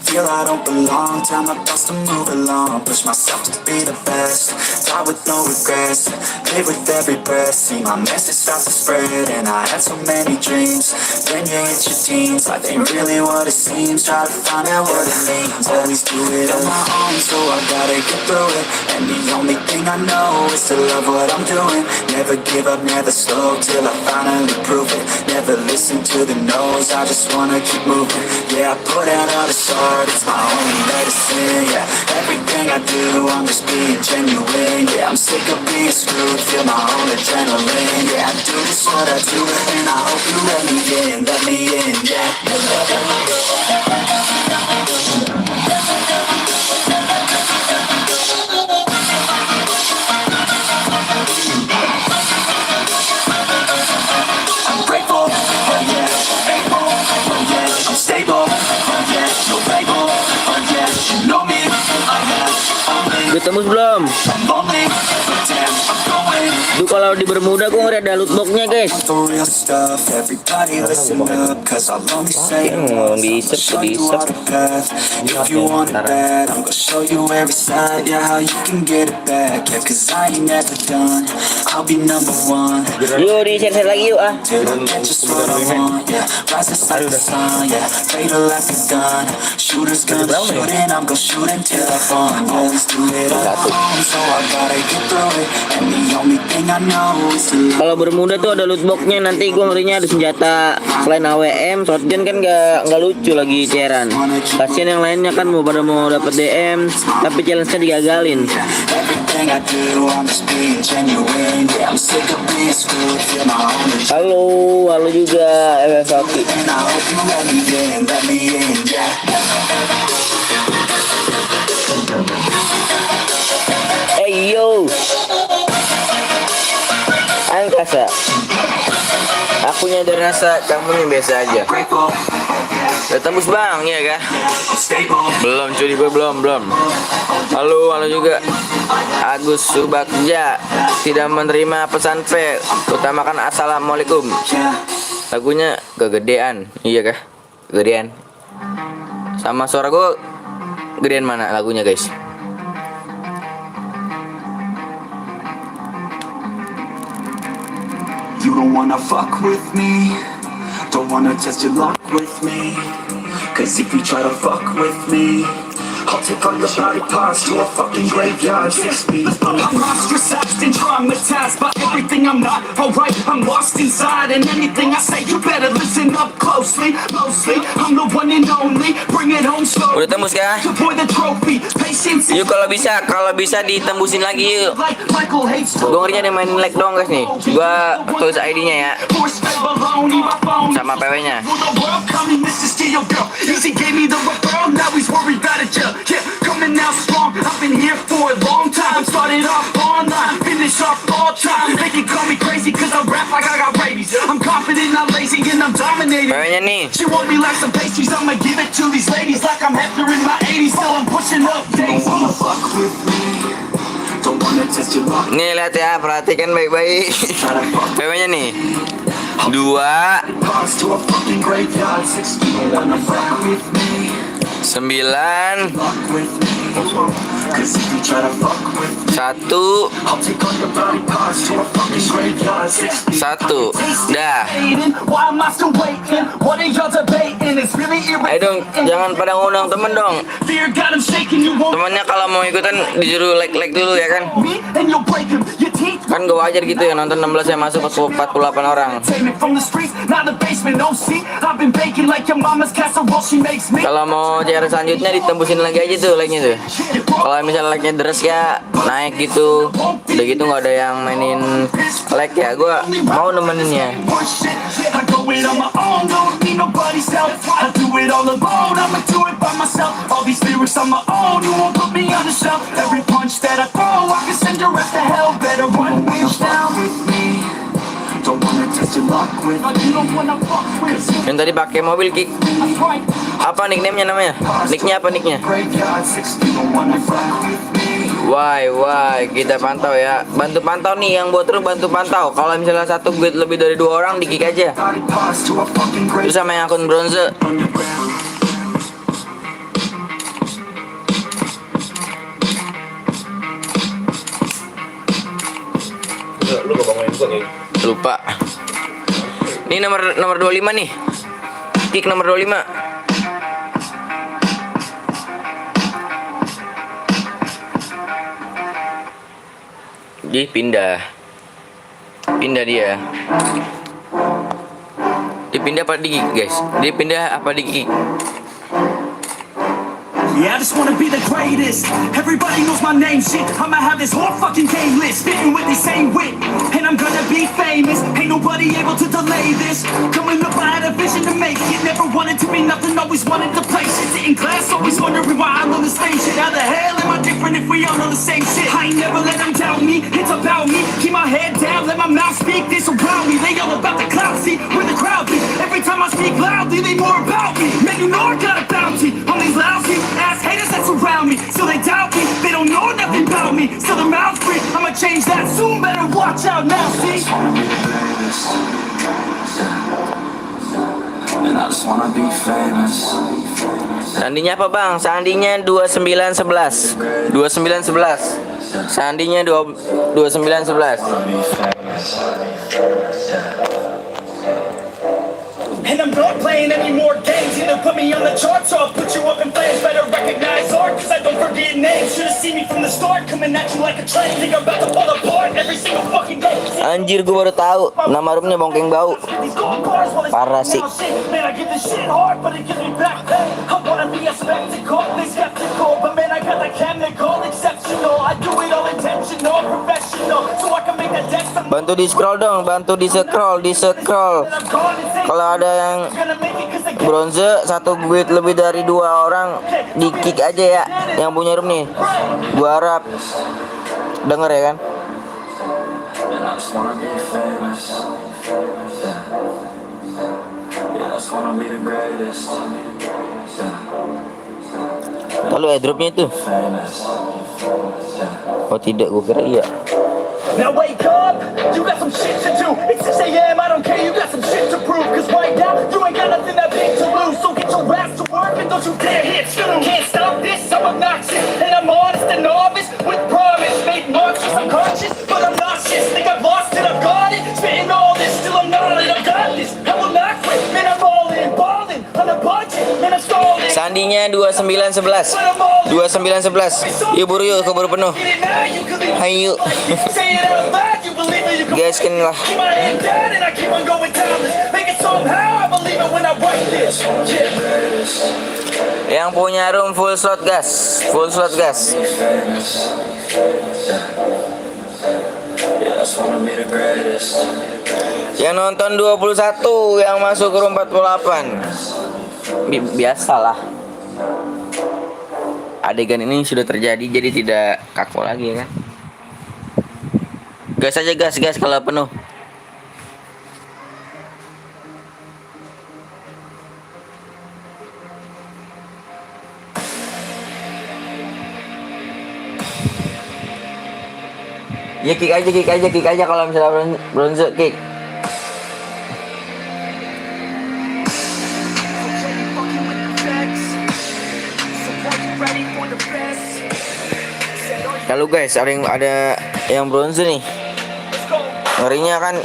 Feel I don't belong, time my thoughts to move along. Push myself to be the best, die with no regrets. Live with every breath, see my message starts to spread. And I had so many dreams, then you hit your teens. Life ain't really what it seems, try to find out what it means. Always do it on my own, so I gotta get through it. And the only thing I know is to love what I'm doing. Never give up, never slow, till I finally prove it. Never listen to the no's, I just wanna keep moving. Yeah, I put out all this art, it's my only medicine. Yeah, everything I do, I'm just being genuine. Yeah, I'm sick of being screwed, feel my own adrenaline. Yeah, I do just what I do, and I hope you let me in, yeah. I'm grateful, oh yeah, able, oh yeah, I'm stable, oh yeah, no label, oh yeah, you know me, I have only, Udah tembus belum? I'm lonely, but damn, I'm going. Duh, kalau di Bermuda gue ngeliat ada loot box-nya guys. For real stuff, everybody listen up, cause I'll only say Yang ngomong diisep, show you diisep. all the path. If you want it bad, I'm gonna show you every side, yeah, how you can get it back, yeah, cause I ain't never done, I'll be number one, Yuk di share lagi yuk ah. till I get just what I want, yeah, rises like the sun, yeah, fatal like a gun, shooters gonna shoot and I'm gonna shoot until I fall, always do it on my own, so I gotta get through it, and the only thing I know is to love. Kalau Bermuda tuh ada loot box-nya, nanti gue ngerinya ada senjata selain AWM, shotgun kan nggak lucu lagi ceran. Kasian yang lainnya kan pada mau dapet DM, tapi challenge-nya digagalin. Everything I do, I'm just being genuine. Yeah, I'm sick of being screwed. Feel my own Halo juga Faki. and I hope you let me in, yeah. Hey yo, angkasa. Aku nyadar rasa kamu yang biasa aja. Grateful, Udah tembus bang, ya kah? stable, Belum cuy, gue belum. Halo juga. Agus Subakja tidak menerima pesan V. Utamakan assalamualaikum. yeah. Lagunya kegedean, iya kah? Kegedean. Sama suara gue gedean mana lagunya guys? You don't wanna fuck with me, don't wanna test your luck with me, cause if you try to fuck with me, I'll take all your body parts to a fucking graveyard 6 feet. I'm ostracized and traumatized by everything I'm not alright. I'm lost inside, and anything I say, you better listen up closely. Mostly, I'm the one and only. Bring it home slowly. Udah tembus kah? To pour the trophy. Patience is Yuk kalau bisa ditembusin lagi yuk. like Michael hates Gue ngerinya ada main like doang guys nih. Gue tulis ID-nya ya, Horse baloney, my phone. sama PW-nya. For the world coming, this is to your girl. Easy gave me the referral, now he's worried about a jail. Yeah, coming out strong. I've been here for a long time. Started off online, finish off all time. They can call me crazy cause I rap like I got rabies. I'm confident, not lazy, and I'm dominating. PW-nya nih. She want me like some pastries, I'ma give it to these ladies like I'm Hefner in my 80s. Still I'm pushing up Don't daisies. wanna fuck with me, don't wanna test your luck. Nih lihat ya, perhatikan baik-baik. PW-nya nih. 2, Parts to a fucking graveyard 6 feet. Don't wanna fuck with me, 9, fuck with me, cause if you try to fuck with me, 1, I'll take all your body parts to a fucking graveyard 6 feet. 1. Dah. Why am I still waiting? What are y'all debating? It's really Ayo dong, jangan pada ngundang temen dong. Fear got him shaking, you won't Temennya kalau mau ikutan disuruh like dulu ya kan. me and you'll break him. Your teeth Kan gak wajar gitu ya nonton 16 yang masuk 48 orang. entertainment from the streets, not the basement. No see, I've been baking like your mama's casserole. She makes me. Kalau mau cara selanjutnya ditembusin lagi aja tuh like-nya tuh. Kalau misalnya like-nya deres ya naik gitu. Udah gitu nggak ada yang mainin like ya, gue mau nemeninnya. Shit, I go it on my own, don't need nobody's help. I do it all alone, I'ma do it by myself. All these lyrics on my own, you won't put me on the shelf. Every punch that I throw, I can send your ass to hell. Better run wheels down with me. fuck with. No, you don't wanna fuck with. Yang tadi pakai mobil kick. That's right. Apa nickname-nya namanya? Nicknya apa nicknya? Graveyard 6, you don't wanna fuck with me. Why kita pantau ya. Bantu pantau nih yang buat terus bantu pantau. Kalau misalnya satu guide lebih dari 2 orang di kick aja. Body parts to a fucking grave. Terus sama yang akun bronze. Underground. Lupa. Ini nomor 25 nih. Kick nomor 25. Dia pindah dia. Dia pindah apa di kick, guys? Dia pindah apa di kick? Yeah, I just wanna be the greatest. Everybody knows my name, shit. I'ma have this whole fucking game list, spitting with the same wit, and I'm gonna be famous. Ain't nobody able to delay this. Coming up, I had a vision to make it. Never wanted to be nothing, always wanted to play shit. Sitting class, always wondering why I'm on the same shit. How the hell am I different if we all know the same shit? I ain't never let them doubt me. It's about me. Keep my head down, let my mouth speak. They surround me. They all about the clout, see where the crowd be. Every time I speak loudly, they more about me. Man, you know I got a bounty on these lousy ass haters that surround me. Still they doubt me, they don't know nothing about me. Still their mouths free, I'ma change that soon. Better watch out now, see? And I just wanna be famous. Sandinya apa bang? Sandinya 2911. 2911. Sandinya 2911. And I'm not playing any more games. Either put me on the charts or I'll put you up in flames. Better recognize art, cause I don't forget names. Should've seen me from the start, coming at you like a train. Think I'm about to fall apart every single fucking day. Anjir, gue baru tahu nama roomnya Bongkeng Bau. Parah sih. Man, I get this shit hard, but it gives me back pain. I wanna be a spectacle, they skeptical. But man, I got the chemical, exceptional. I do it all intentional, professional. So I can make that deck some. Bantu di scroll dong, bantu di scroll. Kalau ada yang bronze satu guide lebih dari 2 orang di kick aja ya, yang punya room nih. Gua harap denger ya kan. And I just wanna be famous. Yeah, I just wanna be the greatest. Lalu airdropnya itu. Oh tidak, gua kira iya. Now wake up, you got some shit to do. It's 6 a.m., I don't care, you got some shit to prove. Cause right now, you ain't got nothing that big to lose. So get your ass to work and don't you dare hit snooze. Can't stop this, I'm obnoxious. And I'm honest and novice with promise. Made marks, I'm conscious, but I'm nauseous. Think I've lost it, I've got it. Spitting all this, still I'm not it, I've got this. I will not quit, man, I'm all in. Ballin', on a budget, man, I'm stalling. Sandinya 2911. 2911. Yuk buru yuk, keburu penuh. Hayu. Guys, kan lah. Yang punya room full slot gas, full slot gas. Yang nonton 21, yang masuk ke room 48. Biasalah. Adegan ini sudah terjadi, jadi tidak kaku lagi ya kan. Gas aja gas kalau penuh. Ya kick aja kalau misalnya bronze kick. Lalu guys, ada yang bronze nih. Ngerinya kan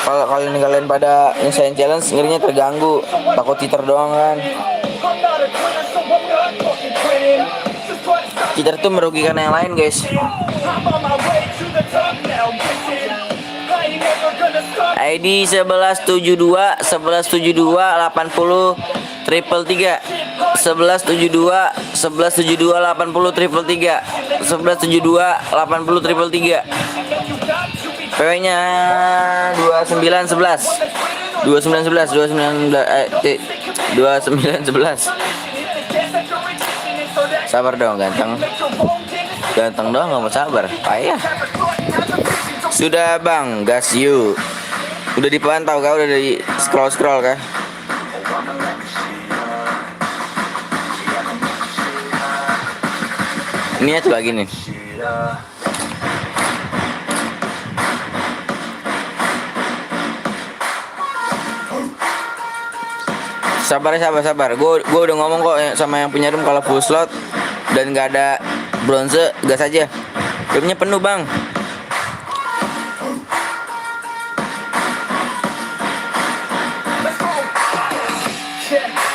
kalau kalian pada nyesain challenge, ngerinya terganggu, takut cheater doang kan. Cheater tuh merugikan yang lain guys. ID 1172 80 triple 3 1172 80 triple 3 1172 80 triple 3. PW nya 2911 Sabar dong ganteng dong, nggak mau sabar payah. Sudah bang, gas yuk. Udah dipantau kah? Udah di scroll kah? Ini aja lagi nih. Sabar. Gue udah ngomong kok sama yang punya room kalau full slot dan nggak ada bronze, gas aja. Roomnya penuh bang.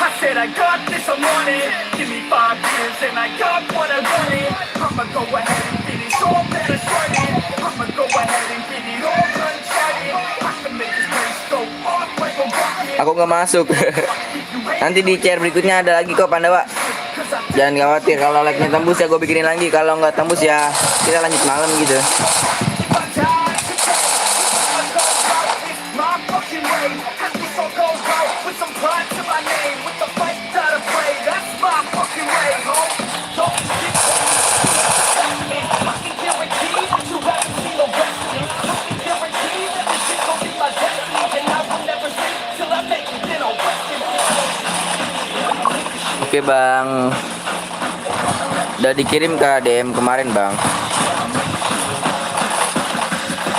I said I got this, I'm on it. Give me 5 years and I got what I wanted. I'ma go ahead and get it all better started. I'ma go ahead and get it all uncharted. I can make this place go off like a rocket. Aku nggak masuk. Nanti di chair berikutnya ada lagi kok Pandawa. Jangan khawatir kalau like-nya tembus ya gue bikinin lagi. Kalau nggak tembus ya kita lanjut malam gitu. My fucking way. Have this all go out with some pride to my name. With the fight that I play. That's my fucking way, ho. Don't get I can guarantee that you haven't seen no rest of me. I can guarantee that this shit gon' be my destiny. And I will never sleep till I make it, then I'll rest in peace. Oke bang. Udah dikirim ke DM kemarin bang.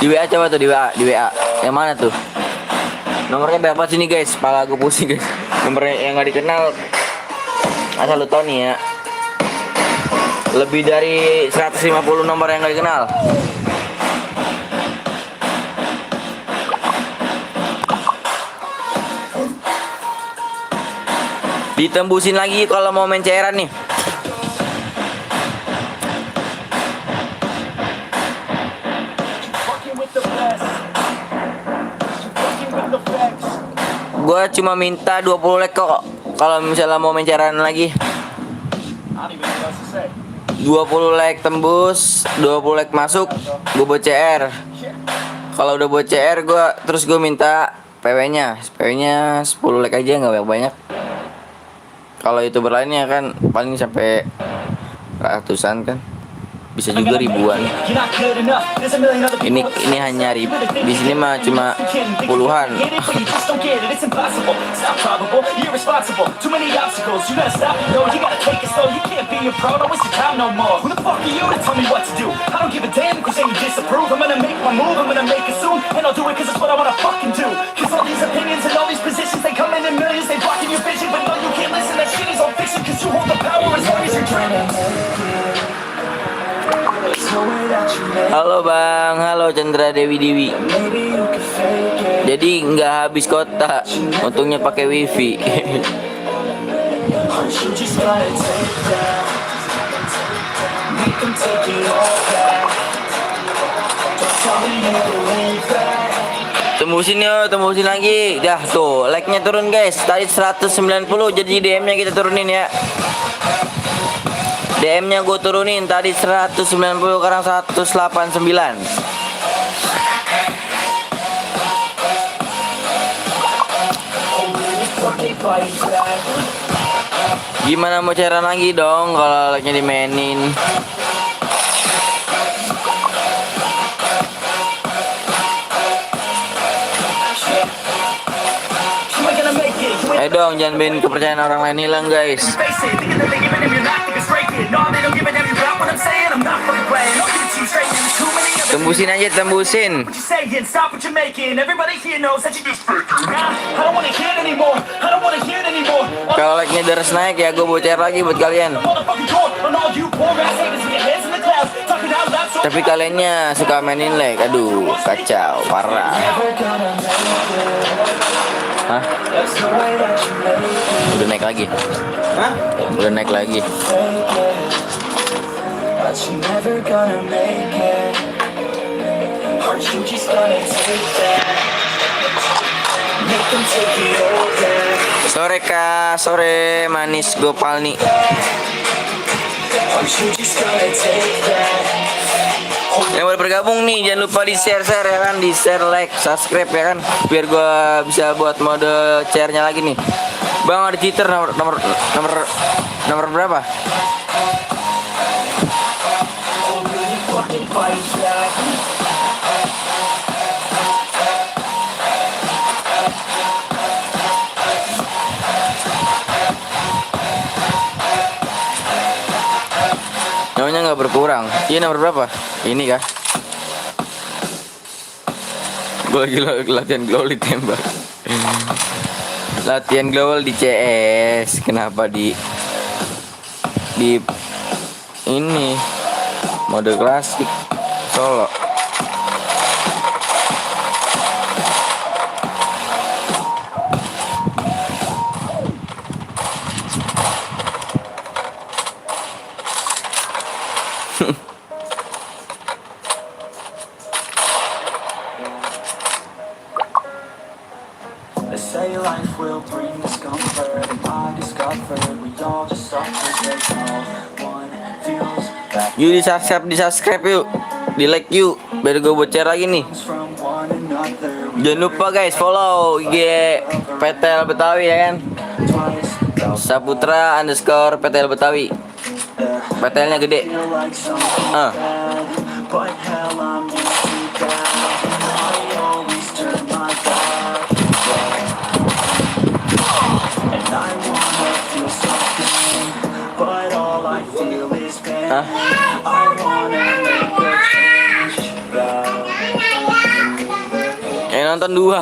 Di WA coba tuh di WA. Yang mana tuh? Nomornya berapa sini guys? Kepala gue pusing guys. Nomornya yang nggak dikenal. Asal lu tau nih ya. Lebih dari 150 nomor yang nggak dikenal. Ditembusin lagi kalau mau main cairan nih. Gua cuma minta 20 like kok kalau misalnya mau main cairan lagi. 20 like tembus, 20 like masuk, gue buat CR. Kalau udah buat CR terus gue minta PW-nya 10 like aja, nggak banyak. Kalau itu berlainnya kan paling sampai ratusan kan. Bisa juga ribuan. Ini hanya di sini mah cuma puluhan. Halo bang, halo Chandra Dewi. Jadi nggak habis kota, untungnya pakai wifi. Tembusin lagi. Dah tuh, like-nya turun guys. Tadi 190 jadi DM-nya kita turunin ya. DM-nya gue turunin tadi 190 sekarang 189. Gimana mau cairan lagi dong kalau like-nya dimainin? Ayo dong, jangan bikin kepercayaan orang lain hilang guys. Tembusin aja, tembusin. Kalau like-nya terus naik ya gue bocor lagi buat kalian. Tapi kaliannya suka mainin like, aduh kacau, parah. Hah? Udah naik lagi. Hah? Udah naik lagi. Sore kak, sore manis Gopalni. Yang baru bergabung nih jangan lupa di share ya kan, di share, like, subscribe ya kan, biar gua bisa buat mode share-nya lagi nih. Bang ada cheater nomor berapa? nggak berkurang. Ini nomor berapa? Ini kah? Gue lagi latihan glowal tembak. Latihan glowal di CS. Kenapa di ini mode klasik solo? They say life will bring discomfort, and I discovered we all just suffer. There's no one feels that Yuk di subscribe yuk, di like yuk, biar gue buat share lagi nih. from one another. We Jangan lupa guys follow IG PTL Betawi ya kan. twice Saputra underscore PTL Betawi. PTL-nya gede. feel like something Ah. bad, but hell I'm used to that. I always turn my back, and I wanna feel something, but all I feel is pain. Hah? I wanna make a change, but Nonton 2.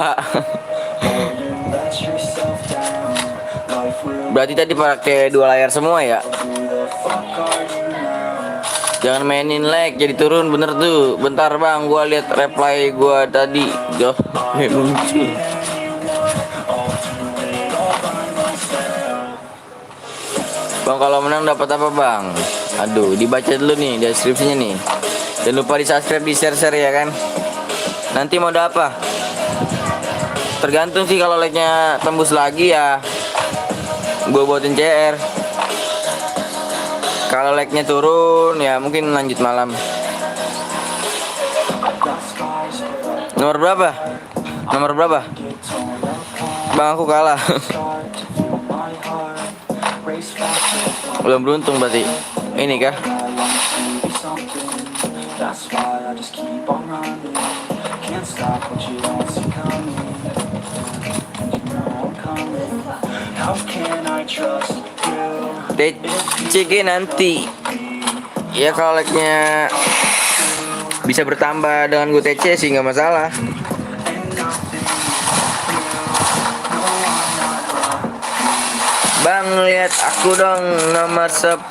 let yourself down. Life will Berarti tadi pakai 2 layar semua ya. who the fuck are you now? Jangan mainin lag jadi turun bener tuh. Bentar bang, gua lihat reply gua tadi. Joh, muncul. Bang kalau menang dapat apa bang? Aduh, dibaca dulu nih deskripsinya nih. Jangan lupa di subscribe, di share ya kan. Nanti mau ada apa? Tergantung sih, kalau like-nya tembus lagi ya gue buatin CR. Kalau like-nya turun ya mungkin lanjut malam. Nomor berapa? Nomor berapa? Bang aku kalah. Belum beruntung berarti. Ini kah? That's why I just keep on running. Can't stop what you don't see coming. You know I'm coming. How can I trust you? TCG nanti. Ya kalau like-nya bisa bertambah dengan gue TC sih nggak masalah. Bang lihat aku dong nomor 10.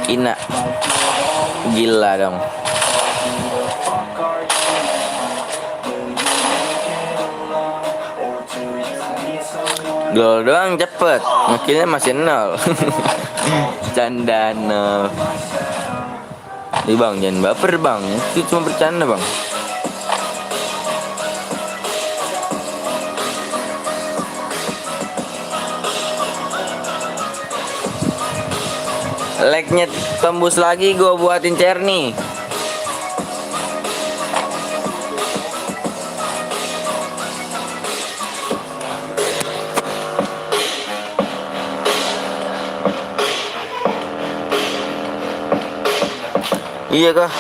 Ina. Gila dong. Gol doang cepet, ngekillnya masih 0. Canda 0. Ih bang jangan baper bang, itu cuma bercanda bang. Like-nya tembus lagi gue buatin chair nih. Iya kah?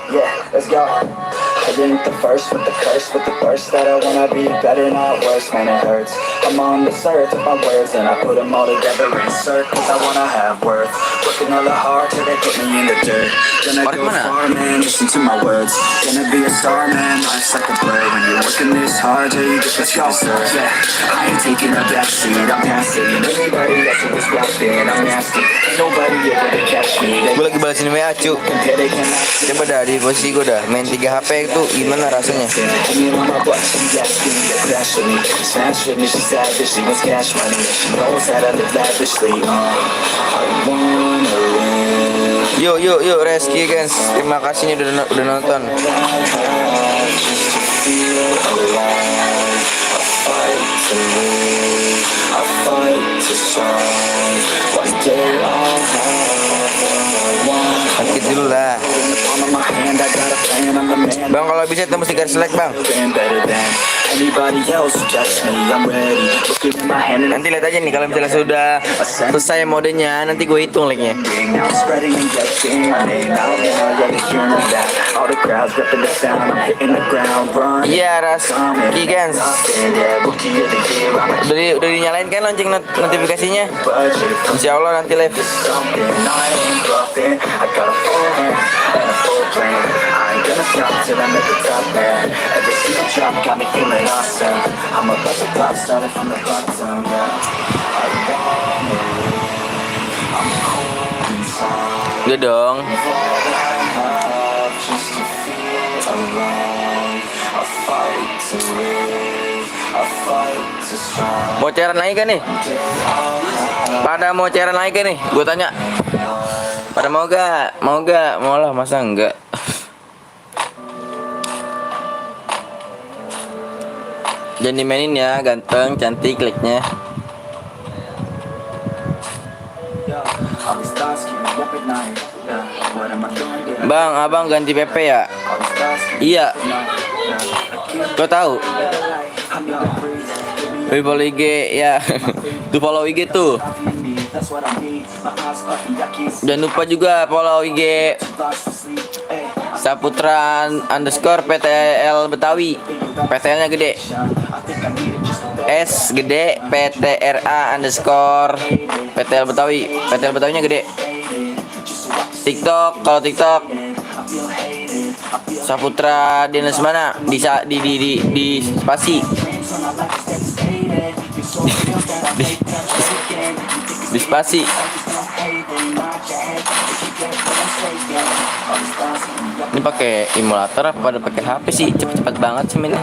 Yeah, let's go. I ain't the first with the curse, with the thirst that I wanna be better, not worse, man, it hurts. I'm on this earth with my words, and I put them all together, insert, cause I wanna have worth. Working hella hard till they put me in the dirt. Gonna go far, man, listen to my words. Gonna be a star, man, life's like a blur. When you're working this hard till you get what you deserve. Yeah, I ain't taking a backseat, I'm passing. Anybody else in this rapping, I'm nasty. Ain't nobody able to catch me. Gue lagi balasin WA cu. Compare, they cannot. Coba dah di posisi gue dah main 3 HP itu gimana rasanya? Me on my butt, she asking me to crash with me. Smash with me, she savage, she wants cash money. She knows how to live lavishly. I wanna live. Yuk Reski guys, terima kasih nih udah nonton. Feel alive. I fight to live. I fight to strive. One day I'll have what I want. Sakit dulu lah. In the palm of my hand, I got a plan. I'm the man. Bang kalau bisa tembus 3 selek bang. Better than anybody else, just me, I'm ready. Looking in my hand and Nanti lihat aja nih kalau misalnya sudah selesai modenya, nanti gue hitung like-nya. now I'm spreading and getting my name out now. Yeah, they hear me back. All the crowds repping the sound. I'm hitting the ground running. Iya, Ras. Gigans. Yeah, rookie of the year. I'm a Udah dinyalain kan lonceng notifikasinya? budget. Insya Allah nanti live. Something I ain't bluffing. I got a full hand and a full plan. I ain't gonna stop till I'm at the top, man. Every single drop got me feeling awesome. I'm about to pop, started from the bottom, yeah. Udah dong. Just to feel alive. I fight to live. I fight to strive. Mau cairan lagi kan nih? Pada mau cairan lagi kan nih? Gue tanya. Pada mau gak? Mau gak? Mau lah, masa enggak? Jangan dimainin ya, ganteng, cantik, like-nya. All these thoughts keep me up at night. Yeah. What am I doing? Bang, abang ganti PP ya? All these thoughts keep Iya, me up at night. kau tahu? I'm young, breathe. Wih, follow IG ya. Tuh follow IG tuh. That's what I need. My eyes fucking got keys. Jangan lupa juga follow IG Lost to sleep. Ay, Saputra _ PTL Betawi. PTL-nya gede. I think I need it just a bit. S gede PTRA _ PTL Betawi. PTL Betawinya gede. TikTok, kalau TikTok Saputra Dinas mana? Di spasi. Di spasi. Ini pakai emulator apa pada pakai HP sih? Cepet-cepet banget sih mainnya.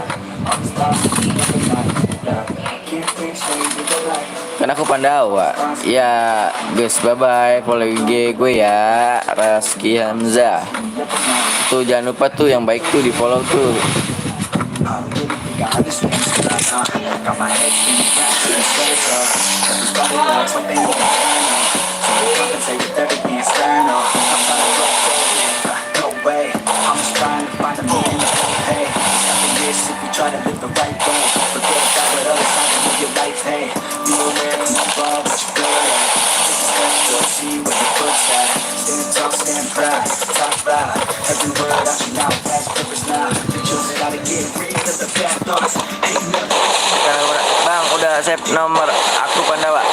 Kan aku Pandawa. Ya, guys, bye bye. Follow IG gue ya, Raski Hamzah. Tuh jangan lupa tuh yang baik tuh di follow tuh. Got my head spinning fast and so tough. Everybody likes what they want. So I compensate with everything external. I'm trying to go no way. I'm just trying to find a meaning. Hey, nothing is if you try to live the right way. Forget about what others have to live your life. Hey, be aware of above what you're good at. Take a step forward, see where your foot's at. Stand tall, stand proud, talk loud. Every word out your mouth has purpose now. You just gotta get rid of the bad thoughts. Ain't never. Bang, udah save nomor aku Pandawa.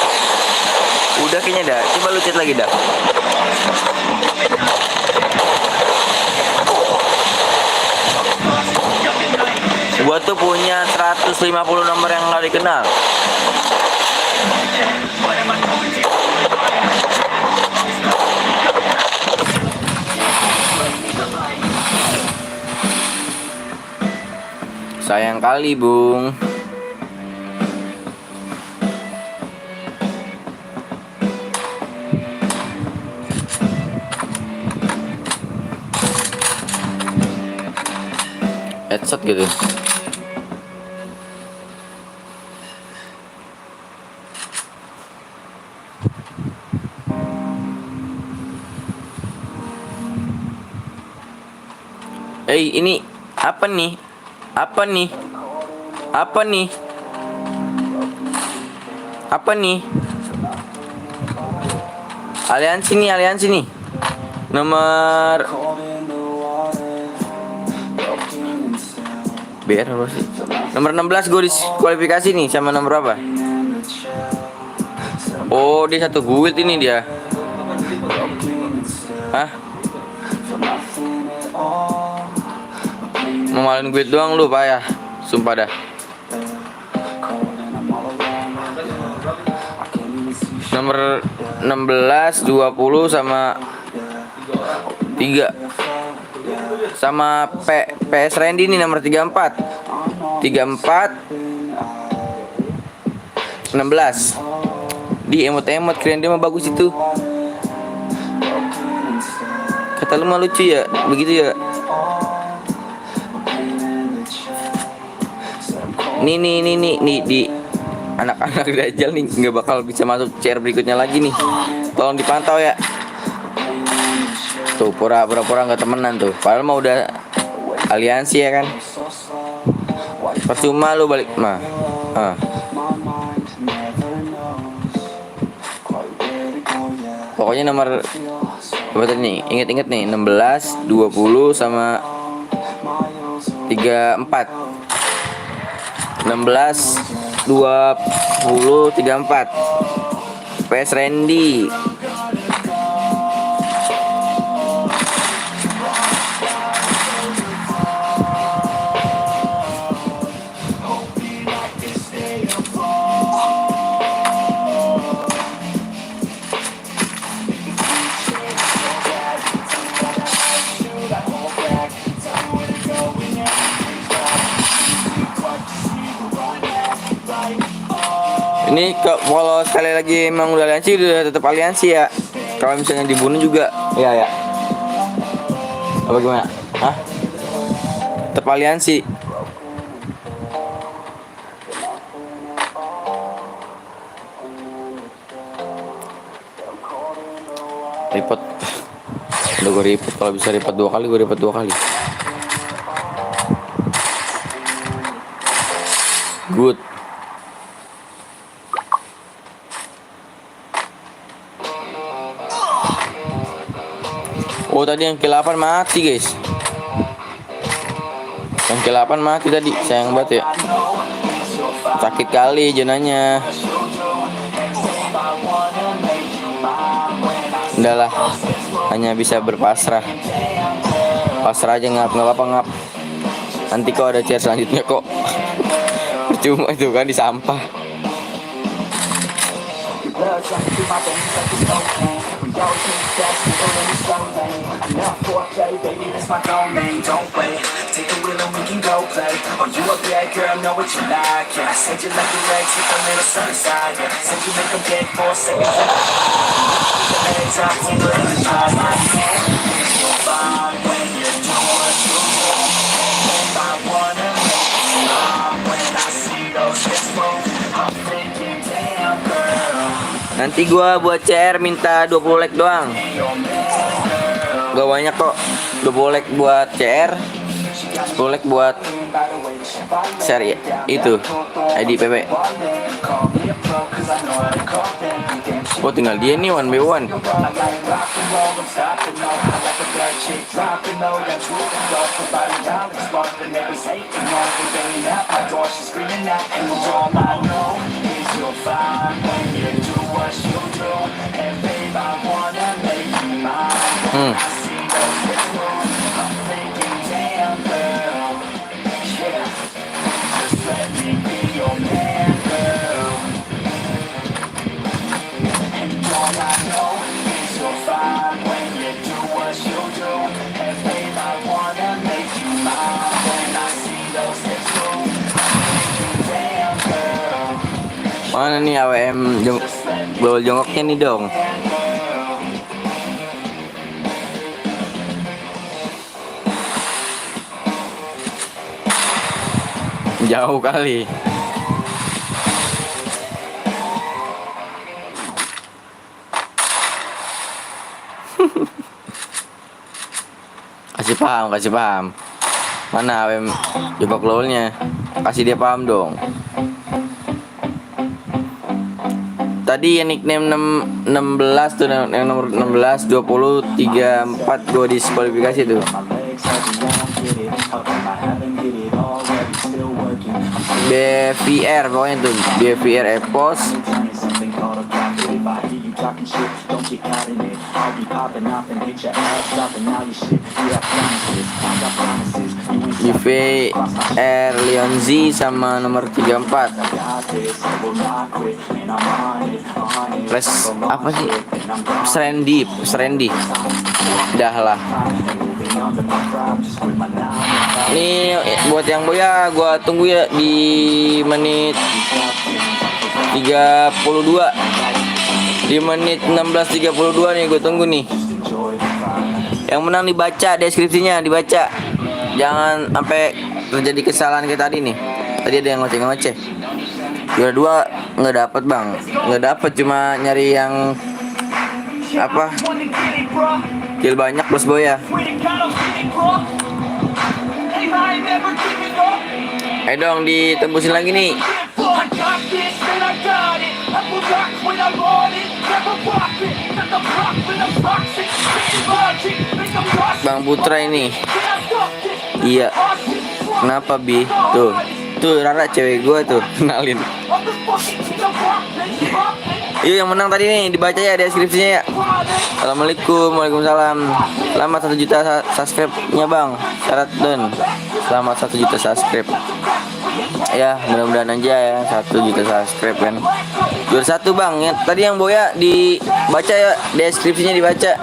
Udah kayaknya dah. Coba lu chat lagi dah. Gua tuh punya 150 nomor yang nggak dikenal. Sayang kali, Bung. Headshot gitu. Ini apa nih? Apa nih? Apa nih? Apa nih? Aliansi nih. Nomor biar apa sih? Nomor 16 gue diskualifikasi nih sama nomor apa? Oh, dia satu guild ini dia. Hah? Memalin guild doang lu, payah. Sumpah dah. Nomor 16, 20 sama 3. Sama PS Randy nih nomor 34 16. Di emot-emot keren dia mah bagus itu. Kata lu mah lucu ya, begitu ya. Nih di anak-anak Dajjal nih nggak bakal bisa masuk chair berikutnya lagi nih. Tolong dipantau ya. Tuh pura-pura nggak temenan tuh. Padahal mah udah aliansi ya kan. Percuma lu balik mah. Ah. Pokoknya nomor berapa nih? Ingat-ingat nih 16, 20 sama 34. 16, 20, 34. PS Randy. Ini kalau sekali lagi emang udah aliansi udah tetap aliansi ya. Kalau misalnya dibunuh juga, ya. Apa gimana? Hah? Tetap aliansi. Repot. Udah gue repot, kalau bisa repot 2 kali, gue repot 2 kali. Good. Oh tadi yang ke-8 mati guys. Yang ke-8 mati tadi, sayang banget ya. Sakit kali jenanya. Udahlah, hanya bisa berpasrah. Pasrah aja ngap apa-ngap. Nanti kok ada chair selanjutnya kok. Percuma itu kan di sampah. Nanti gua buat CR minta 20 like doang. Gak banyak kok. 20 like buat CR, 10 like buat share ya. Itu ID PP. Oh tinggal dia nih 1v1. Mana nih AWM bawal jongkoknya nih dong. Jauh kali. Kasih paham. Mana AWM jongkok lolnya? Kasih dia paham dong. Tadi yang nickname 16 tuh, yang nomor 16, 20, 34 gue diskualifikasi tuh. BVR pokoknya tuh, BVR Epos. BVR Leonzi sama nomor 34. Plus apa sih? Serendi. Dah lah. Ini buat yang boya gua tunggu ya di menit 32. Di menit 16.32 nih gue tunggu nih. Yang menang dibaca deskripsinya, dibaca. Jangan sampai terjadi kesalahan kayak tadi nih. Tadi ada yang ngoceh-ngoceh. Juara 2 nggak dapat bang, nggak dapat, cuma nyari yang apa? Kill banyak plus boya. same, I ain't never giving up. Ayo dong ditembusin lagi nih. I got this and I got it. I will rock when I want it. Never rock it. Not the rock when I'm toxic. Spitting logic. Make them lost. Bang Putra ini. Can I stop this? Iya. Kenapa Bi? Tuh Rara cewek gua tuh, kenalin. I'm the fucking king of rock. Let's rock it. Yuk yang menang tadi nih dibaca ya deskripsinya ya. Assalamualaikum, waalaikumsalam. Selamat 1 juta subscribe-nya bang. Syarat don. Selamat 1 juta subscribe. Ya mudah-mudahan aja ya 1 juta subscribe kan. Juara 1 bang. Ya, tadi yang Boya dibaca ya deskripsinya dibaca.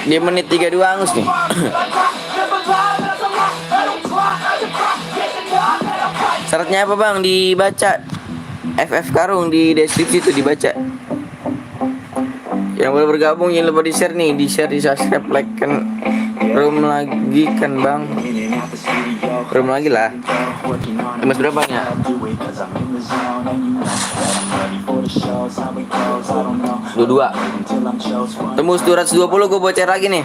Di menit 32 angus nih. Syaratnya apa bang? Dibaca. FF Karung di deskripsi itu dibaca. Yang boleh bergabung jangan lupa di share nih, di share, di subscribe, like kan. Room lagi kan bang. Room lagi lah. Mas berapa nya? 22. Tembus 220 gue bocor lagi nih.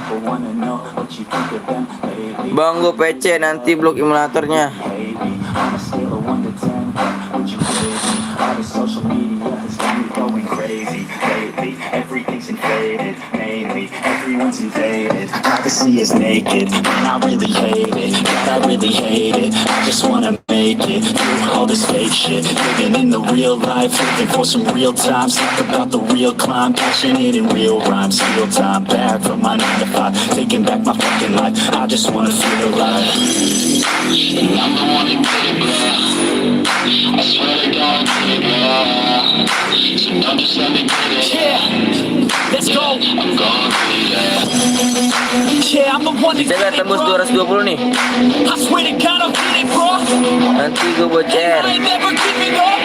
Bang gue PC nanti blok emulatornya. Social media has got me going crazy lately. Everything's invaded, mainly everyone's invaded. Privacy is naked, and I really hate it. God, I really hate it. I just wanna make it through all this fake shit. Living in the real life, looking for some real times. Talk about the real climb, passionate in real rhymes. Real time back from my 9 to 5, taking back my fucking life. I just wanna feel alive. And I'm the one to get it, bro. I swear to God, get it, bro. So don't just let me get it. Yeah, let's go. I'm gonna be there. Yeah, I'm the one to Saya get it, tembus bro. 220 nih. I swear to God, I'll get it, bro. Nanti gue bocor. I ain't never giving up.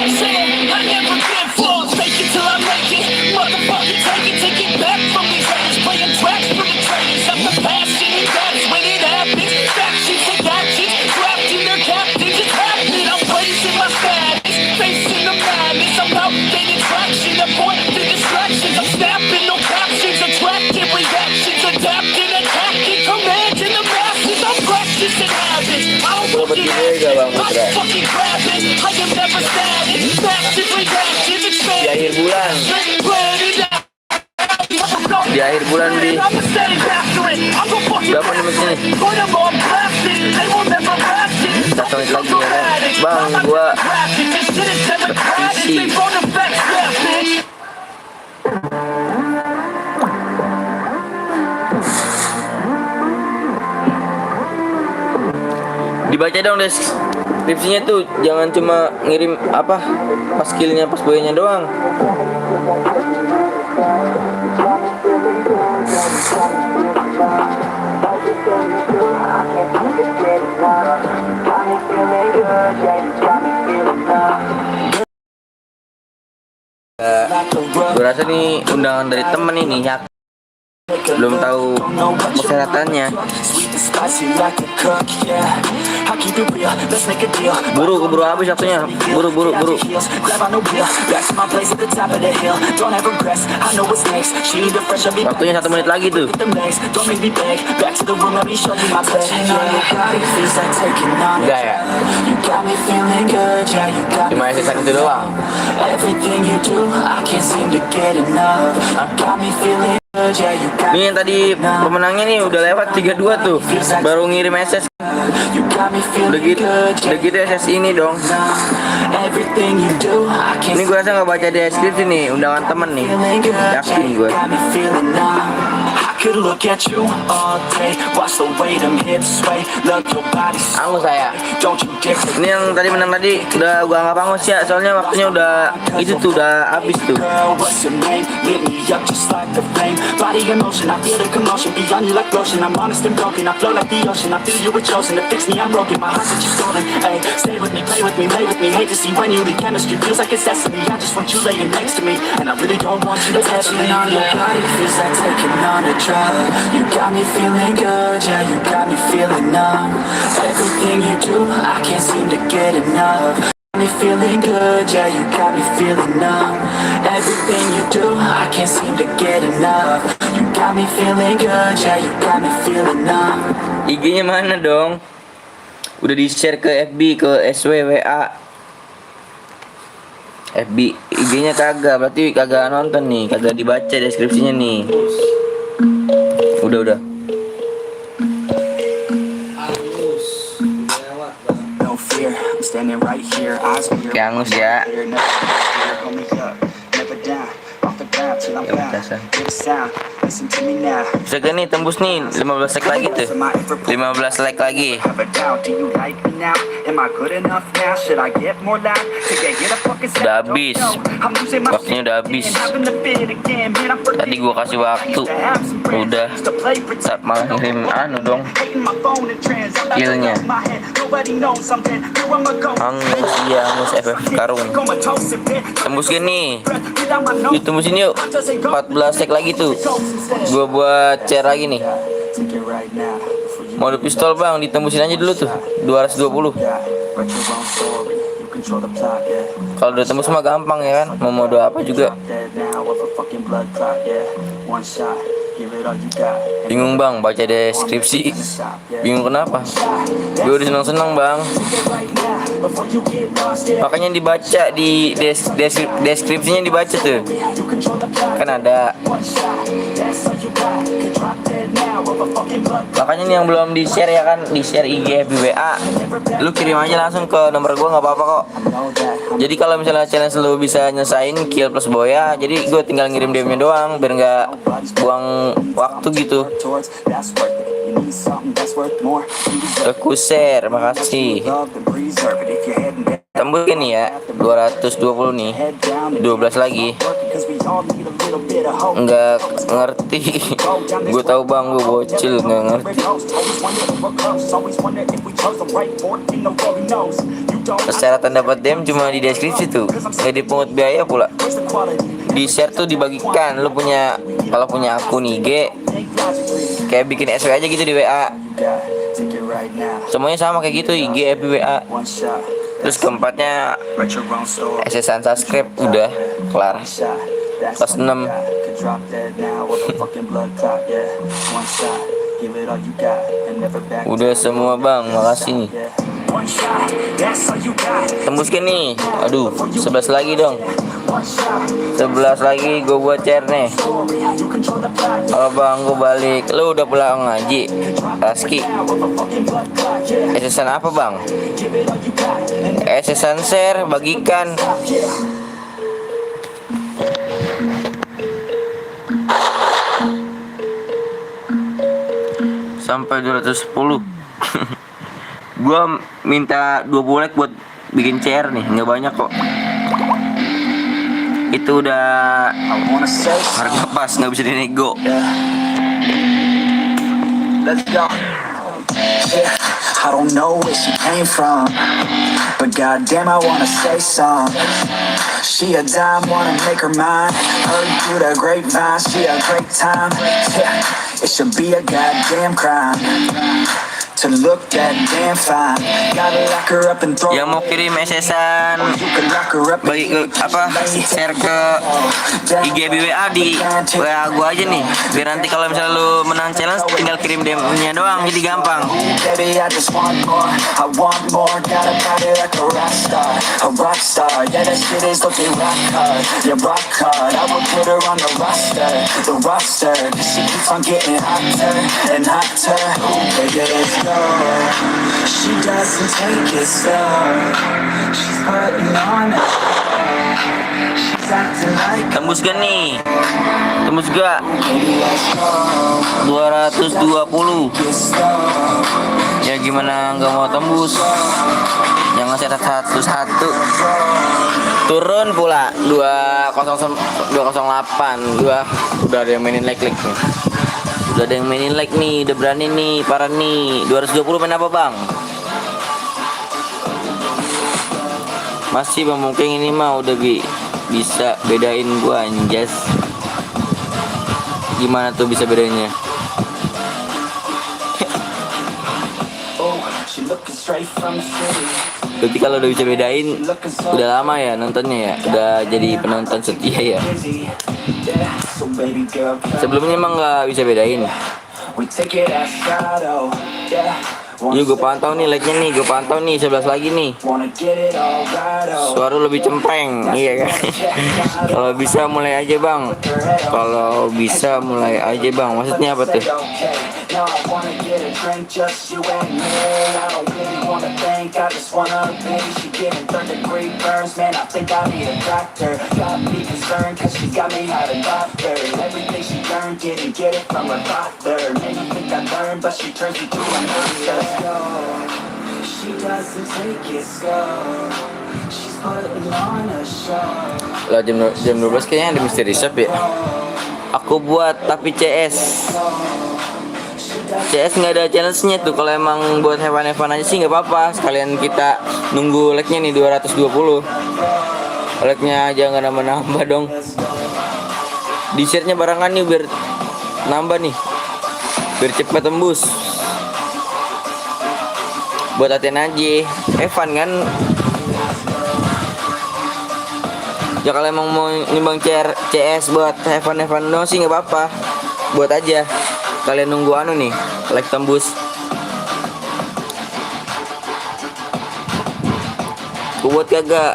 Say it, I never give up. Fake it till I make it. Motherfucker, take it back from these haters. Playing tracks for the traitors. I'm the passion, and that's when it happens. Factions and actions, drafting their captains. It's happening. I'm raising my status, facing the madness. I'm out gaining traction, avoiding the distractions. I'm snapping, no captions, attracting reactions, adapting, attacking, commanding the masses. I'm practicing habits. I don't fucking have it. I just fucking grab it. I am never static. Massive reactions, expanding. Di akhir bulan. Di akhir bulan di berapa nih menit ini? 1 menit lagi ya kan? Bang gua isi. Dibaca dong deskripsinya tuh, jangan cuma ngirim apa pas skillnya pas boyanya doang. Gue rasa nih undangan dari temen ini ya, belum tahu persyaratannya. Buru habis waktunya. Buru. Waktunya 1 menit lagi tuh. Enggak ya? Cuma sisa itu doang. Nih yang tadi pemenangnya nih udah lewat 32 tuh, baru ngirim SS. Udah gitu SS ini dong. Ini gue rasa nggak baca deskripsi nih, undangan temen nih, yakin gue. Angus saya. Ini yang tadi menang tadi udah gua anggap angus ya, soalnya waktunya udah itu tuh udah habis tuh. You got me feeling good, yeah, you got me feeling numb. Everything you do, I can't seem to get enough. Got me feeling good, yeah, you got me feeling numb. Everything you do, I can't seem to get enough. You got got me feeling good, yeah, you got me feeling numb. IG-nya mana dong? Udah di-share ke FB, ke SWWA. FB, IG-nya kagak, berarti kagak nonton nih, kagak dibaca deskripsinya nih. Udah. No fear, I'm standing right here, eyes clear. Kayak angus ya. Never fear, hold me up, never down. Off the ground till I'm Ya, found. biasa. Hear the sound, listen to me now. Bisa gak nih tembus nih 15 like lagi tuh. 15 like lagi. Have a doubt, do you like me now? Am I good enough now? Should I get more loud? To get a fucking step? Udah habis. I'm losing my Waktunya udah habis. shit, having a fit again, man, I'm Tadi gua kasih waktu. Udah. Tak malah ngirim anu dong. hating my phone and trends. I'm about to Skillnya. lose my head. Nobody knows something. Here I'ma go. Angus, iya Angus FF Karung. Comatose and bit. Tembus gak nih? Breath without my nose. Yuk tembusin yuk. 14 like lagi tuh. Gua buat share lagi nih. Take it right now. Before you Mode pistol bang, ditembusin aja dulu tuh 220. die. Write your own story. You control the plot, yeah. Kalau udah tembus mah gampang ya kan. Mau mode apa juga. Dead now of a fucking blood clot, yeah. One shot. Give it all you got. Bingung bang, baca deskripsi. Stop, yeah. Bingung kenapa? Gue udah seneng-seneng bang. Before you get lost, yeah. Makanya dibaca di deskripsinya dibaca tuh. You control the plot. Kan ada. One shot. That's all you got. You drop dead now of a fucking blood clot. Makanya nih yang belum di share ya kan, di share IG FB-WA. Lu kirim aja langsung ke nomor gue, nggak apa-apa kok. Know that. Jadi kalau misalnya challenge lu bisa nyesain kill plus boya, jadi gue tinggal ngirim DM-nya doang biar nggak buang waktu gitu. Towards that's worth it. You need something that's worth more. You deserve Kuser, makasih. love and preserve it. If you're heading down, Tembus nih ya, 220 nih. head down. 12 lagi. Because we all need a little bit of hope. Nggak ngerti. Gue tahu bang, gue bocil nggak ngerti. Always wonder if we're close. Always wonder if we chose the right for it. Ain't nobody knows. You don't. Persyaratan dapat DM cuma di deskripsi tuh, nggak dipungut biaya pula. Where's the quality? Di share tuh dibagikan. Lu punya, kalau punya akun IG, kayak bikin SW aja gitu di WA. Yeah, take it right now. Semuanya sama kayak gitu, IG, FB, WA. One shot. Terus keempatnya Write your own story. SSN subscribe, udah kelar. One shot. That's Plus all you 6. got. Could drop dead now with a fucking blood clot. Yeah, one shot. Give it all you got and never back Udah down. semua bang, makasih nih. Yeah, one shot. That's all you got. Tembuskan nih. Aduh, 11 lagi dong. One shot. 11 lagi gue buat share nih. Story. You control the plot. Halo bang, gue balik. Lu udah pulang ngaji? Raski. Now with a fucking blood clot. Yeah, SSN apa bang? give it all you got and SSN share, bagikan. Sampai 210. Gua minta 20 like buat bikin CR nih, nggak banyak kok. Itu udah I wanna say harga pas, nggak bisa dinego. let's go. Yeah, I don't know where she came from, but goddamn, I wanna say some. She a dime, wanna make her mine. Heard through the grapevine, she a great time. Yeah, it should be a goddamn crime to look that damn fine. Gotta lock her up and throw Yang mau kirim SSN You can lock her up and bagi ke apa share ke IG BWA di WA gua aja nih, biar nanti kalau misalnya lu menang challenge tinggal kirim DM-nya doang, jadi gampang. Baby, I just want more. I want more. Got a body like a rock star. A rock star. Yeah, that shit is looking rock hard. Yeah, rock hard. I would put her on the roster. The roster. Cause she keeps on getting hotter and hotter. Baby, let's go. She doesn't take it slow. She's putting on it. She's acting like Tembus gak nih? Tembus gak? baby, let's go. 220. Get slow. Ya gimana nggak mau tembus? Jangan set 101. Turun pula 208. Udah ada yang mainin like nih. Udah ada yang mainin like nih, udah berani nih, parah nih. 220 main apa bang? Masih bang mungkin ini mah udah bisa bedain gua anjas. Gimana tuh bisa bedanya? Oh, she looking straight from the city. Berarti kalau udah bisa bedain, udah lama ya nontonnya ya, udah jadi penonton setia ya. Busy. Yeah, so baby girl. Sebelumnya emang nggak bisa bedain. We take it as shadow, yeah. Ini gue pantau nih like-nya nih, gue pantau nih 11 lagi nih. Wanna get it all right, oh. Suara lebih cempreng, iya kan? Kalau bisa mulai aja bang. Kalau bisa mulai aja bang. Maksudnya apa tuh? Now I wanna get a drink, just you and me. I don't really wanna think, I just wanna be. She getting 3rd-degree burns, man, I think I need a doctor. Got me concerned, cause she got me out of doctor. Everything she learned, didn't get it from her father. Made me think I learned, but she turns me to a monster. She doesn't take it slow. She's putting on a show. Lah jam 12 kayaknya ada misteri shop ya. Aku buat tapi CS nggak ada challenge-nya tuh. Kalau emang buat hewan-hewan aja sih nggak apa-apa. Sekalian kita nunggu like-nya nih 220. Like-nya aja nggak nambah-nambah dong. Di share-nya barangan nih biar nambah nih. Biar cepet tembus. Buat latihan aja. Evan kan. Ya kalau emang mau nimbang CS buat Evan dong sih nggak apa-apa. Buat aja. Kalian nunggu anu nih, like tembus. Buat kagak.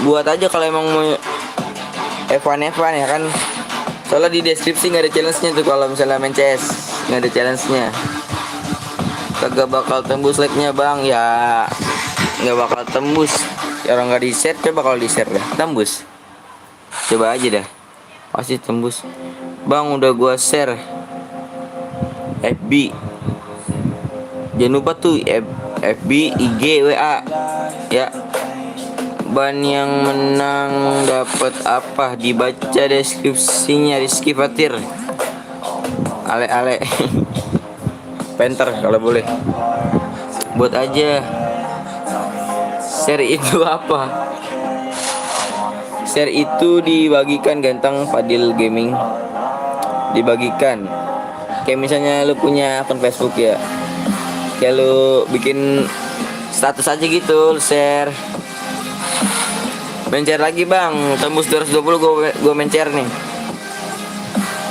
Buat aja kalau emang mau Evan ya kan. Soalnya di deskripsi nggak ada challenge-nya tuh kalau misalnya main CS, nggak ada challenge-nya. Kagak bakal tembus like-nya bang, ya nggak bakal tembus. Ya orang nggak di share, coba kalau di share dah tembus. Coba aja dah, pasti tembus. Bang udah gua share FB. Jangan lupa tuh FB, IG, WA. Ya. Ban yang menang dapat apa? Dibaca deskripsinya Rizky Fatir. Ale. Penter kalau boleh. Buat aja. Share itu apa? Share itu dibagikan ganteng Fadil Gaming. Dibagikan. Kayak misalnya lu punya akun Facebook ya. Kayak lu bikin status aja gitu, lu share. Main share lagi bang, tembus 220 gue main share nih.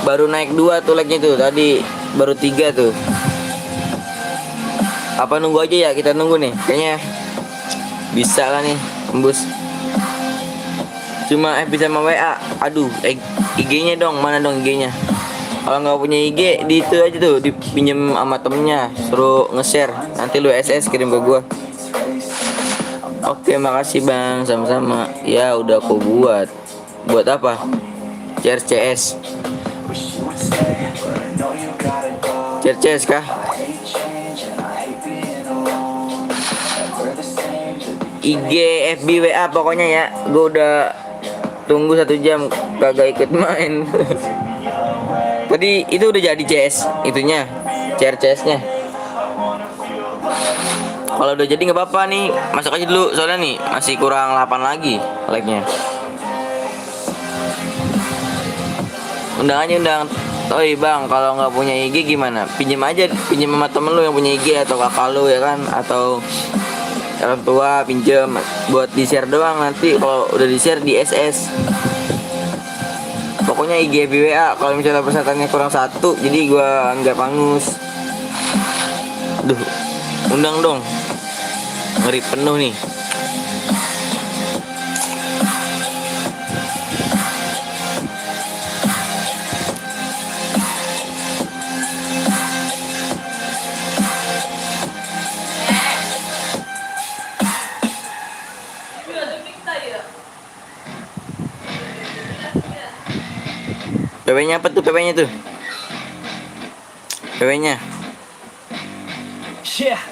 Baru naik 2 tuh like-nya tuh, tadi baru 3 tuh. Apa nunggu aja ya, kita nunggu nih. Kayaknya bisa lah nih, tembus. Cuma FB sama WA, aduh, IG-nya dong, mana dong IG-nya? Kalau nggak punya IG, di itu aja tuh, dipinjem sama temennya, suruh nge-share. Nanti lu SS kirim ke gua. Oke, makasih bang, sama-sama. Ya udah aku buat. Buat apa? Share CS. Share CS kah? IG, FB, WA pokoknya ya. Gua udah tunggu 1 jam kagak ikut main. Tadi itu udah jadi CS itunya, CS-nya. Kalau udah jadi nggak apa-apa nih, masuk aja dulu soalnya nih masih kurang 8 lagi like-nya. Undang. Oi bang, kalau nggak punya IG gimana? Pinjem aja, pinjem sama temen lu yang punya IG atau kakak lu ya kan, atau orang tua pinjem buat di share doang. Nanti kalau udah di share di SS. Pokoknya IG WA kalau misalnya pesertanya kurang 1, jadi gua nggak pangus. Duh, undang dong. Ngeri penuh nih. PW-nya apa tuh? PW-nya tuh. PW-nya. Yeah.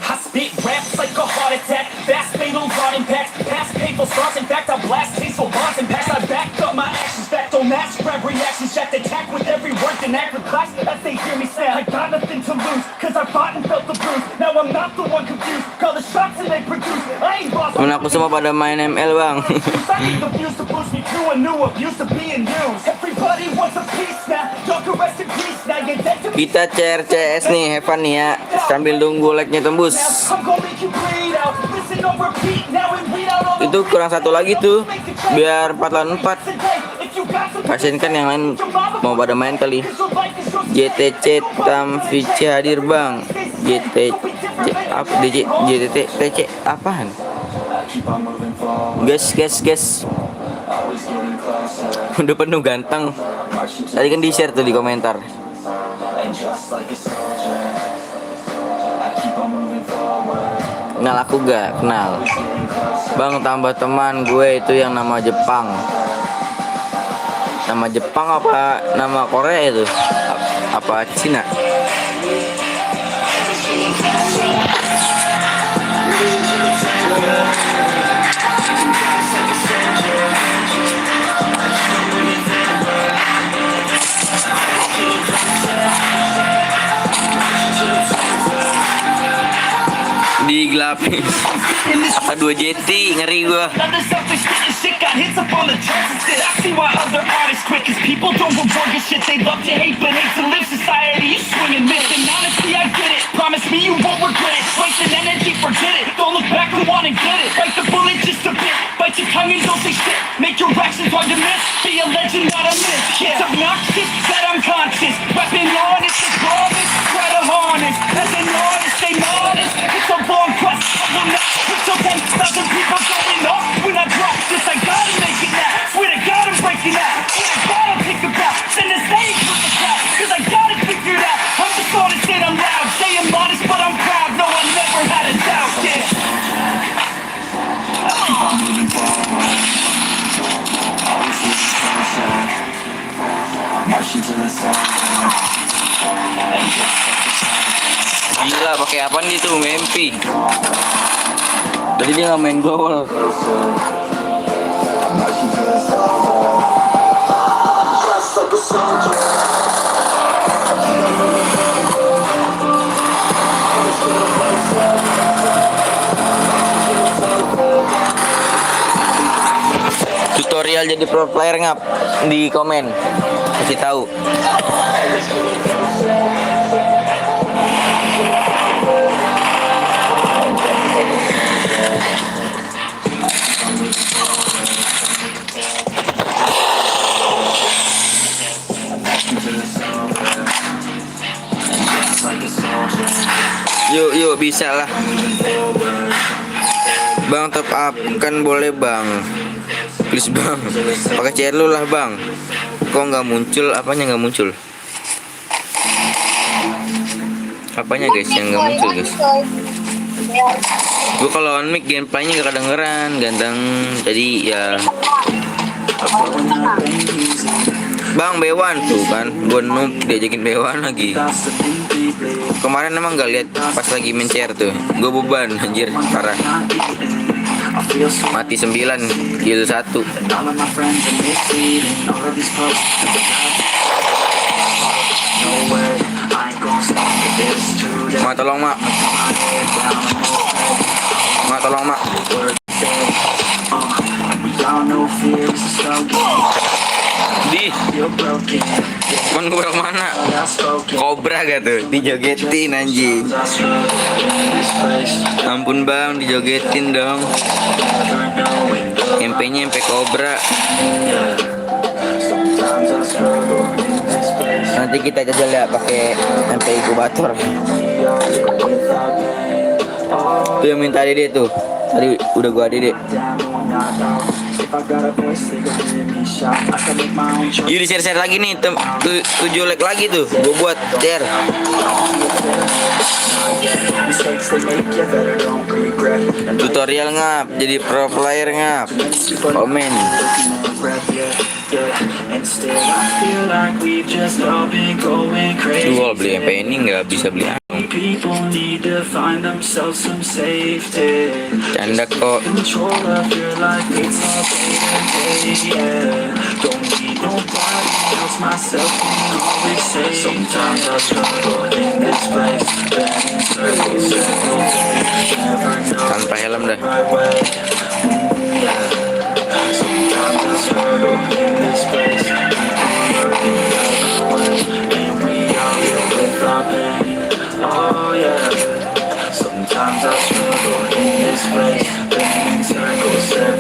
I spit raps like a heart attack. Fast fatal broad impact. Past painful scars. In fact, I blast tasteful bonds and packs. I back up my actions. That don't match. Grab reactions. Jack attack with every word. And act with class as they hear me say I got nothing to lose. Cause I fought and felt the bruise. Now I'm not the one confused. Call the shots and they produce. I ain't lost. Temen aku semua pada main ML bang. I need the views to boost me to a new abuse of being used. Everybody wants a piece now. Y'all can rest in peace now. You're dead to me. Kita share CS nih, Evan nih ya. Sambil tunggu like-nya tembus. I'm gonna make you bleed out. Listen on repeat now and read out all itu kurang satu lagi tuh biar 4 lawan 4. Kasian kan yang lain mau pada main kali. JTC Tamvici hadir bang. JTC apa JTC apaan? Guys udah penuh ganteng. Tadi kan di share tuh di komentar. Kenal aku gak? Kenal bang, tambah teman gue itu yang nama Jepang. Nama Jepang apa nama Korea itu? Apa Cina? Digelapin. Aduh JT ngeri gua. Another selfish getting shit got hits up on the charts instead. I see why other artists quit, cause people don't reward your shit. They love to hate, but hate to live. Society, you swing and miss. And honestly, I get it. Promise me you won't regret it. Wasting energy, forget it. Don't look back, we wanna get it. Bite the bullet just a bit. Bite your tongue and don't say shit. Make your actions hard to miss. Be a legend, not a myth. Yeah. It's obnoxious that I'm conscious. Weapon honest, it's flawless. Try to harness. As an artist, stay modest. It's a long quest. I will not quit till 10,000 people going off. When I drop this, I gotta make it now. Swear to God, I'm breaking out. Swear to God, I'll pick about. Send the stage with the crowd. Cause I got it figured out. I'm just honest and I'm loud. Say I'm modest, but I'm proud. No, I never had a doubt. Yeah. Gila pakai apa nih tuh mimpi? Tadi dia nggak main gol. Tutorial jadi pro player ngap di komen kasih tahu. Yuk bisa lah bang, top up kan boleh bang, please bang, pakai CR lu lah bang. Kok nggak muncul? Apanya nggak muncul? Apanya guys yang nggak muncul guys? Gua kalau on mic gameplaynya nggak kedengeran ganteng. Jadi ya bang B1 tuh kan, gue noob diajakin B1 lagi. Kemarin emang gak lihat pas lagi main CR tuh, gue beban anjir parah. Mati 9, kill 1. Ma tolong mak. Ma tolong mak. Di Mon gue mana? Kobra gak tuh? Dijogetin anjing. Ampun bang, dijogetin dong. MP-nya MP Kobra. Nanti kita jajal ya pakai MP inkubator. Tuh yang minta Dede tuh. Tadi udah gua Dede. Yuk di share lagi nih, 7 like lagi tuh. Gue buat share. Tutorial ngap, jadi pro player ngap. Komen. Jual beli MP ini nggak bisa beli. Canda kok. Tanpa helm dah. Sometimes I struggle in this place, spinning circles.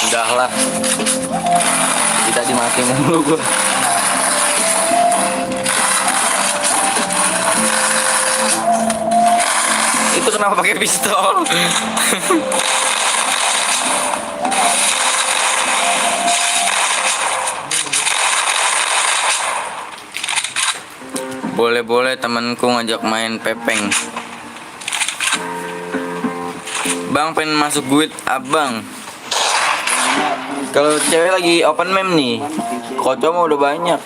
Udahlah. Kita dimati mulu gua. Itu kenapa pakai pistol? Boleh-boleh temanku ngajak main pepeng. Bang pengen masuk guild abang. Kalau cewek lagi open mem nih, kocok mah udah banyak.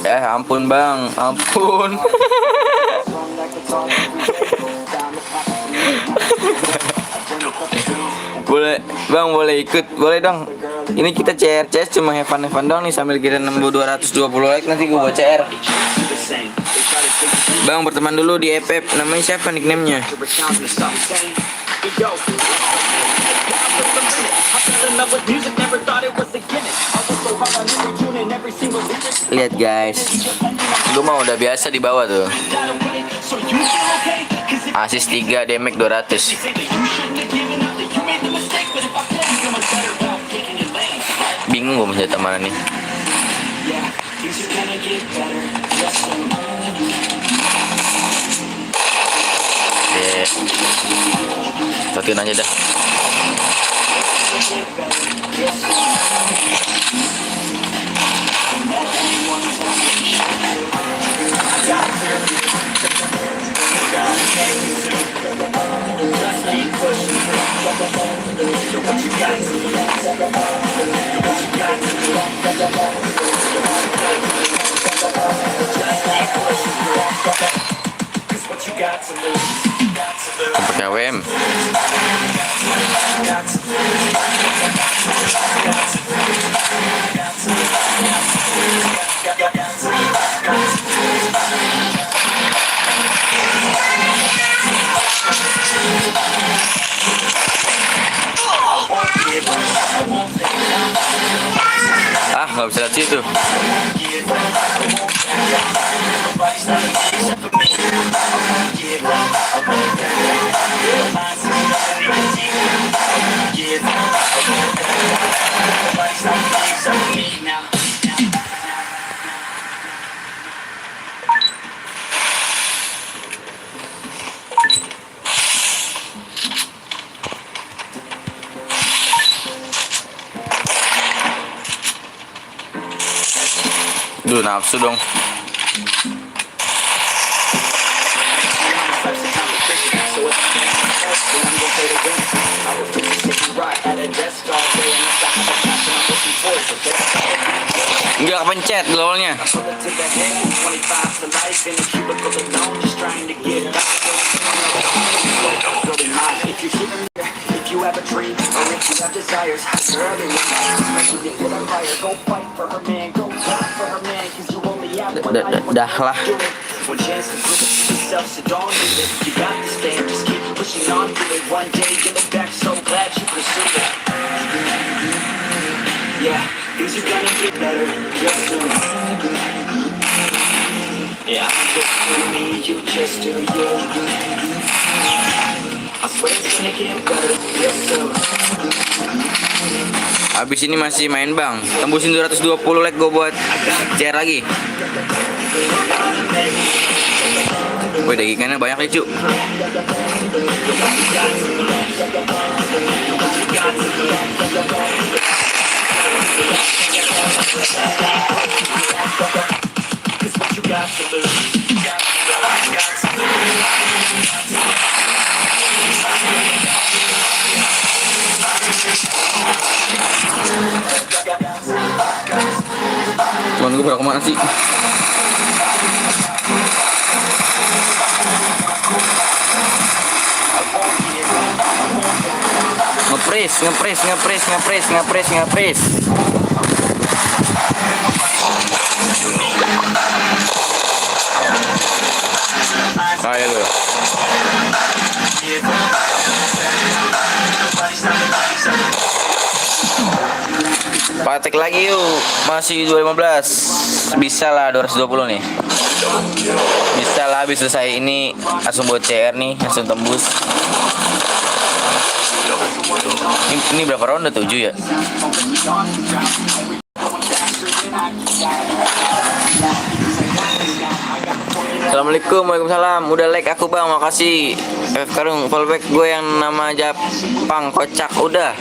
Ampun bang, ampun. Boleh bang, boleh ikut, boleh dong. Ini kita CR cuma have fun doang nih sambil kita nembus 220 like nanti gua buat CR. Bang berteman dulu di FF, namanya siapa nickname-nya? Lihat guys, gue mah udah biasa di bawah tuh. Asis 3, damage 200. Bingung gue mencet mana nih. Satuin aja dah. Pakai AWM. Nggak bisa lihat situ. Duh, nafsu dong. Enggak kepencet golnya. You have a dream, or if you have desires, girl, then you especially for the fire. Go fight for her man, go fight for her man, 'cause you only have one life. Dah lah. One chance to prove it to yourself, so don't leave it. You got this, babe, just keep pushing on through it. One day you look back, so glad you pursued it. Yeah, things are gonna get better real soon. Yeah, just do me, you just do you. I swear it's gonna get better real soon. Habis ini masih main bang, tembusin 220 like gue buat share lagi. Wih, dagingannya banyak nih cu. Cuman gue berapa kemana sih? Ngepres. Ayo lu. Patek lagi yuk, masih 215. Bisa lah 220 nih. Bisa lah, habis selesai ini langsung buat CR nih, langsung tembus. Ini berapa ronde? 7 ya? Assalamualaikum, waalaikumsalam. Udah like aku bang, makasih. Karung fallback gue yang nama Japang kocak udah.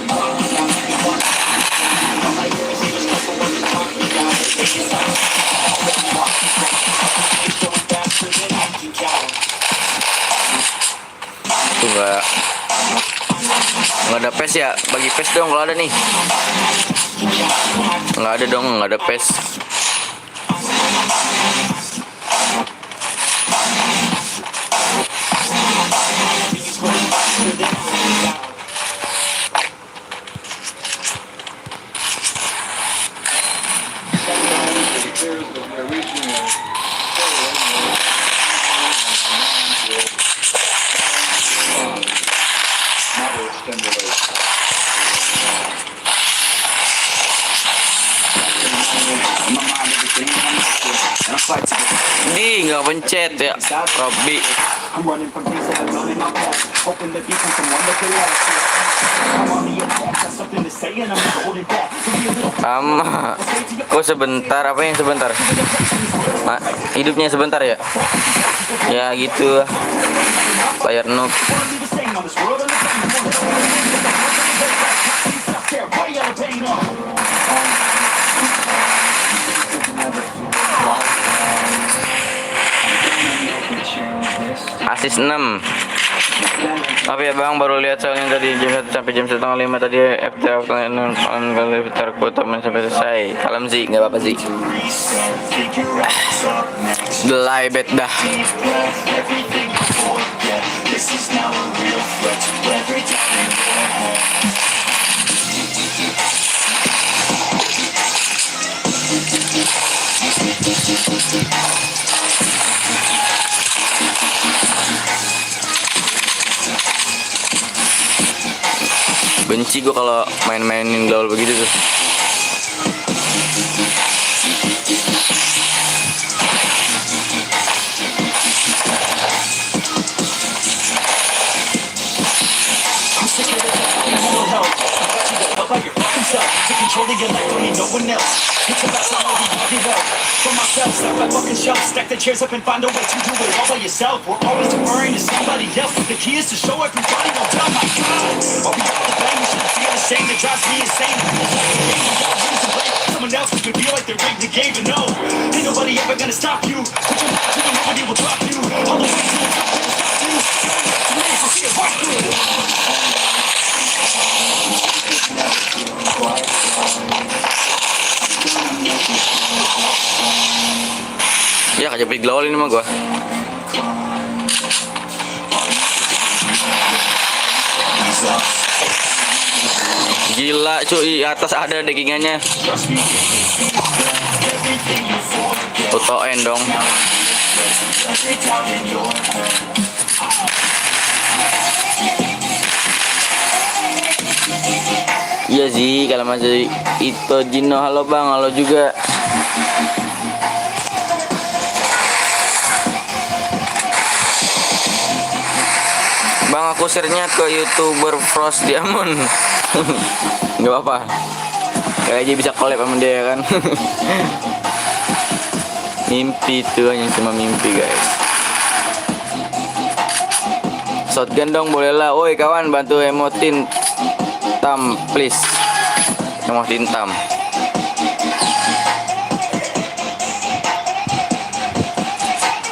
Tuh nggak ada pes ya, bagi pes dong kalau ada nih. Nggak ada dong, nggak ada pes. Di nggak pencet ya, Robby. I'm running from things that I've done in my past, hoping to become someone that can last. I'm on the attack, got something to say and I'm not holding back. Sama. Kok sebentar? Apa yang sebentar? Hidupnya sebentar ya? Ya gitu. Layar noob. Asis 6. Apa ya bang, baru lihat soalnya tadi jam 1 sampai jam 4:30 tadi FTF kalian kali putar kuota sampai selesai. Kalem sih, nggak apa-apa sih. Gelai bet dah. Benci gue kalau main-mainin gaul begitu tuh. Stack the chairs up and find a way to do it all by yourself. We're always deferring to somebody else. The key is to show everybody, don't tell my God. Are we all the blame? We shouldn't feel ashamed. It drives me insane. Someone else could feel like they're rigged the game, but no, ain't nobody ever gonna stop you. Put your back to the nobody will drop you. All the way to the top, never stop you. Today's to see it walk through. Ya kejepit glowal ini mah gua. Gila cuy, atas ada dagingnya. Fotoin dong. Iya sih, kalau masih itu Jino, halo bang, halo juga. Bang, aku share-nya ke YouTuber Frost Diamond. Gak apa-apa. Kayaknya bisa collab sama dia kan. Mimpi itu hanya cuma mimpi guys. Shotgun dong boleh lah. Woi kawan, bantu emotin tam please. Emotin tam.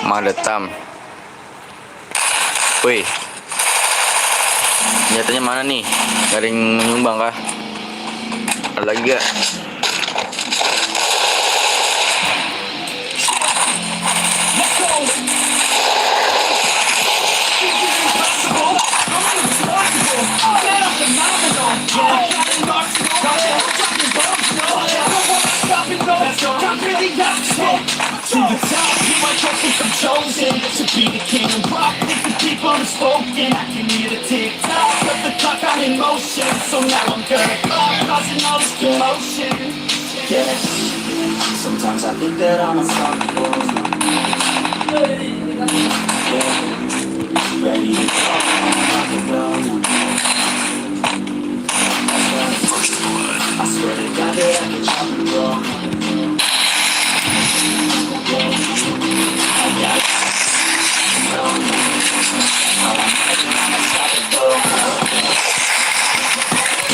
Mana tam? Woi. Nyatanya mana nih? Gak ada yang menyumbang kah? Ada lagi gak? To the top, you might just think I'm chosen to be the king of rock. Think the people unspoken. I can hear the tick-tock of the clock out in motion. So now I'm good, causing all this commotion. Yes, Sometimes I think that I'm unstoppable. Ready to talk, rock and roll.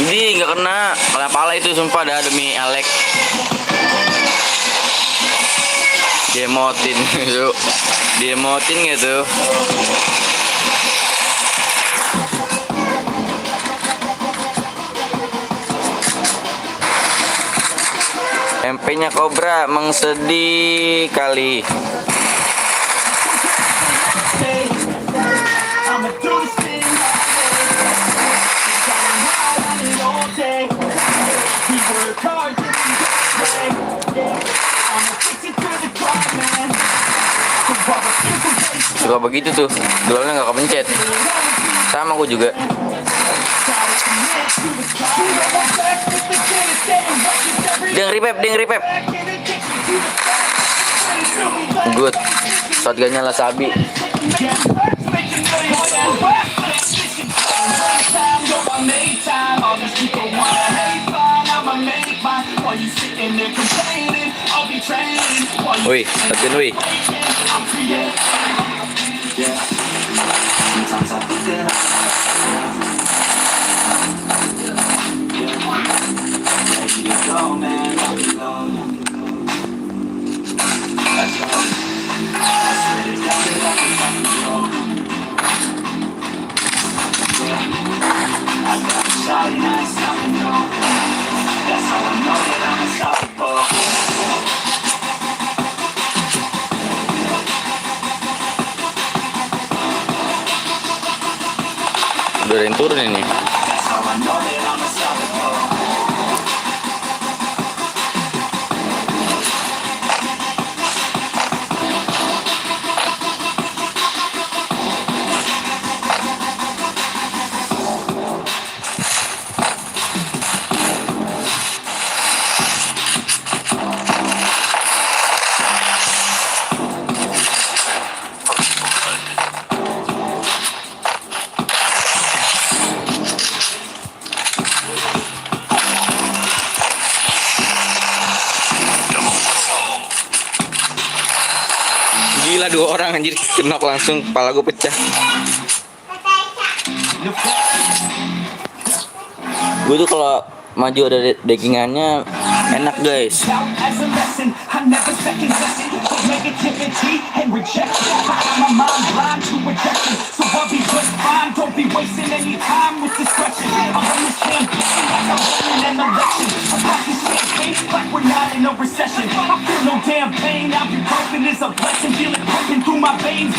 Ini nggak kena pala itu sumpah dah demi Alek. Diemotin gitu. Diemotin gitu. MP-nya Cobra mengsedih kali. I'ma do this thing all day. We work hard, then we get paid. I'ma fix it through the grind, man. Suka begitu tuh, gelolnya nggak kepencet. Sama aku juga. Dia nge-repap. Good. Shotgunnya lah sabi. Wih, shotgun wih. Udah ada yang turun ini. Gila 2 orang anjir, kenok langsung kepala gue pecah. Gue tuh kalau maju ada daggingannya enak guys. As a lesson, I never second guess it. Negativity and rejection. My mind blind to rejection. So I'll be just fine. Don't be wasting any time with discretion. I'm on this campaign like I'm running an election. I'm popping champagne like we're not in a recession. I feel no damn pain. I'll be broken is a blessing. Feel it pumping through my veins.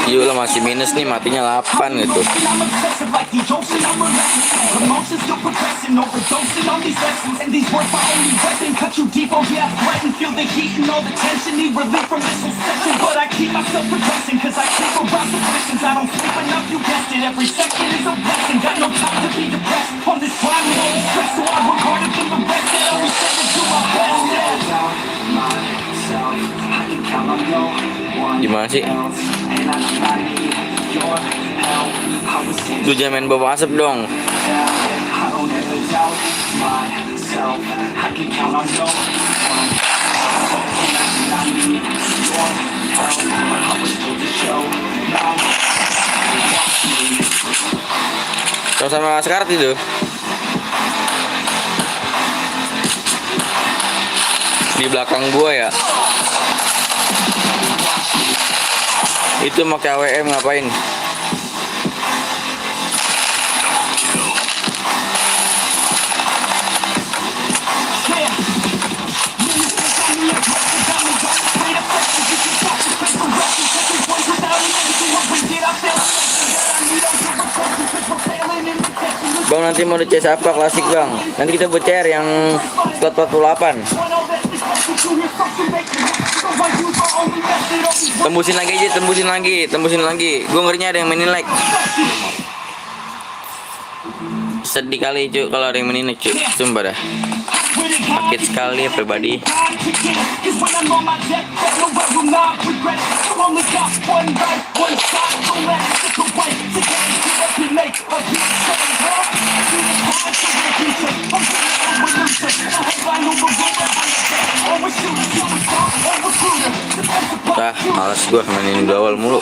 Iya lah masih minus nih, matinya 8 gitu. I'm obsessive like the ocean. I'm relentless. Emotions still progressing. Overdosing on these lessons. And these words my only weapon. Cut you deep, oh yeah, threaten. Feel the heat and all the tension. Need relief from this obsession. But I keep myself progressing. Cause I keep around suspicions. I don't sleep enough, you guessed it. Every second is a blessing. Got no time to be depressed. On this climb with all the stress. So I work harder than the rest. And always said to do my best. Gimana sih? Lu jangan main bawa asap dong. Kau sama Sekart itu. Di belakang gua ya. Itu pakai AWM ngapain? Bang, nanti mau di-CS apa klasik bang? Nanti kita buat CR yang slot 48. Tembusin lagi aja, tembusin lagi. Gue ngerinya ada yang mainin like. Sedih kali cuy kalau ada yang mainin like cuy, sumpah dah. Sakit sekali pribadi. Males gua mainin gawal mulu.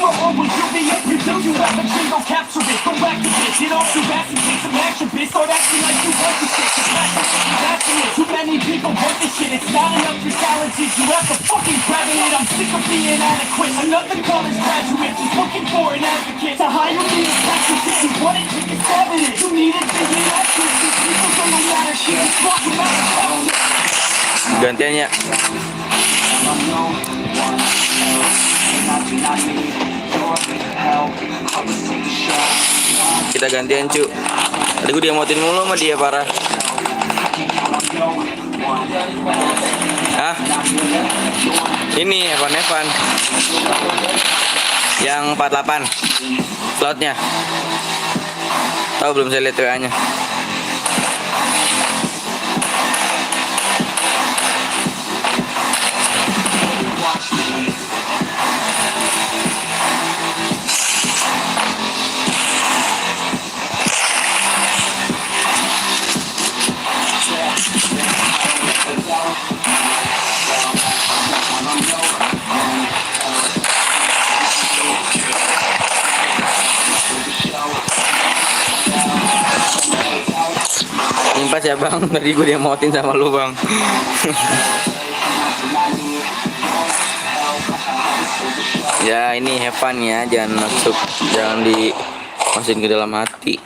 Gantiannya. Kita gantian cu. Tadi gue diamotin mulu sama dia parah. Hah? Ini Evan yang 48 slotnya. Tahu belum, saya lihat WA-nya. Nimpas ya bang, tadi gue diamotin sama lu bang. Ya ini have fun ya, jangan masuk, jangan dimasukin ke dalam hati.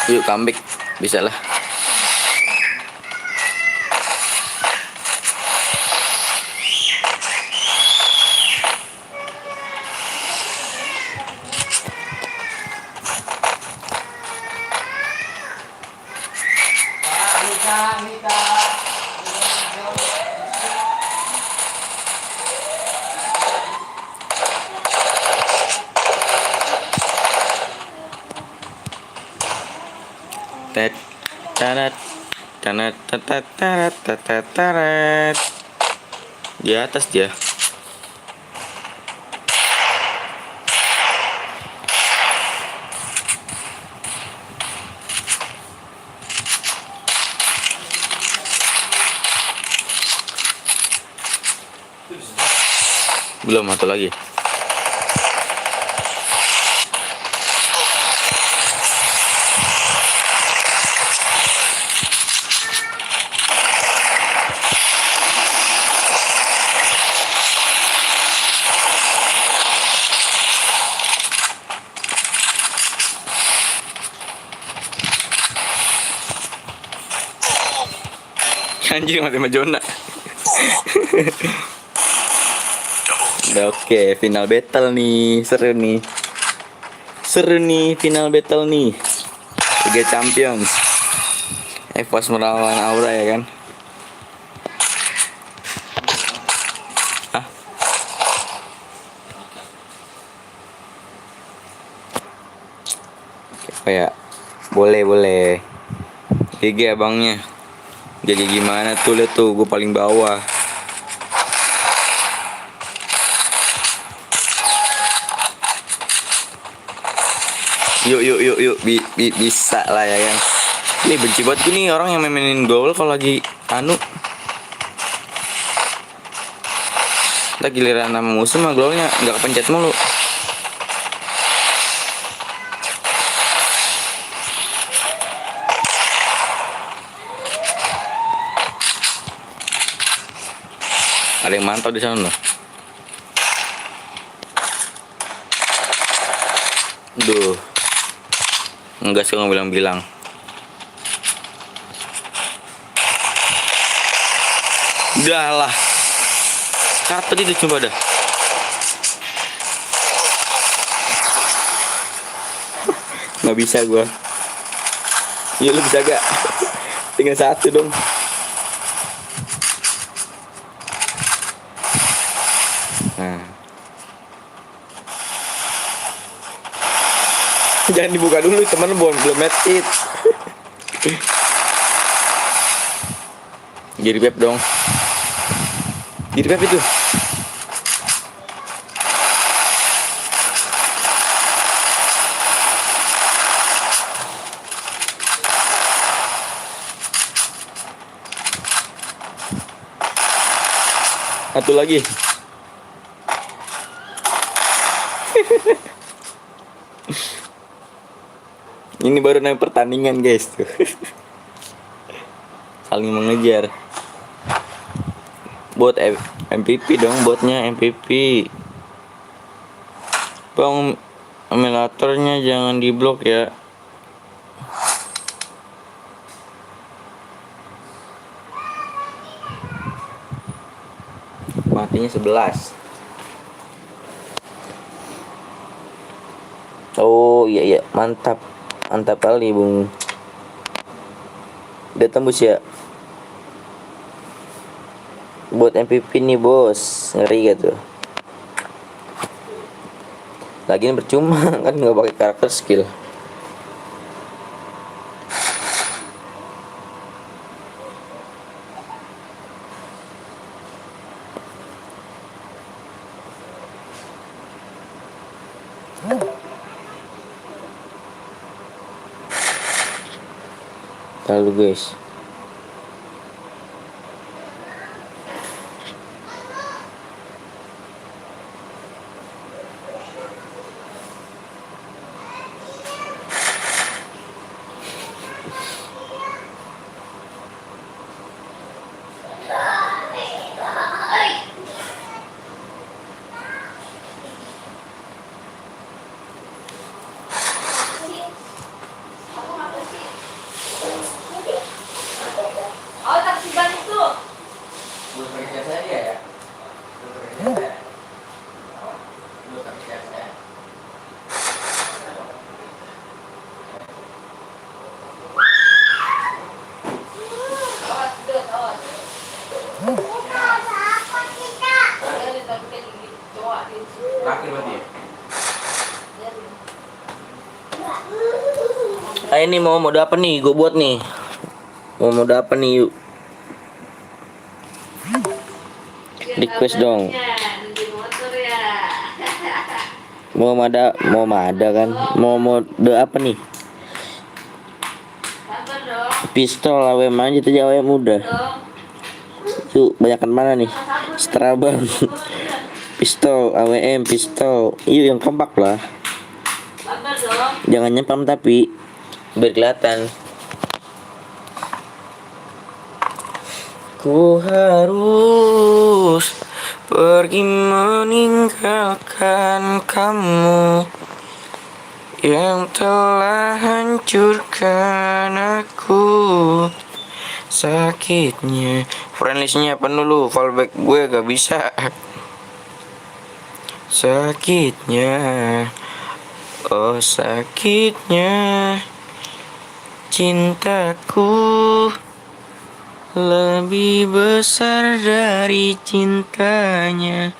Yuk comeback, bisa lah. Di atas dia. Belum, satu lagi. Anjing mati sama Jona. Udah oke, final battle nih, seru nih. Seru nih final battle nih. Liga Champions. Evos melawan Aura ya kan? Hah? Apa ya? Boleh. GG abangnya. Jadi gimana tuh, lihat tuh, gue paling bawah. Yuk, bisa lah ya kan. Ini benci banget gue nih orang yang mainin gol kalau lagi anu. Ntar giliran sama musuh mah golnya nggak kepencet mulu. Ada yang mantau di sana loh. Duh. Enggak sih nggak bilang-bilang. Udah lah. Karat tadi udah coba dah. Nggak bisa gua. Iya lu bisa gak? Tinggal satu dong. Nah. Jangan dibuka dulu, teman belum match it. Jadi pep dong. Jadi pep itu. Satu lagi. Ini baru naik pertandingan guys tuh. Saling mengejar. Bot MVP dong, botnya MVP. Bang, emulatornya jangan diblok ya. Matinya 11. Oh iya, mantap. Mantap kali Bung. Udah tembus ya. Buat MVP nih bos. Ngeri gitu. Lagian percuma kan nggak pakai karakter skill. Lalu guys. Oh, taksi ban itu. Awas, dot, awas. Ya, ditangkap di cowok di sini. Terakhir berarti ya? Ya. Ini mau mode apa nih? Gue buat nih. Mau mode apa nih yuk? Request dong. Nunggu motor ya. Mau ada kan? Mau mode apa nih? Sabar dong. Pistol AWM aja tuh AWM udah. Dong. Yuk, banyakan mana nih? Strabang. Pistol AWM pistol. Yuk yang kompak lah. Sabar dong. Jangan nyempam tapi biar kelihatan. Ku harus pergi meninggalkan kamu yang telah hancurkan aku. Sakitnya friendlistnya penuh lu, fallback gue gak bisa. Sakitnya, oh sakitnya cintaku lebih besar dari cintanya.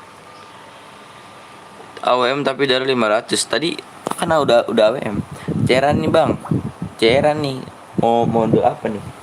AWM tapi dari 500 tadi kan udah AWM. Cairan nih bang, cairan nih. Mau mode apa nih?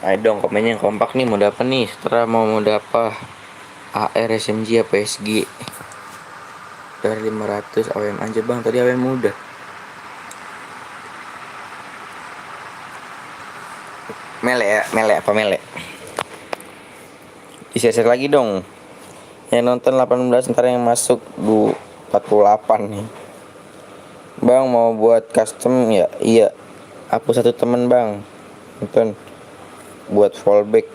Ayo dong komennya yang kompak nih, mode apa nih? Setelah mau mode apa? AR, SMG, apa SG? Dari 500 AWM aja bang, tadi AWM udah. Mele apa mele? Di-share lagi dong. Yang nonton 18 ntar yang masuk 48 nih. Bang mau buat custom ya? Iya. Aku satu temen bang. Nonton. Buat fallback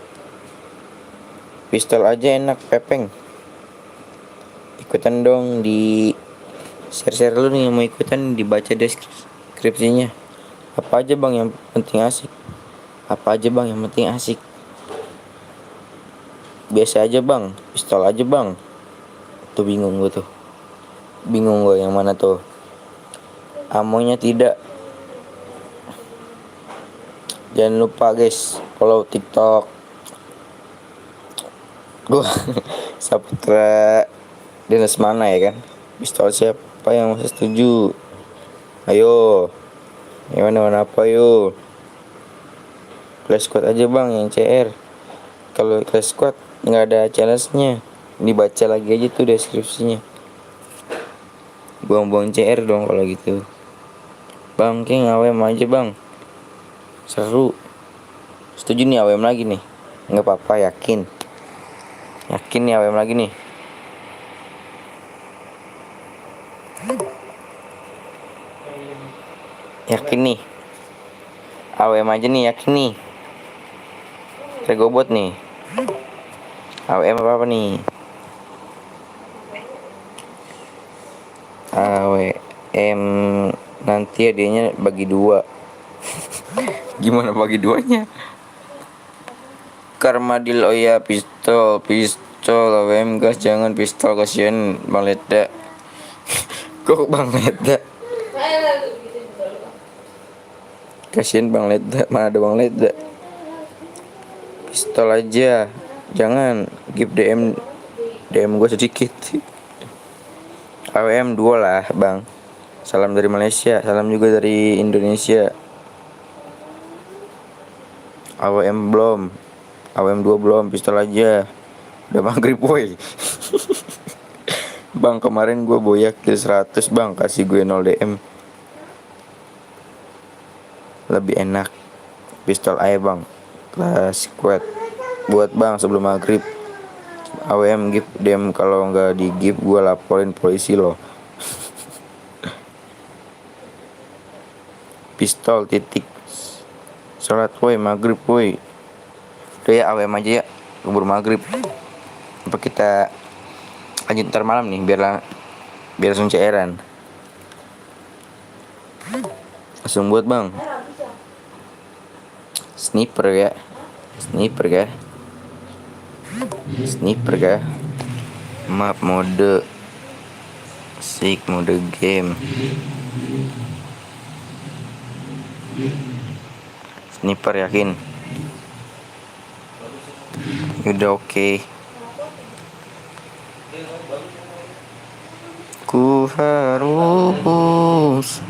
pistol aja enak pepeng. Ikutan dong di share lu nih yang mau ikutan, dibaca deskripsinya. Apa aja bang yang penting asik? Apa aja bang yang penting asik? Biasa aja bang, pistol aja bang. Tuh bingung gue tuh. Bingung gue yang mana tuh. Amonya tidak. Jangan lupa guys, follow TikTok gua Saputra Dinas mana ya kan? Pistol siapa yang masih setuju? Ayo. Gimana mana apa yuk? Clash Squad aja bang yang CR. Kalau Clash Squad nggak ada challenge-nya. Dibaca lagi aja tuh deskripsinya. Buang-buang CR dong kalau gitu. Bang King AWM aja bang. Seru. Setuju nih AWM lagi nih. Nggak apa-apa yakin. Yakin nih AWM lagi nih. Yakin nih. AWM aja nih yakin nih. Regobot nih. AWM apa nih? AWM nanti hadiahnya bagi 2. Gimana bagi 2-nya? Karmadil oh ya pistol AWM gas jangan pistol kasihan Bang Leda. Kok Bang Leda? Kasihan Bang Leda, mana ada Bang Leda? Pistol aja. Jangan give DM gue sedikit. AWM 2 lah bang. Salam dari Malaysia, salam juga dari Indonesia. AWM belum, AWM 2 belum, pistol aja. Udah maghrib boy. Bang kemarin gue boyak kill 100 bang, kasih gue 0 DM. Lebih enak. Pistol aja bang. Clash Squad buat bang sebelum maghrib. AWM give DM, kalau nggak di give gue laporin polisi loh. Pistol titik. Sholat woi maghrib woi. Udah ya AWM aja ya. Keburu maghrib. Apa kita lanjut ntar malam nih biar langsung CR-an. Langsung buat bang. Sniper ya. Sniper kah? Sniper kah? Map mode Sik mode game. Sniper yakin? Udah oke. Ku harus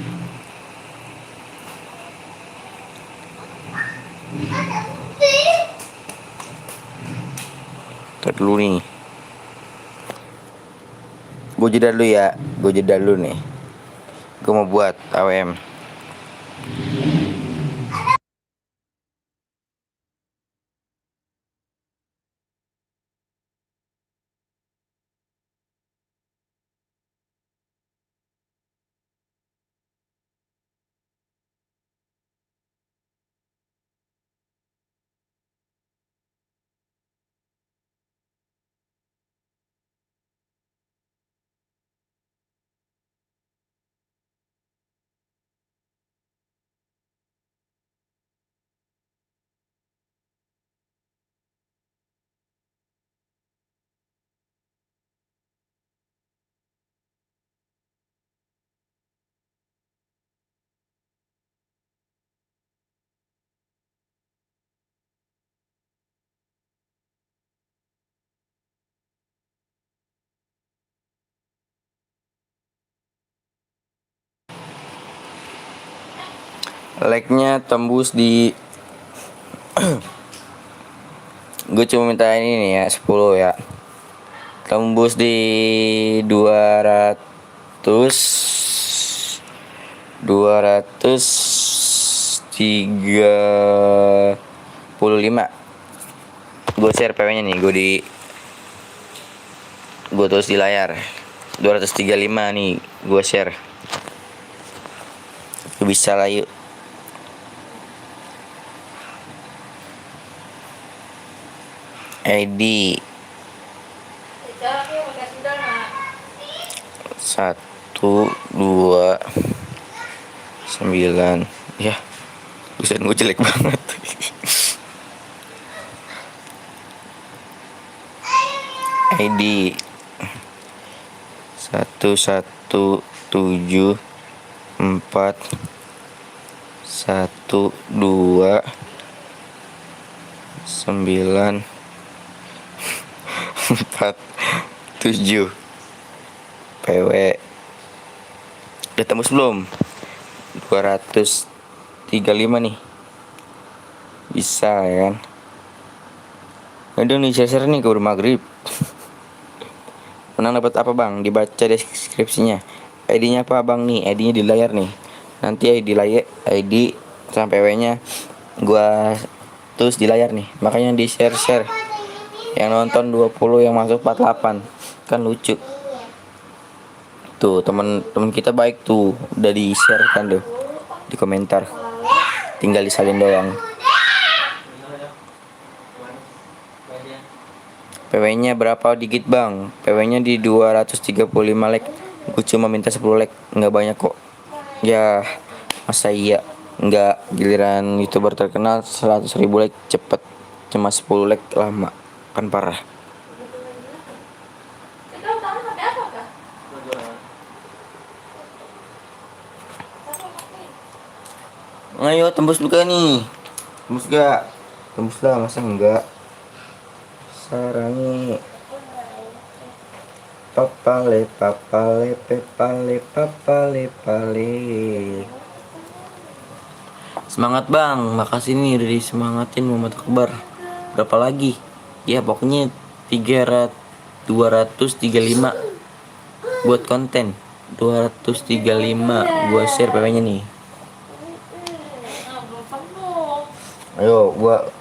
Ntar dulu nih. Gue jeda dulu ya. Gue jeda dulu nih. Gue mau buat AWM. Like-nya tembus di gue cuma minta ini nih ya 10 ya. Tembus di 235. Gue share PW-nya nih, gue tulis di layar. 235 nih gue share. Lu bisa lah yuk. ID 129 ya. Tulisan gue jelek banget. ID 1174 12 9 4 7. PW udah tembus belum? 235 nih. Bisa ya kan? Aduh nih share nih keburu maghrib. Menang dapat apa bang? Dibaca deskripsinya. ID-nya apa bang nih? ID-nya di layar nih. Nanti ID sampai W-nya gua tulis di layar nih. Makanya di share. Yang nonton 20 yang masuk 48. Kan lucu. Tuh temen kita baik tuh, udah di share kan tuh di komentar, tinggal disalin doang. PW-nya berapa digit bang? PW-nya di 235 like. Gue cuma minta 10 like, nggak banyak kok. Ya masa iya, nggak giliran youtuber terkenal 100.000 like cepet, cuma 10 like lama, kan parah. Ayo tembus juga nih. Tembus gak? Tembus lah, masa enggak? Sarangi. Papale. Semangat bang, makasih nih udah disemangatin Muhammad Akbar. Berapa lagi? Ya pokoknya 235 buat konten. 235 gua share PW-nya nih. Ayo, gua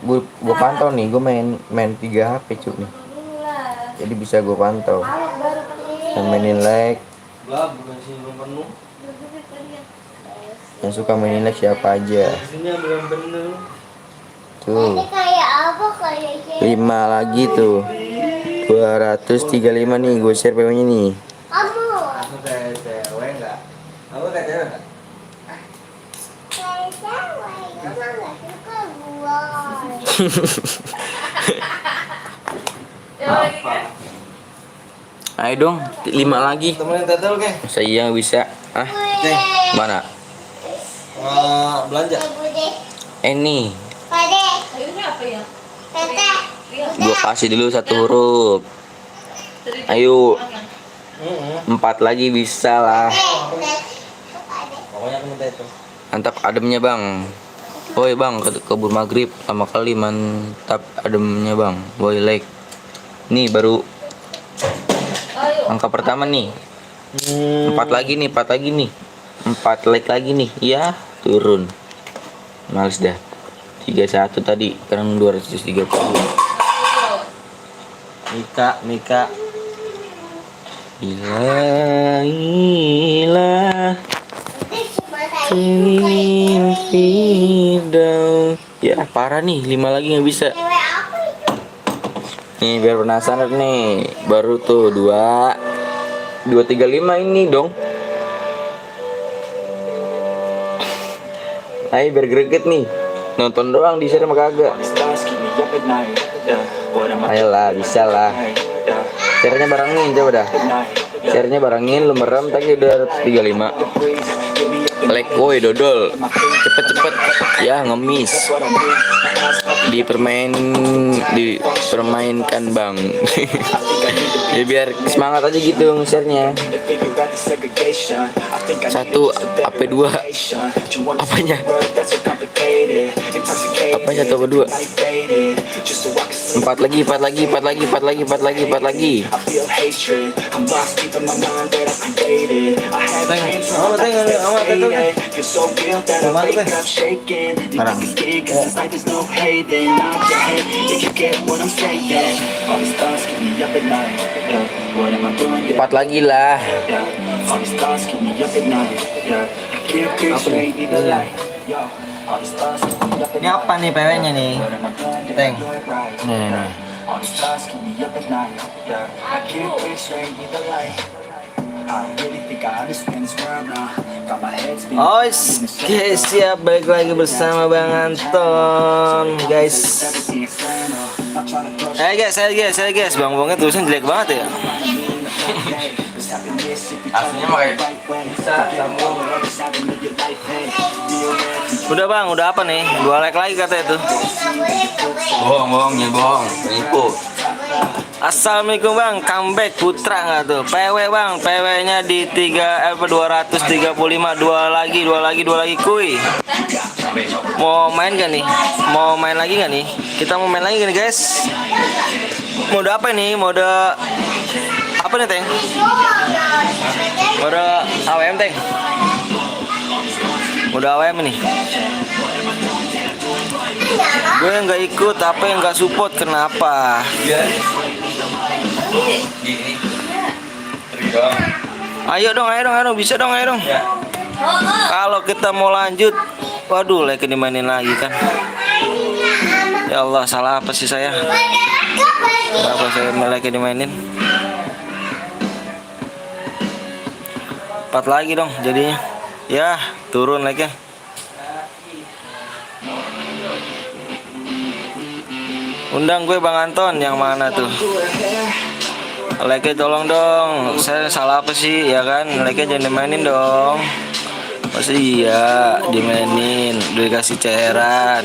pantau nih, gua main 3 HP cuk nih. Jadi bisa gua pantau. Dan mainin like. Yang suka mainin like siapa aja. Tuh. 5 lagi tuh. 235 nih, gua share PW-nya nih. Ayo dong, 5 lagi. Temenin Tetel ke? Saya yang bisa. Mana? Belanja. Nih. Akhirnya apa ya? Gua kasih dulu 1 huruf. Ayo. 4 lagi bisa lah. Pokoknya aku minta itu. Mantap ademnya bang. Woi bang, kebur maghrib lama kali mantap ademnya bang. Woi like. Nih baru angka pertama nih. 4 lagi nih. 4 like lagi nih. Ya turun. Males dah. 31 tadi, sekarang 230. Mika. Ilah. Ya parah nih, 5 lagi nggak bisa. Nih biar penasaran nih, baru tuh 235 ini dong. Ayo biar greget nih, nonton doang di share mah kagak. Ayolah, bisa lah. Share-nya barengin coba dah. Share-nya barengin, lu merem tadi udah 35. Like woi dodol. Cepet ya ngemis. Dipermainkan bang. Ya biar semangat aja gitu nge-share-nya. 1 apa 2? Apanya? Apa 1 apa 2? 4 lagi. Sekarang. 4 lagi lah. Ini apa nih PW-nya nih? Teng. Nih. Oke, siap, balik lagi bersama Bang Anton, guys. Guys, Bang Bongnya tulisan jelek banget ya. Aslinya pakai bisa sambung. Udah Bang, udah apa nih? 2 like lagi kata itu. Bohong, penipu. Assalamualaikum bang, comeback Putra nggak tuh? PW bang, PW-nya di 235, dua lagi kuy. Mau main gak nih? Mau main lagi gak nih? Kita mau main lagi gak nih guys? Mode apa nih? Mode apa nih Teng? Mode AWM Teng? Mode AWM nih. Gue nggak ikut, apa yang nggak support, kenapa? Ayo dong, bisa dong, ayo dong. Kalau kita mau lanjut, waduh, lagi dimainin lagi kan? Ya Allah, salah apa sih saya? Kenapa saya lagi dimainin? 4 lagi dong jadinya. Ya, turun lagi. Undang gue Bang Anton, yang mana tuh? Like tolong dong, saya salah apa sih ya kan? Like jangan dimainin dong. Masa iya dimainin, udah dikasih cairan,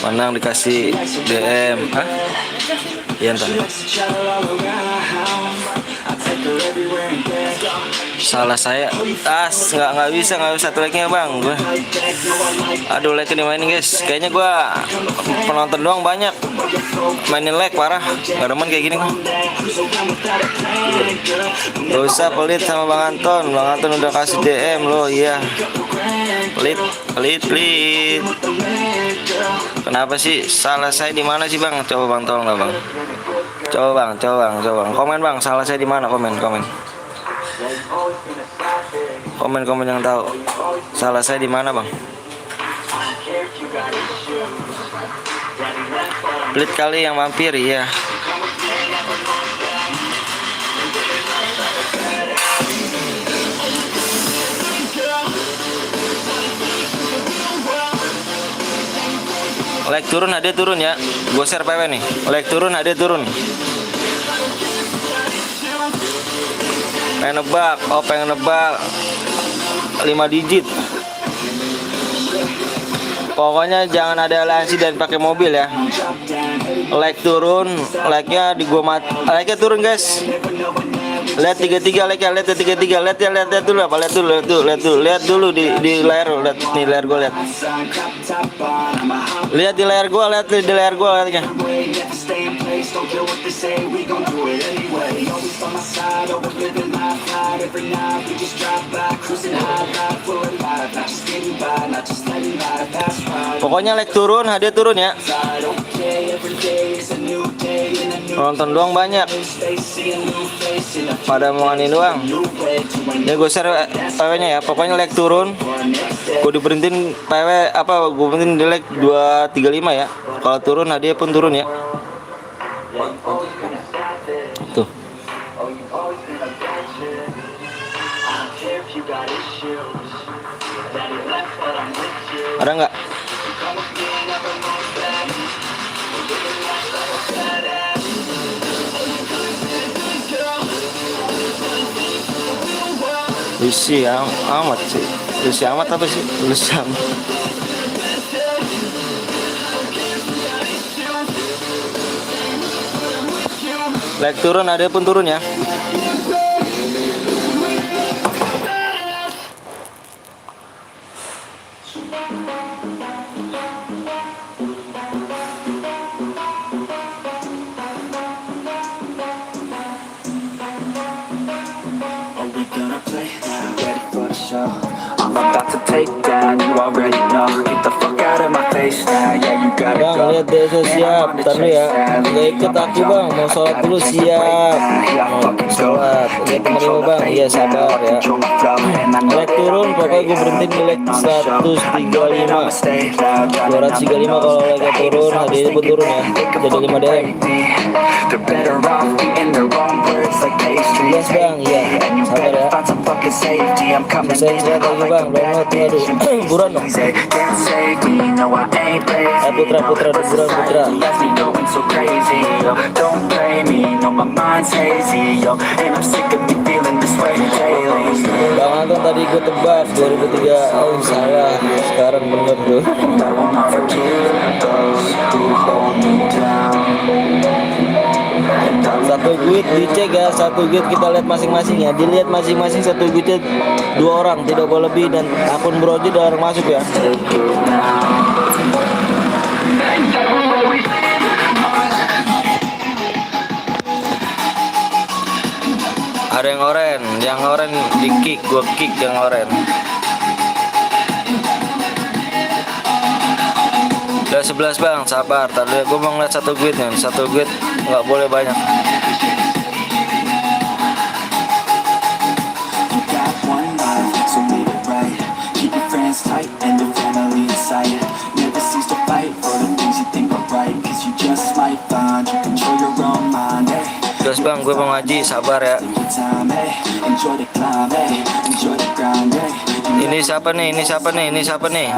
menang dikasih DM. Hah? Iya ntar. Salah saya, nggak bisa satu like-nya bang. Gue, aduh like dimainin guys. Kayaknya gue penonton doang banyak, mainin like parah. Gak demen kayak gini kok. Gak usah pelit sama Bang Anton. Bang Anton udah kasih DM lo, iya. Pelit. Kenapa sih? Salah saya di mana sih bang? Coba bang, tolong lah bang. Coba bang. Komen bang, salah saya di mana? Komen yang tahu. Salah saya di mana bang? Pelit kali yang mampir ya. Like turun, ada turun ya. Gue share PW nih. Like turun, ada turun. Pengen nebak 5 digit. Pokoknya jangan ada aliansi dan pakai mobil ya. Like turun, like-nya di gua like-nya turun guys. Lihat 33 like-nya, lihat 33, lihat dulu apa? Lihat dulu di layar, lihat nih layar gua, lihat. Lihat di layar gua, lihatnya. Pokoknya like turun, hadiah turun ya. Nonton doang banyak, pada mau nganin doang. Ya gue share PW-nya ya. Pokoknya like turun, gue diberhentiin PW apa? Gue berhentiin di like 235 ya. Kalau turun hadiah pun turun ya. Tuh. Ada nggak? Lucy amat sih. Lucy amat apa sih? Lucy amat. Like turun, ada pun turun ya. I'm about to take that, you already know. Get the fuck out of my face now, yeah, you gotta Bang, go. lihat desa siap, tar ya. Nggak ikut aku bang, mau sholat dulu siap. Mau sholat, lihat temen bang, iya sabar ya. Like turun, pokoknya gue berhenti di like 135. 235 kalau like turun, hadiahnya pun turun ya. Jadi 5 DM. They're better off eating their own words like pastries. Yes bang, iya, sabar ya. Find some fucking safety, I'm coming Saya lihat lagi bang, download aduh, buruan dong. can't save me, no I ain't lazy. Putra, buruan. Left me going so crazy, yo. Don't blame me, no my mind's hazy, yo. And I'm sick of me feeling this way daily. Bang Anton tadi gue tebak 2003, oh salah, sekarang bener tuh. I will not forgive those who hold me down. guide dicek ya, satu guide kita lihat masing-masing ya, dilihat masing-masing satu guide 2 orang, tidak boleh lebih, dan akun bronze udah masuk ya. Ada yang oren di kick, gua kick yang oren. Udah 11 bang, sabar. Tadi gua mau ngeliat satu guide nih, satu guide nggak boleh banyak. You got one life, so live it right. Keep your friends tight and your family in sight. Never cease to fight for the things you think are right. Cause you just might find you control your own mind. Hey. Terus bang, gue mau ngaji, sabar ya. Time, hey. Enjoy the climb, hey. Enjoy the grind, hey. Ini siapa nih? Ini siapa nih? Ini siapa nih?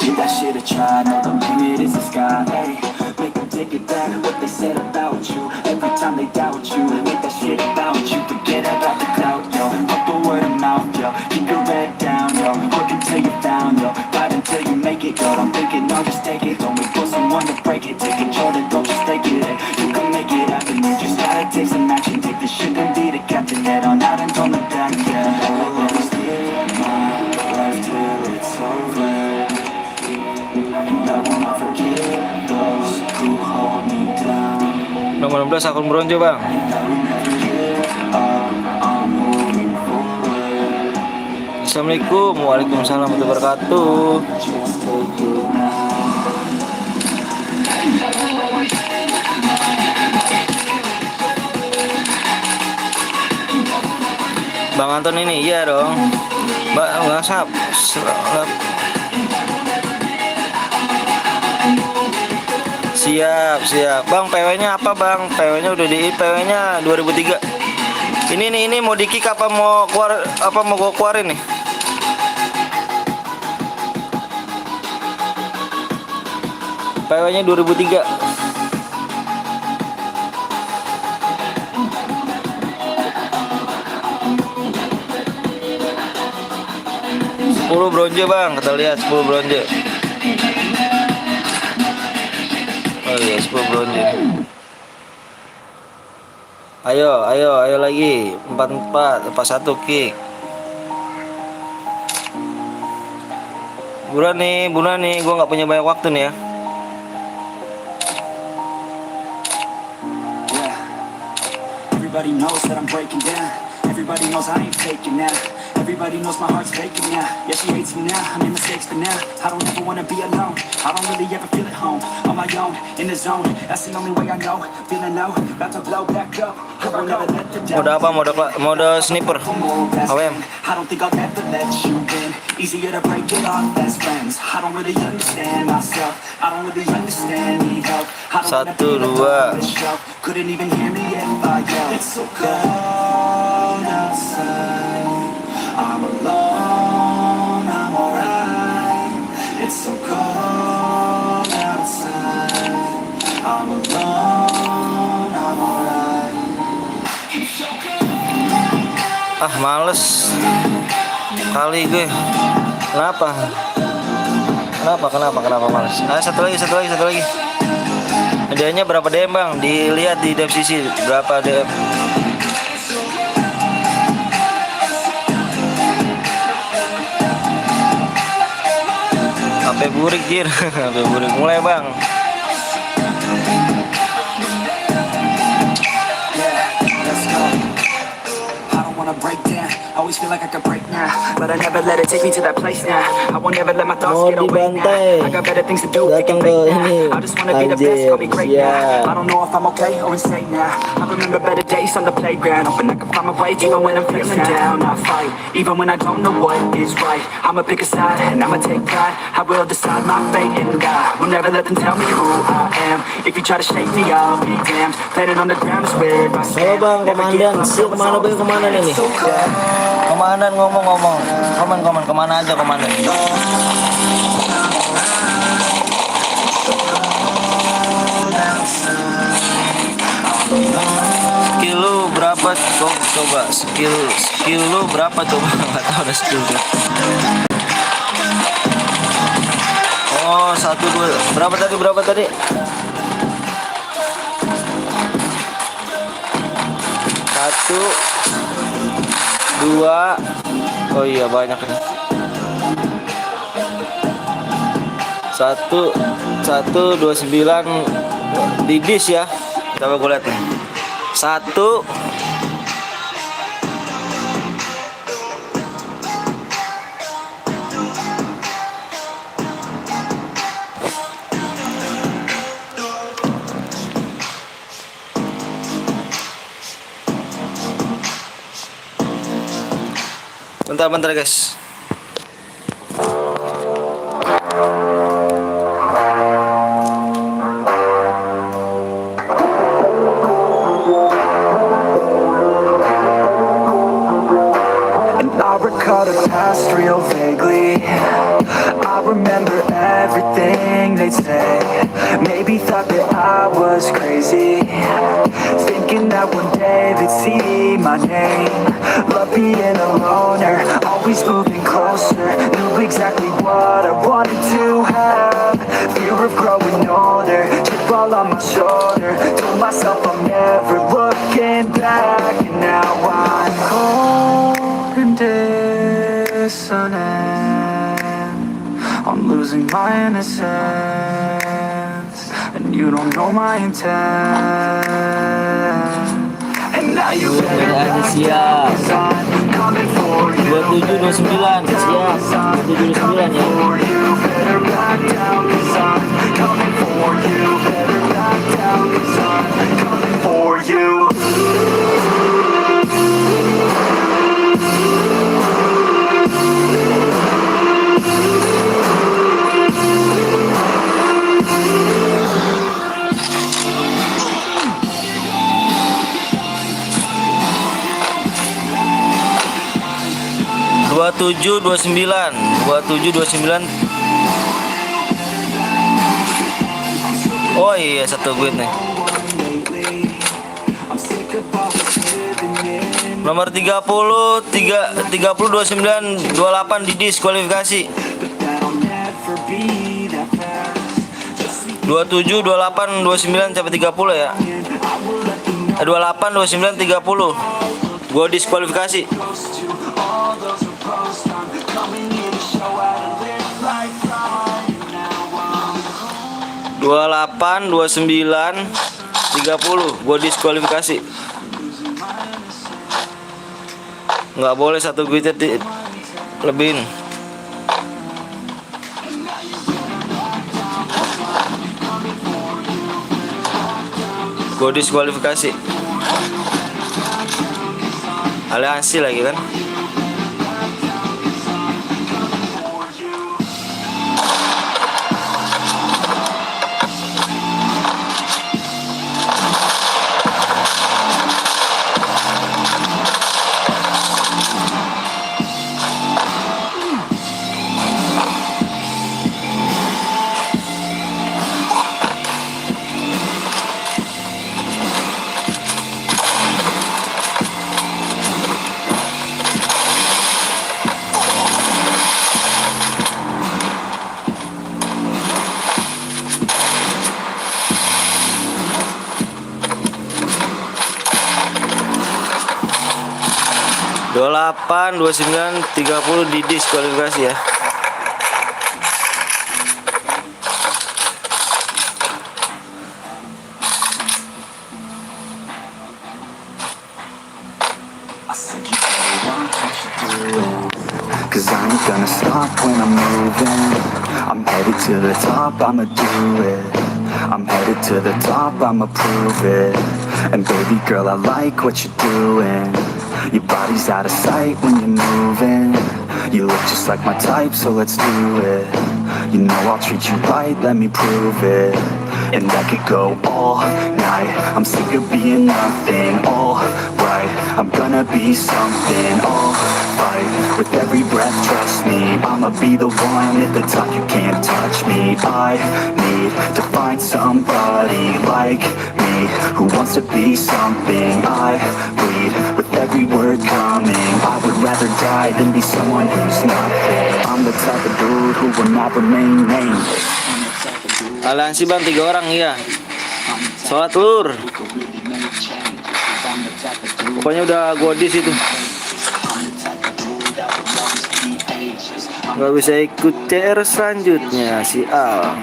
Give that shit a try, know the limit is the sky, hey. Make them take it back, what they said about you. Every time they doubt you, make that shit about you. Forget about the clout, yo. Fuck the word of mouth, yo. Keep your head down, yo. Work until you found, yo. Fight until you make it, yo. Don't think it, no, just take it. Don't wait for someone to break it. Take control, then don't just take it, hey. You can make it happen, you just gotta take some action. Take the shit and be the captain, head on out and don't look back, yeah. Always live my life till it's over. And I will not forget those who hold me down. Nomor 16 akun bronze bang. And I will never give up, I'm moving forward. Assalamualaikum, waalaikumsalam warahmatullahi wabarakatuh. Just take it now. Bang Anton ini, iya dong. Bang WhatsApp. Siap. Bang, PW-nya apa bang? PW-nya udah di PW-nya 2003. Ini mau di kick apa mau keluar, apa mau gua keluarin nih? PW-nya 2003. Sepuluh bronze bang, kita lihat 10 bronze. Oh iya, 10 bronze. Ayo lagi. 44, 41 kick. Buruan nih, gua nggak punya banyak waktu nih ya. Everybody knows that I'm breaking down. Everybody knows I ain't faking now. Everybody knows my heart's faking now. Yeah, she hates me now, I made mistakes but now I don't ever wanna be alone. I don't really ever feel at home. On my own, in the zone, that's the only way I know. Feeling low, about to blow back up. I won't ever let the doubt. Mode apa? Mode sniper. AWM. I don't think I'll ever let you in. Easier to break it off best friends. I don't really understand myself. I don't really understand, need help. I don't wanna be the Dua. on the shelf. Couldn't even hear me if I yelled. It's so cold outside. I'm alone, I'm alright. It's so cold outside. I'm alone, I'm alright. Males kali gue. Kenapa males? Satu lagi. Hadiahnya berapa DM bang? Dilihat di deskripsi berapa DM. HP burik jir. HP burik mulai bang. Break down, always feel like I could break now, but I never let it take me to that place now. I won't ever let my thoughts Mau get away now. dibantai. I got better things to do. Datang ke ini. I just wanna be the best, call me great Anjir, now. siap. I don't know if I'm okay or insane now. I remember better days on the playground, hoping I can find my way even when I'm feeling down. I fight, even when I don't know what is right. I'ma pick a side and I'ma take pride. I will decide my fate and die. Will never let them tell me who I am. If you try to shake me, I'll be damned. Planet on the ground is where I stand. Halo bang, komandan. Siap, kemana bang? Kemana nih? Komandan ngomong. Komen kemana aja komandan? Skill lu berapa? Coba skill lu berapa coba? Nggak tahu ada skill. Oh 1 2. Berapa tadi? Satu, dua, oh iya banyak nih. Satu, 29 di dish ya. Coba gue lihat nih. Satu, bentar guys. And I recall the past real vaguely. I remember everything they'd say. Maybe thought that I was crazy, thinking that one day they'd see my name. Love being a loner, always moving closer. Knew exactly what I wanted to have. Fear of growing older, chip all on my shoulder. Told myself I'm never looking back. And now I'm cold and dissonant. I'm losing my innocence, and you don't know my intent. And now you better Ada back siap. down, 'cause I'm coming for you. 2729 siap. 2729 ya. For you, better back down, 'cause I'm coming for you. Better back down, 'cause I'm coming for you. Dua 2729. Oh iya satu gue nih. Nomor 30 29 28 didiskualifikasi. 27 28 29 sampai 30 ya. 28 29 30. Gue diskualifikasi. 28 29 30 gue diskualifikasi. Nggak boleh satu guitnya lebihin. Gue diskualifikasi. Aliansi lagi kan. Dua 28 29 30 didiskualifikasi ya. Cause I ain't gonna stop when I'm moving. I'm headed to the top, I'ma do it. I'm headed to the top, I'ma prove it. And baby girl, I like what you're doing. Your body's out of sight when you're moving. You look just like my type, so let's do it. You know I'll treat you right, let me prove it. And I could go all night. I'm sick of being nothing. All right, I'm gonna be something. All right, with every breath, trust me, I'ma be the one at the top. You can't touch me. I need to find somebody like me who wants to be something. I bleed with every word coming. I would rather die than be someone who's nothing. I'm the type of dude who will not remain nameless. Aliansi bang 3 orang iya. Sholat lur. Pokoknya udah godis itu. Gak bisa ikut CR selanjutnya si Al.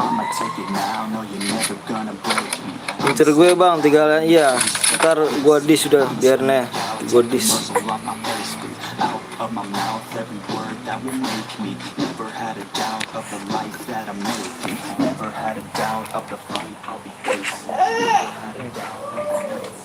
I'ma take it now, no you're never gonna break me. Pincer gue bang, tinggal iya. Ntar gua dis sudah biar nih. Gua dis. Muzzle up my face with out of my mouth every word that will make me. Never had a doubt of the life that I'm making. Never had a doubt of the fight I'll be facing. Never had a doubt of the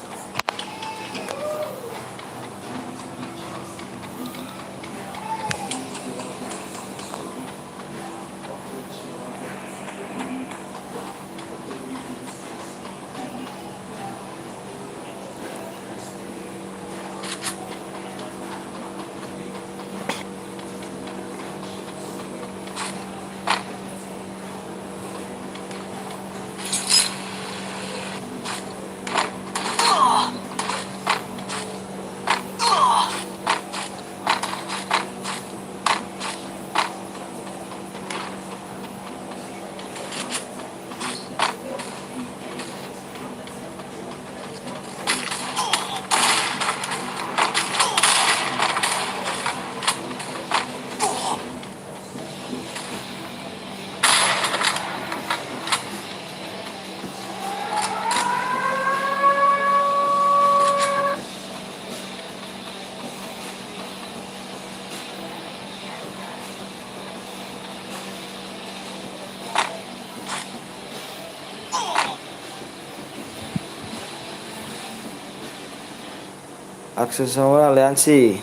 Akses sama aliansi.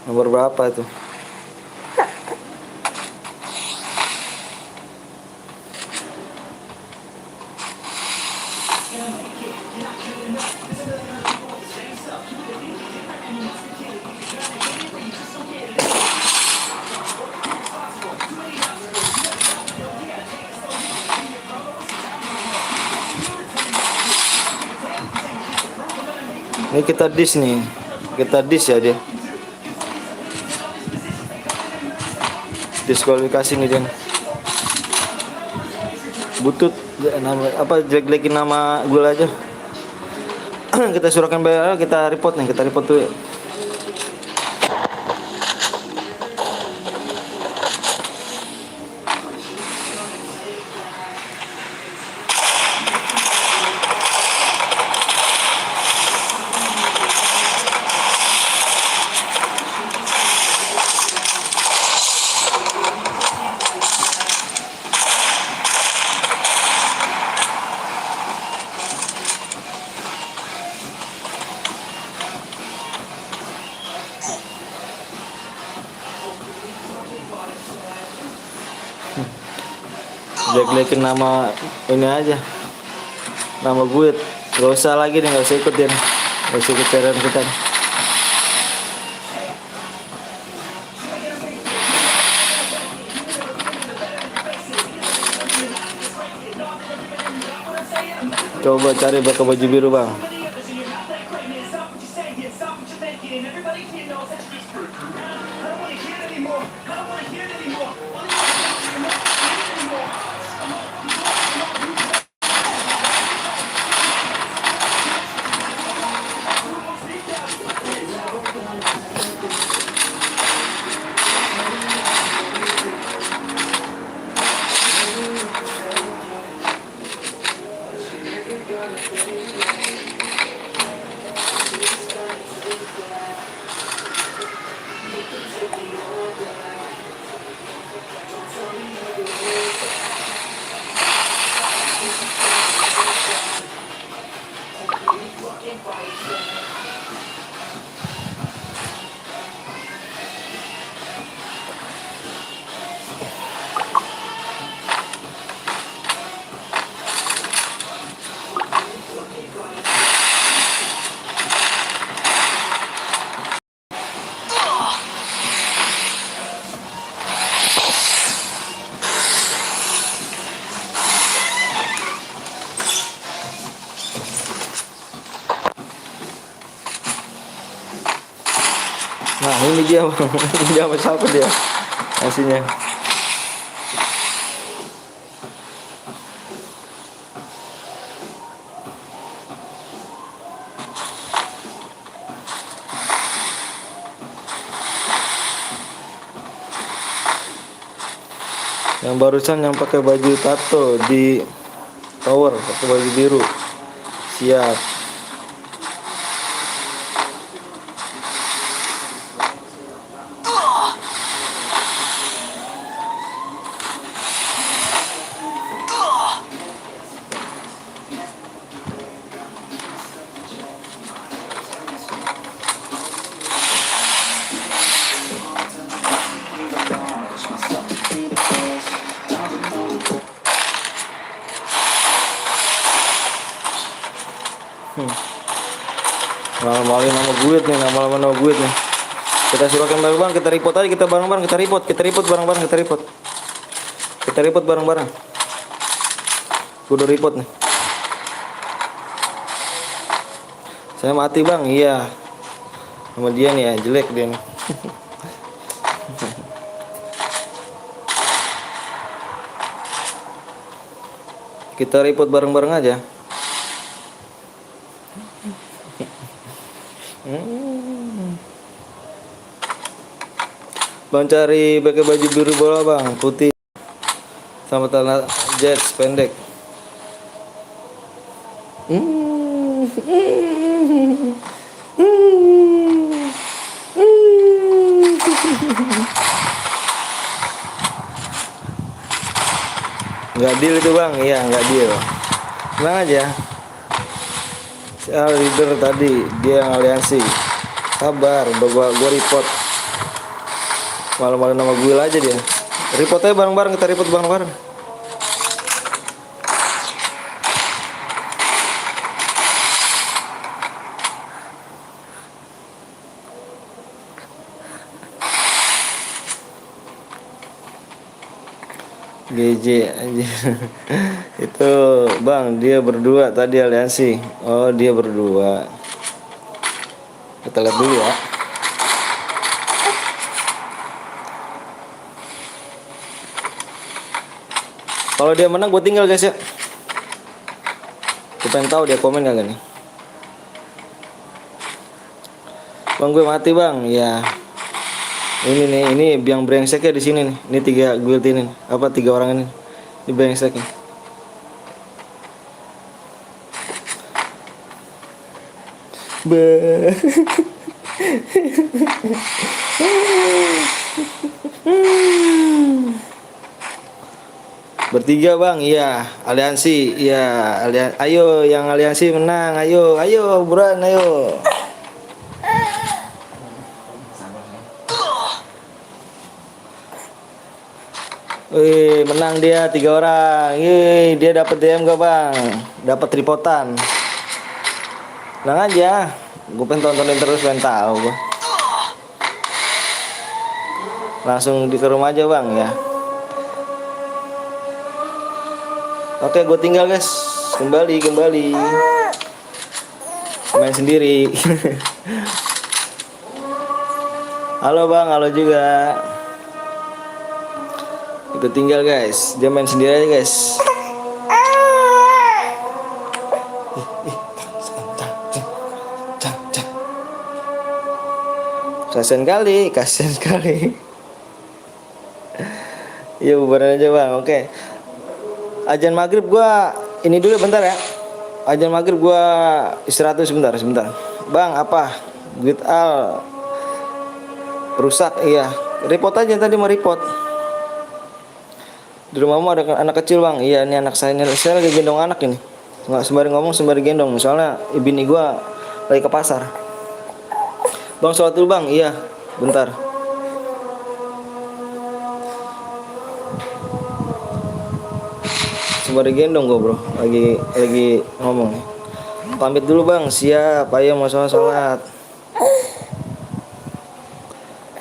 Nomor berapa itu? Ini kita dis nih. Kita dis ya dia. Diskualifikasi nih dia. Butut nama apa jelek-jelekin nama gue aja. Kita suratkan bayar, kita report nih, kita report tuh. Jelek-jelekin nama ini aja, nama gue. Gak usah lagi nih, gak usah ikut dia nih. Gak usah ikut cairan kita nih. Coba cari pakai baju biru bang. Nah ini dia bang. Dia sama siapa dia nasinya. Yang barusan yang pakai baju tato di tower, pakai baju biru. Siap. Malah-malahin nama gue nih, nama gue nih. Kita silakan bareng-bareng, kita report aja, kita bareng-bareng, kita report bareng-bareng, kita report bareng-bareng. Gue udah report nih. Saya mati bang, iya. Sama dia nih ya, jelek dia nih. Kita report bareng-bareng aja. Bang cari pakai baju biru bola bang, putih sama celana jeans pendek. Nggak deal itu bang, iya nggak deal. Tenang aja. Si leader tadi dia yang aliansi. Sabar, udah gua report. Malu-malu nama gue aja dia. Report aja bareng-bareng, kita report bareng-bareng. GJ aja. Itu bang, dia berdua tadi aliansi. Oh dia berdua. Kita lihat dulu ya. Kalau dia menang gue tinggal guys ya. Gue pengen tahu dia komen kagak nih. Bang gue mati bang, ya. Ini nih, ini yang brengseknya di sini nih. Ini 3 guild ini, apa 3 orang ini. Ini brengseknya. Bertiga bang, iya aliansi, iya ayo yang aliansi menang, ayo buruan ayo. Wih menang dia 3 orang, dia dapat DM gak bang, dapat reportan. Tenang aja, gue pengen tontonin terus, pengen tahu gue. Langsung di ke rumah aja bang ya. Oke, gue tinggal guys. Kembali. Main sendiri. Halo bang, halo juga. Kita tinggal guys. Dia main sendiri aja guys. Kasian kali. Iya bubaran aja bang. Oke. Ajan maghrib gua ini dulu bentar ya. Ajan maghrib gua istirahat dulu sebentar. Bang apa? Guild Al rusak, iya. Report aja tadi mau report. Di rumahmu ada anak kecil bang. Iya ini anak saya lagi gendong anak ini. Nggak sembari ngomong sembari gendong. Soalnya bini gua lagi ke pasar. Bang sholat dulu bang. Iya bentar. Sembari gendong gue bro, lagi ngomong. Pamit dulu bang, siap. Ayo mau sholat.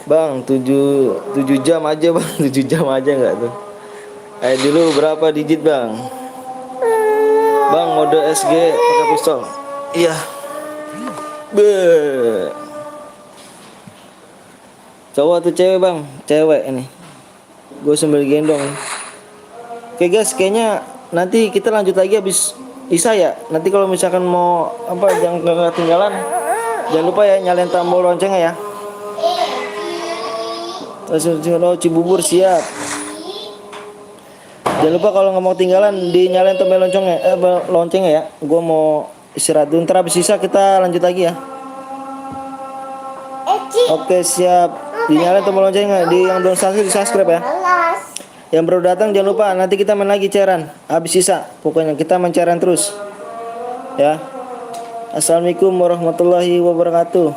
Bang 7 jam aja bang, 7 jam aja nggak tuh? Ayo dulu berapa digit bang? Bang mode SG pakai pistol. Iya. Be. Cowok atau cewek bang? Cewek ini. Gue sambil gendong. Oke guys, kayaknya nanti kita lanjut lagi habis Isa ya. Nanti kalau misalkan mau apa jangan ketinggalan. Jangan lupa ya nyalain tombol loncengnya ya. Terus Cibubur siap. Jangan lupa kalau nggak mau ketinggalan dinyalain tombol loncengnya ya. Gue mau istirahat dulu. Ntar habis Isa kita lanjut lagi ya. Oke siap. Dinyalain tombol loncengnya. Di yang belum subscribe ya. Yang baru datang jangan lupa nanti kita main lagi cairan habis Isa. Pokoknya kita main cairan terus. Ya. Assalamualaikum warahmatullahi wabarakatuh.